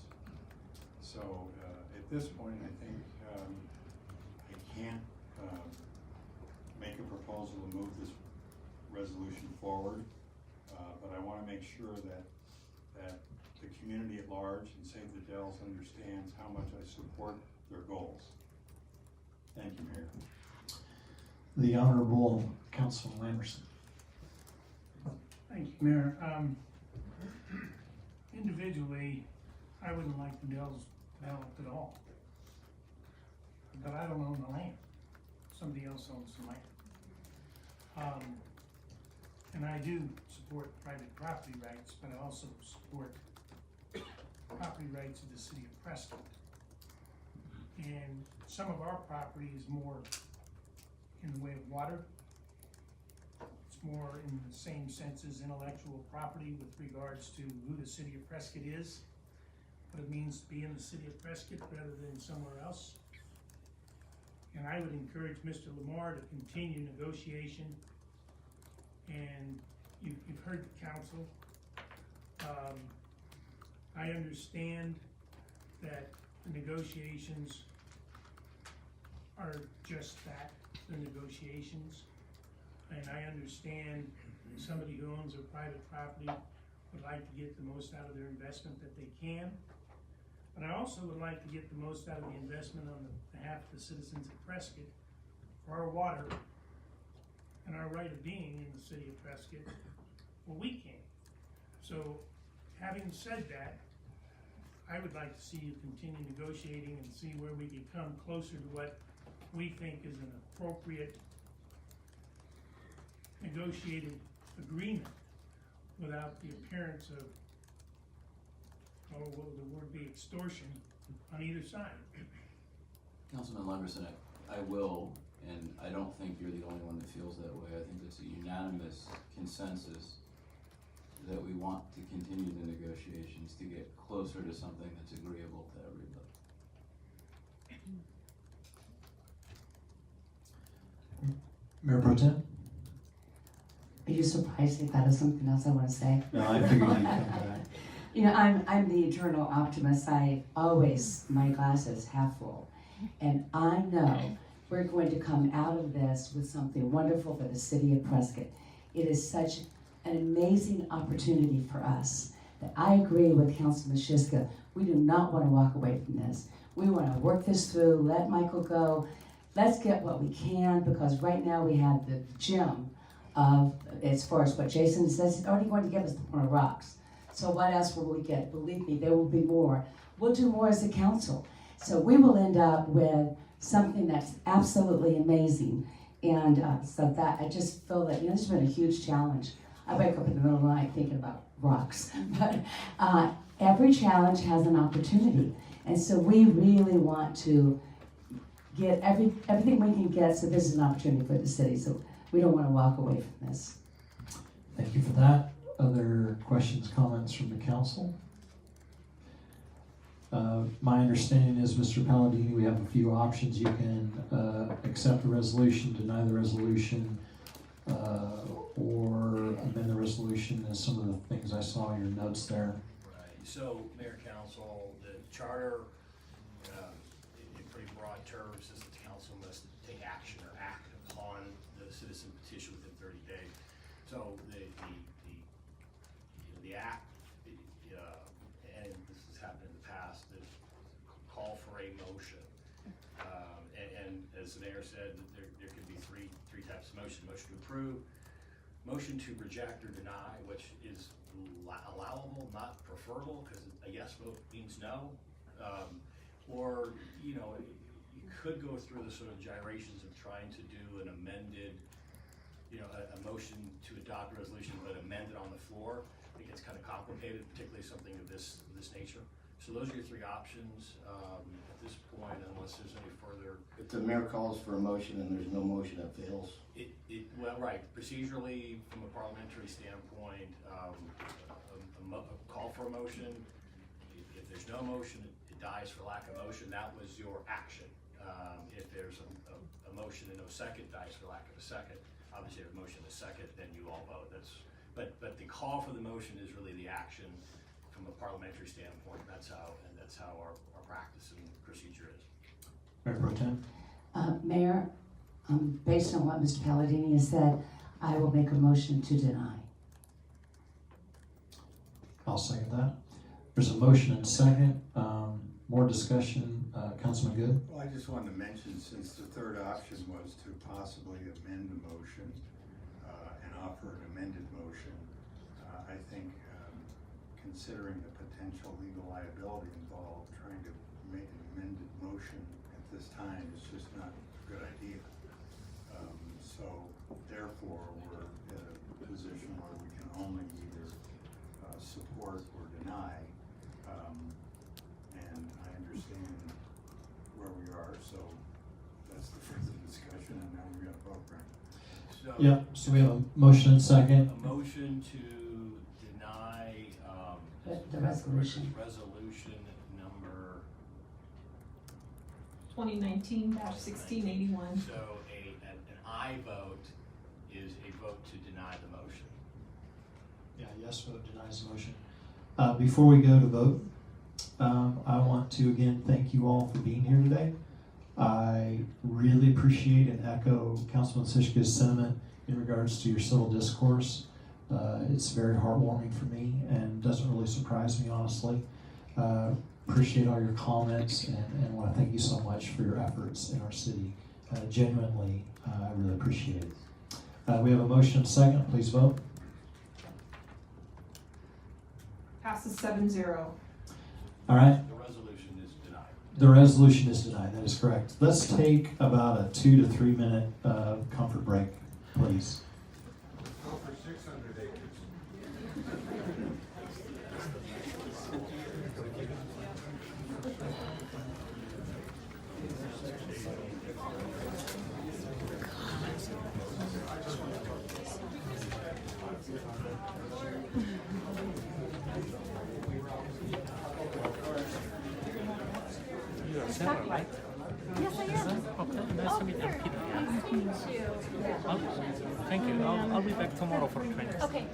[SPEAKER 17] So at this point, I think I can't make a proposal to move this resolution forward, but I want to make sure that the community at large and Save the Dells understands how much I support their goals. Thank you, Mayor.
[SPEAKER 2] The Honorable Councilman Lamerson.
[SPEAKER 5] Thank you, Mayor. Individually, I wouldn't like the Dells developed at all. But I don't own the land. Somebody else owns the land. And I do support private property rights, but I also support property rights of the City of Prescott. And some of our property is more in the way of water. It's more in the same sense as intellectual property with regards to who the City of Prescott is, what it means to be in the City of Prescott rather than somewhere else. And I would encourage Mr. Lamar to continue negotiation. And you've heard the council. I understand that the negotiations are just that, the negotiations. And I understand somebody who owns a private property would like to get the most out of their investment that they can. But I also would like to get the most out of the investment on behalf of the citizens of Prescott for our water and our right of being in the City of Prescott where we can. So, having said that, I would like to see you continue negotiating and see where we can come closer to what we think is an appropriate negotiated agreement without the appearance of, oh, what would the word be, extortion on either side.
[SPEAKER 18] Councilman Lemerson, I will, and I don't think you're the only one that feels that way. I think it's a unanimous consensus that we want to continue the negotiations to get closer to something that's agreeable to everybody.
[SPEAKER 2] Mayor Pro Tem?
[SPEAKER 12] Are you surprised if that is something else I want to say?
[SPEAKER 2] No, I figured you'd come back.
[SPEAKER 12] You know, I'm the eternal optimist. I always, my glass is half full. And I know we're going to come out of this with something wonderful for the City of Prescott. It is such an amazing opportunity for us that I agree with Councilman Shiska. We do not want to walk away from this. We want to work this through, let Michael go. Let's get what we can, because right now we have the gem of, as far as what Jason says, he's already going to give us the corner rocks. So what else will we get? Believe me, there will be more. We'll do more as a council. So we will end up with something that's absolutely amazing. And so that, I just feel that, you know, this has been a huge challenge. I wake up in the middle of the night thinking about rocks. But every challenge has an opportunity. And so we really want to get everything we can get, so this is an opportunity for the city. So we don't want to walk away from this.
[SPEAKER 2] Thank you for that. Other questions, comments from the council? My understanding is, Mr. Palladini, we have a few options. You can accept the resolution, deny the resolution, or amend the resolution as some of the things I saw in your notes there?
[SPEAKER 10] Right, so Mayor, Council, the charter, in pretty broad terms, says that the council must take action or act upon the citizen petition within 30 days. So the act, and this has happened in the past, that call for a motion. And as the mayor said, there could be three types of motion: motion to approve, motion to reject or deny, which is allowable, not preferable, because a yes vote means no. Or, you could go through the sort of gyrations of trying to do an amended, a motion to adopt a resolution but amend it on the floor. It gets kind of complicated, particularly something of this nature. So those are your three options at this point, unless there's any further.
[SPEAKER 11] If the mayor calls for a motion and there's no motion, it fails.
[SPEAKER 10] Well, right, procedurally, from a parliamentary standpoint, a call for a motion, if there's no motion, it dies for lack of motion. That was your action. If there's a motion and no second, dies for lack of a second. Obviously, if a motion and a second, then you all vote. But the call for the motion is really the action from a parliamentary standpoint. That's how our practice and procedure is.
[SPEAKER 2] Mayor Pro Tem?
[SPEAKER 12] Mayor, based on what Mr. Palladini has said, I will make a motion to deny.
[SPEAKER 2] I'll second that. There's a motion and second. More discussion. Councilman Good?
[SPEAKER 17] Well, I just wanted to mention, since the third option was to possibly amend the motion and offer an amended motion, I think considering the potential legal liability involved, trying to make an amended motion at this time is just not a good idea. So therefore, we're in a position where we can only either support or deny. And I understand where we are, so that's the further discussion, and now we're gonna vote, right?
[SPEAKER 10] So,
[SPEAKER 2] Yeah, so we have a motion and second.
[SPEAKER 10] A motion to deny
[SPEAKER 12] The resolution.
[SPEAKER 10] Resolution number
[SPEAKER 6] 2019-1681.
[SPEAKER 10] So an aye vote is a vote to deny the motion.
[SPEAKER 2] Yeah, yes vote denies the motion. Before we go to vote, I want to again thank you all for being here today. I really appreciate and echo Councilman Sishka's sentiment in regards to your civil discourse. It's very heartwarming for me and doesn't really surprise me, honestly. Appreciate all your comments and want to thank you so much for your efforts in our city. Genuinely, I really appreciate it. We have a motion and second. Please vote.
[SPEAKER 6] Passes 7-0.
[SPEAKER 2] All right.
[SPEAKER 10] The resolution is denied.
[SPEAKER 2] The resolution is denied. That is correct. Let's take about a 2 to 3 minute comfort break, please.
[SPEAKER 17] For 600 acres.
[SPEAKER 9] Yes, I am.
[SPEAKER 19] Okay, nice to meet you.
[SPEAKER 9] Nice to meet you.
[SPEAKER 19] Thank you. I'll be back tomorrow for training.
[SPEAKER 9] Okay.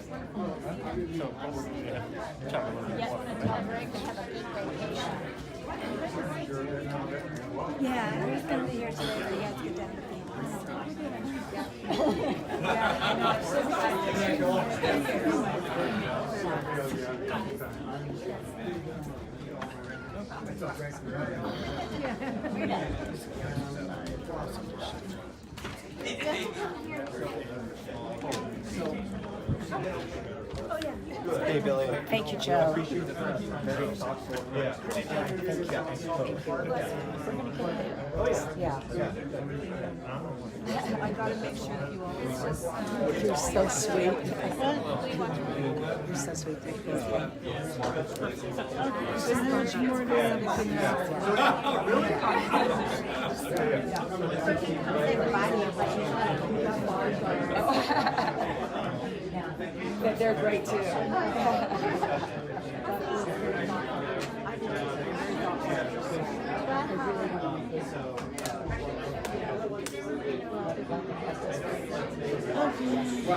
[SPEAKER 19] So probably we have to chat a little bit
[SPEAKER 9] Yes,
[SPEAKER 19] more.
[SPEAKER 9] I'm going to tell Greg to have a big vacation.
[SPEAKER 23] Yeah, I was going to be here today, but he had to get down to Phoenix.
[SPEAKER 24] Hey, Billy.
[SPEAKER 23] Thank you, Joe.
[SPEAKER 24] Yeah.
[SPEAKER 23] I gotta make sure that you all. It's just.
[SPEAKER 24] You're so sweet.
[SPEAKER 23] You're so sweet. Thank you. There's much more to everything else. Say goodbye to you. They're great too. Okay.
[SPEAKER 9] You're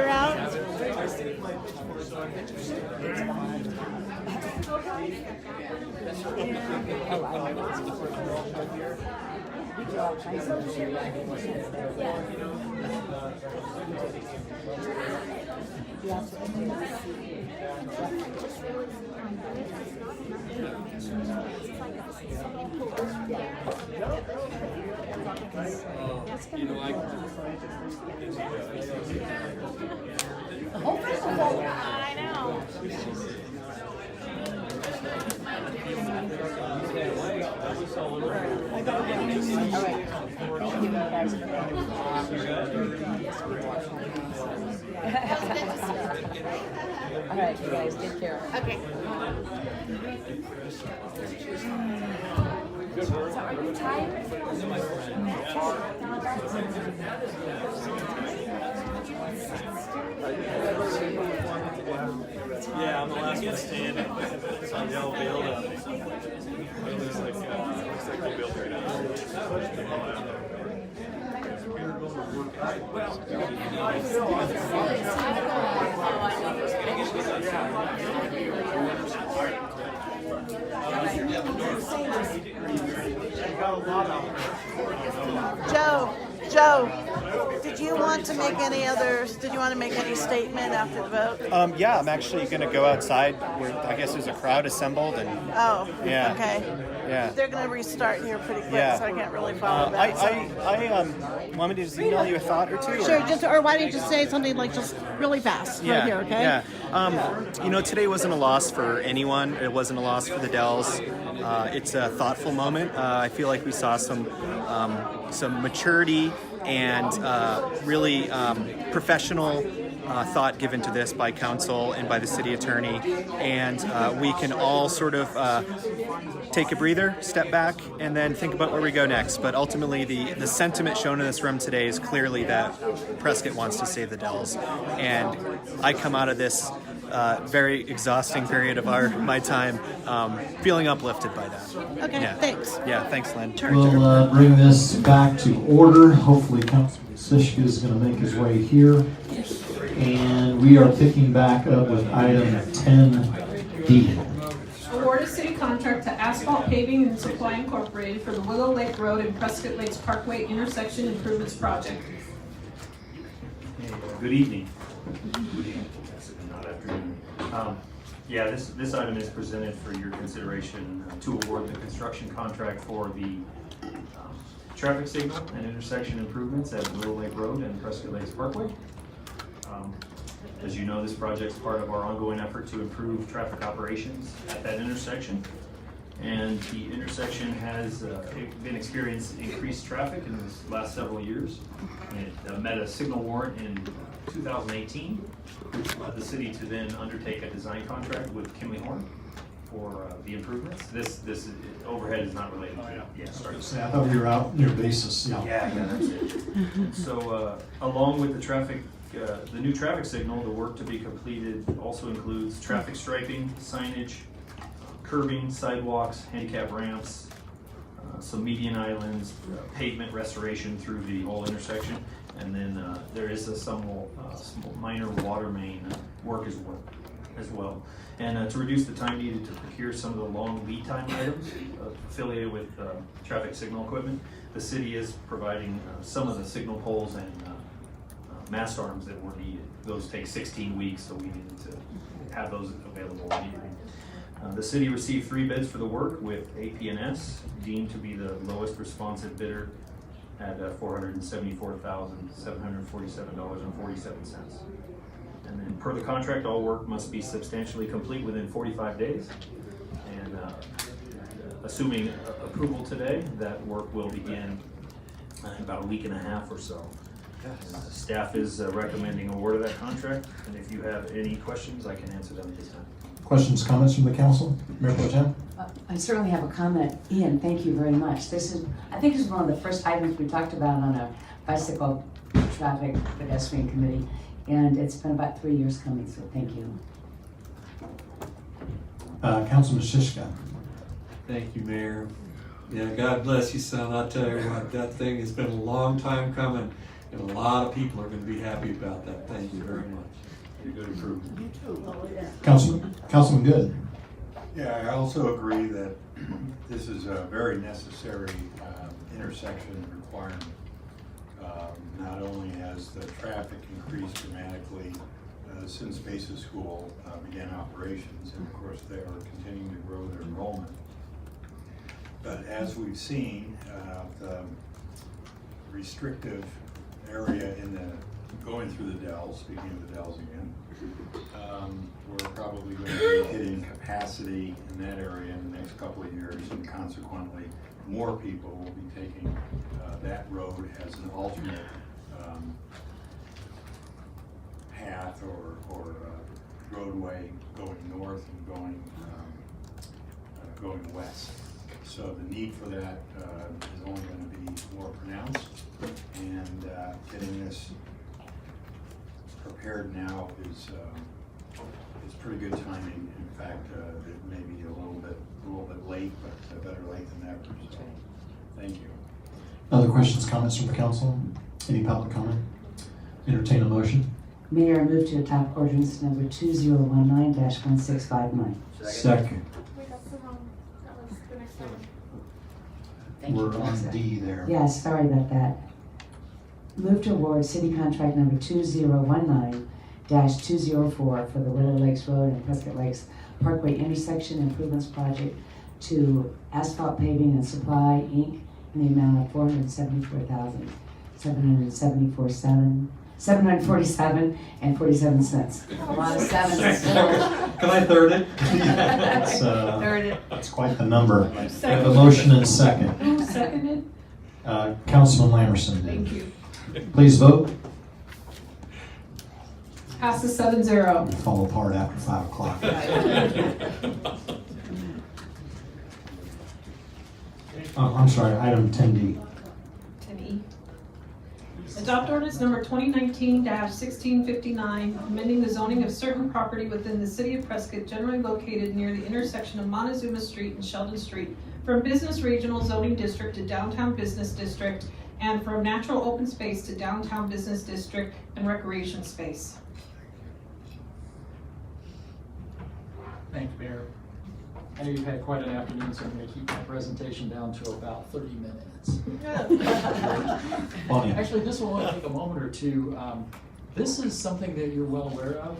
[SPEAKER 9] out. I know.
[SPEAKER 23] All right, you guys, take care.
[SPEAKER 9] Okay. So are you tired?
[SPEAKER 14] Yeah, I'm the last one standing. It's on the old build-up. It looks like they built right now.
[SPEAKER 9] Joe, did you want to make any statement after the vote?
[SPEAKER 20] Yeah, I'm actually going to go outside where I guess there's a crowd assembled and.
[SPEAKER 9] Oh,
[SPEAKER 20] yeah.
[SPEAKER 9] Okay.
[SPEAKER 20] Yeah.
[SPEAKER 9] They're going to restart here pretty quick,
[SPEAKER 20] Yeah.
[SPEAKER 9] so I can't really follow that.
[SPEAKER 20] I want me to just email you a thought or two?
[SPEAKER 9] Sure, or why don't you just say something like just really fast right here, okay?
[SPEAKER 20] Yeah. Today wasn't a loss for anyone. It wasn't a loss for the Dells. It's a thoughtful moment. I feel like we saw some maturity and really professional thought given to this by council and by the city attorney, and we can all sort of take a breather, step back, and then think about where we go next. But ultimately, the sentiment shown in this room today is clearly that Prescott wants to save the Dells, and I come out of this very exhausting period of my time feeling uplifted by that.
[SPEAKER 9] Okay, thanks.
[SPEAKER 20] Yeah, thanks, Lynn.
[SPEAKER 2] We'll bring this back to order. Hopefully Councilman Sishka is going to make his way here. And we are picking back up with item 10D.
[SPEAKER 6] Award a city contract to Asphalt Paving and Supply Incorporated for the Willow Lake Road and Prescott Lakes Parkway Intersection Improvements Project.
[SPEAKER 21] Good evening. Not afternoon. Yeah, this item is presented for your consideration to award the construction contract for the traffic signal and intersection improvements at Willow Lake Road and Prescott Lakes Parkway. As you know, this project is part of our ongoing effort to improve traffic operations at that intersection. And the intersection has been experiencing increased traffic in the last several years. It met a signal warrant in 2018, which led the city to then undertake a design contract with Kimley Horn for the improvements. This overhead is not related to it. Yeah, sorry.
[SPEAKER 2] I thought we were out near basis.
[SPEAKER 21] Yeah, that's it. So along with the new traffic signal, the work to be completed also includes traffic striping, signage, curbing, sidewalks, handicap ramps, some median islands, pavement restoration through the whole intersection, and then there is some minor water main work as well. And to reduce the time needed to procure some of the long lead time items affiliated with traffic signal equipment, the city is providing some of the signal poles and mast arms that were needed. Those take 16 weeks, so we needed to have those available immediately. The city received 3 bids for the work, with AP&S deemed to be the lowest responsive bidder at $474,747.47. And then per the contract, all work must be substantially complete within 45 days. And assuming approval today, that work will begin in about a week and a half or so. Staff is recommending award of that contract, and if you have any questions, I can answer them at this time.
[SPEAKER 2] Questions, comments from the council? Mayor Pro Tem?
[SPEAKER 12] I certainly have a comment. Ian, thank you very much. I think this is one of the first items we talked about on our bicycle traffic pedestrian committee, and it's been about 3 years coming, so thank you.
[SPEAKER 2] Councilman Shishka.
[SPEAKER 13] Thank you, Mayor. Yeah, God bless you, son. I'll tell you what, that thing has been a long time coming, and a lot of people are going to be happy about that. Thank you very much. You're good improvement.
[SPEAKER 2] Councilman Good.
[SPEAKER 17] Yeah, I also agree that this is a very necessary intersection requirement. Not only has the traffic increased dramatically since Basis School began operations, and of course they are continuing to grow their enrollment, but as we've seen, the restrictive area in the going through the Dells, speaking of the Dells again, we're probably going to be hitting capacity in that area in the next couple of years, and consequently more people will be taking that road as an alternate path or roadway going north and going west. So the need for that is only going to be more pronounced, and getting this prepared now is pretty good timing. In fact, it may be a little bit late, but better late than never. So, thank you.
[SPEAKER 2] Other questions, comments from the council? Any public comment? Entertain a motion.
[SPEAKER 12] Mayor, I move to adopt ordinance number 2019-1659.
[SPEAKER 2] Second.
[SPEAKER 16] Wait, that's the wrong, that was the next one.
[SPEAKER 12] Thank you.
[SPEAKER 2] We're on D there.
[SPEAKER 12] Yeah, sorry about that. Move to award city contract number 2019-204 for the Willow Lakes Road and Prescott Lakes Parkway intersection improvements project to Asphalt Paving and Supply, Inc. in the amount of $747.47. A lot of sevens.
[SPEAKER 13] Can I third it?
[SPEAKER 2] That's quite the number. I have a motion and a second.
[SPEAKER 6] Who seconded?
[SPEAKER 2] Councilman Lamerson did.
[SPEAKER 6] Thank you.
[SPEAKER 2] Please vote.
[SPEAKER 6] Passes 7-0.
[SPEAKER 2] We fall apart after 5 o'clock. I'm sorry, item 10D.
[SPEAKER 6] 10E. Adopt ordinance number 2019-1659, amending the zoning of certain property within the City of Prescott generally located near the intersection of Montezuma Street and Sheldon Street from Business Regional Zoning District to Downtown Business District, and from Natural Open Space to Downtown Business District and Recreation Space.
[SPEAKER 4] Thank you, Mayor. I know you've had quite an afternoon, so I'm going to keep my presentation down to about 30 minutes. Actually, this will only take a moment or two. This is something that you're well aware of.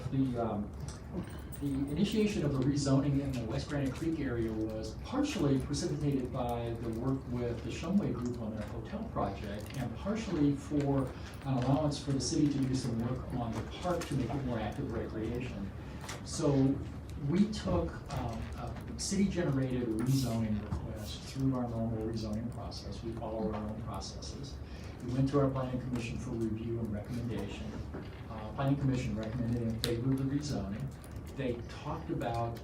[SPEAKER 4] The initiation of the rezoning in the West Granite Creek area was partially precipitated by the work with the Shumway Group on their hotel project, and partially for an allowance for the city to do some work on the park to make it more active recreation. So we took a city-generated rezoning request through our normal rezoning process. We follow our own processes. We went to our Planning Commission for review and recommendation. Planning Commission recommended in favor of the rezoning. They talked about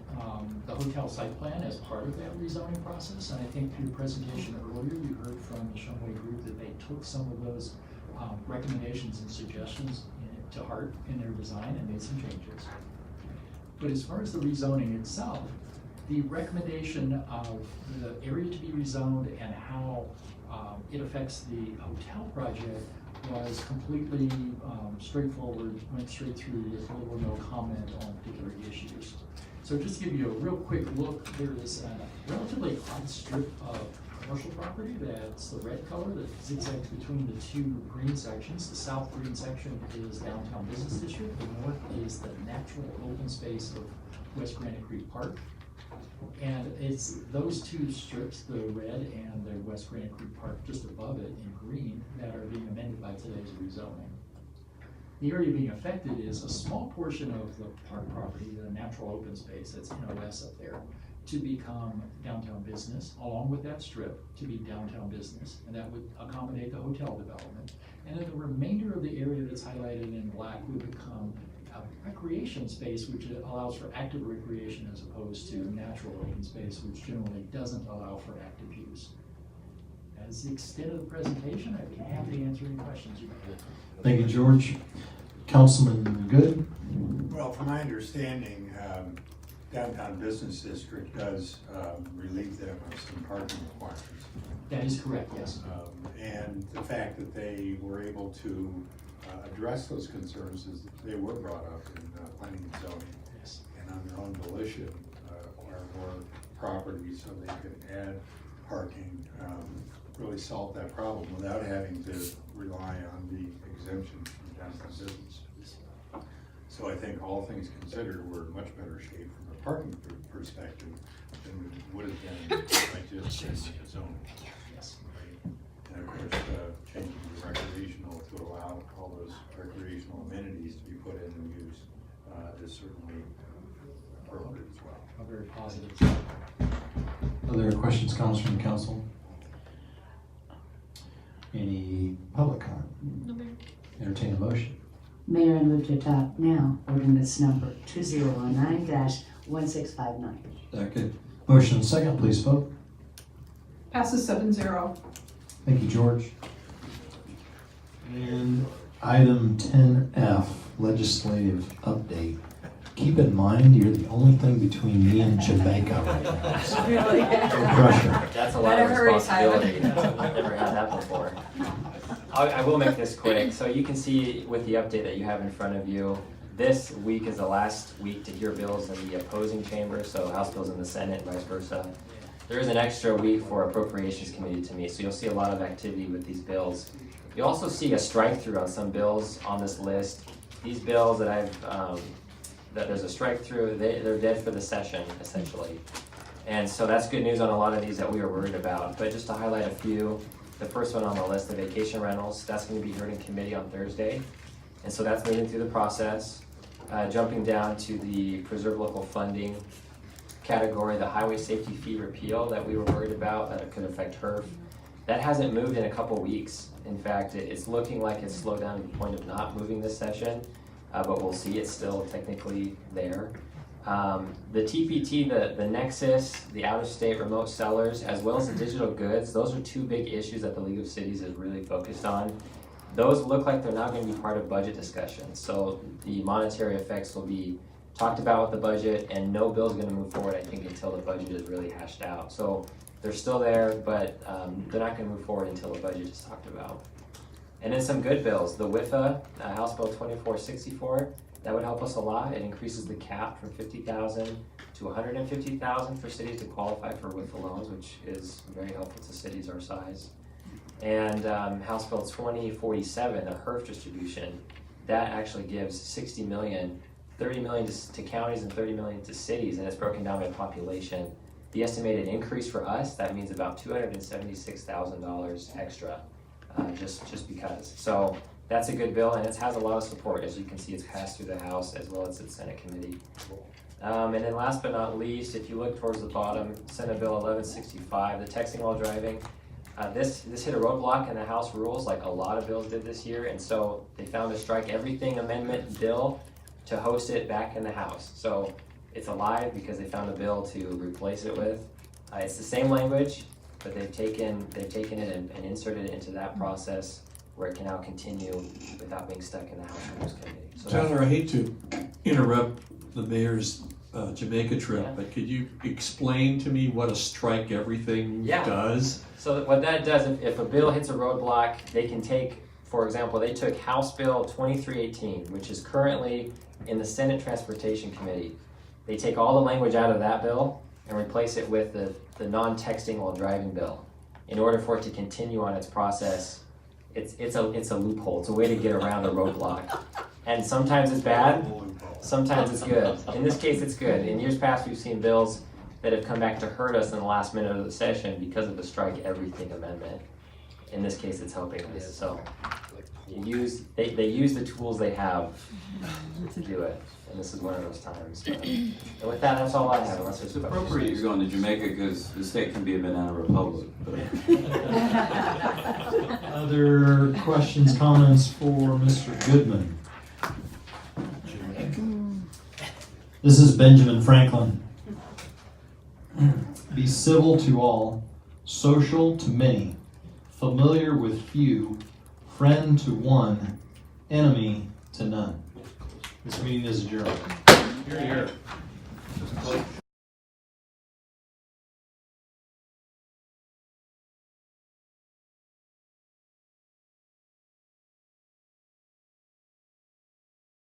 [SPEAKER 4] the hotel site plan as part of that rezoning process, and I think through the presentation earlier, you heard from the Shumway Group that they took some of those recommendations and suggestions to heart in their design and made some changes. But as far as the rezoning itself, the recommendation of the area to be rezoned and how it affects the hotel project was completely straightforward, went straight through with little or no comment on particular issues. So just to give you a real quick look, there is a relatively odd strip of commercial property that's the red color that zigzags between the two green sections. The south green section is Downtown Business District. The north is the natural open space of West Granite Creek Park. And it's those two strips, the red and the West Granite Creek Park just above it in green, that are being amended by today's rezoning. The area being affected is a small portion of the park property, the natural open space that's NOS up there. to become downtown business, along with that strip to be downtown business, and that would accommodate the hotel development. And then the remainder of the area that's highlighted in black would become a recreation space, which allows for active recreation as opposed to natural open space, which generally doesn't allow for active use. As the extent of the presentation, I'd be happy to answer any questions you might have.
[SPEAKER 2] Thank you, George. Councilman Good?
[SPEAKER 17] Well, from my understanding, downtown business district does relieve them of some parking requirements.
[SPEAKER 4] That is correct, yes.
[SPEAKER 17] And the fact that they were able to address those concerns is they were brought up in planning and zoning.
[SPEAKER 4] Yes.
[SPEAKER 17] And on their own volition, acquire more property so they could add parking, really solve that problem without having to rely on the exemption from downtown business. So I think all things considered, we're in much better shape from a parking perspective than we would have been by just zoning.
[SPEAKER 4] Yes.
[SPEAKER 17] And of course, changing the recreational to allow all those recreational amenities to be put in and used is certainly appropriate as well.
[SPEAKER 4] A very positive.
[SPEAKER 2] Other questions, comments from the council? Any public comment?
[SPEAKER 6] No, Mayor.
[SPEAKER 2] Entertain a motion.
[SPEAKER 12] Mayor, I move to adopt now ordinance number 2019-1659.
[SPEAKER 2] Second. Motion and second, please vote.
[SPEAKER 6] Passes 7-0.
[SPEAKER 2] Thank you, George. And item 10F, legislative update. Keep in mind, you're the only thing between me and Jamaica right now. So
[SPEAKER 12] Really?
[SPEAKER 2] no pressure.
[SPEAKER 7] That's a lot of responsibility. I've never had that before. I will make this quick. So you can see with the update that you have in front of you, this week is the last week to hear bills in the opposing chamber, so House bills in the Senate and vice versa. There is an extra week for Appropriations Committee to meet, so you'll see a lot of activity with these bills. You also see a strike through on some bills on this list. These bills that that there's a strike through, they're dead for the session, essentially. And so that's good news on a lot of these that we were worried about. But just to highlight a few, the first one on the list, the vacation rentals, that's going to be heard in committee on Thursday. And so that's moving through the process. Jumping down to the preserve local funding category, the highway safety fee repeal that we were worried about, that it could affect HERF. That hasn't moved in a couple weeks. In fact, it's looking like it's slowed down to the point of not moving this session, but we'll see, it's still technically there. The TPT, the Nexus, the out-of-state remote sellers, as well as the digital goods, those are two big issues that the League of Cities is really focused on. Those look like they're not going to be part of budget discussions. So the monetary effects will be talked about with the budget, and no bill is going to move forward, I think, until the budget is really hashed out. So they're still there, but they're not going to move forward until the budget is talked about. And then some good bills. The WIFA, House Bill 2464, that would help us a lot. It increases the cap from $50,000 to $150,000 for cities to qualify for WIFA loans, which is very helpful to cities our size. And House Bill 2047, the HERF distribution, that actually gives $60 million, $30 million to counties and $30 million to cities, and it's broken down by population. The estimated increase for us, that means about $276,000 extra, just because. So that's a good bill, and it has a lot of support. As you can see, it's passed through the House as well as its Senate committee. And then last but not least, if you look towards the bottom, Senate Bill 1165, the texting while driving. This hit a roadblock in the House rules, like a lot of bills did this year, and so they found a strike everything amendment bill to host it back in the House. So it's alive because they found a bill to replace it with. It's the same language, but they've taken it and inserted it into that process where it can now continue without being stuck in the House Rules Committee. So
[SPEAKER 13] Tyler, I hate to interrupt the mayor's Jamaica trip, but could you explain to me what a strike everything does?
[SPEAKER 7] So what that does, if a bill hits a roadblock, they can take, for example, they took House Bill 2318, which is currently in the Senate Transportation Committee. They take all the language out of that bill and replace it with the non-texting while driving bill. In order for it to continue on its process, it's a loophole. It's a way to get around a roadblock. And sometimes it's bad, sometimes it's good. In this case, it's good. In years past, we've seen bills that have come back to hurt us in the last minute of the session because of the strike everything amendment. in this case, it's helping us. So they use the tools they have to do it, and this is one of those times. And with that, that's all I have, unless there's
[SPEAKER 18] It's appropriate you're going to Jamaica because the state can be a banana republic.
[SPEAKER 2] Other questions, comments for Mr. Goodman? This is Benjamin Franklin. Be civil to all, social to many, familiar with few, friend to one, enemy to none. This meeting is adjourned.
[SPEAKER 21] Here, here.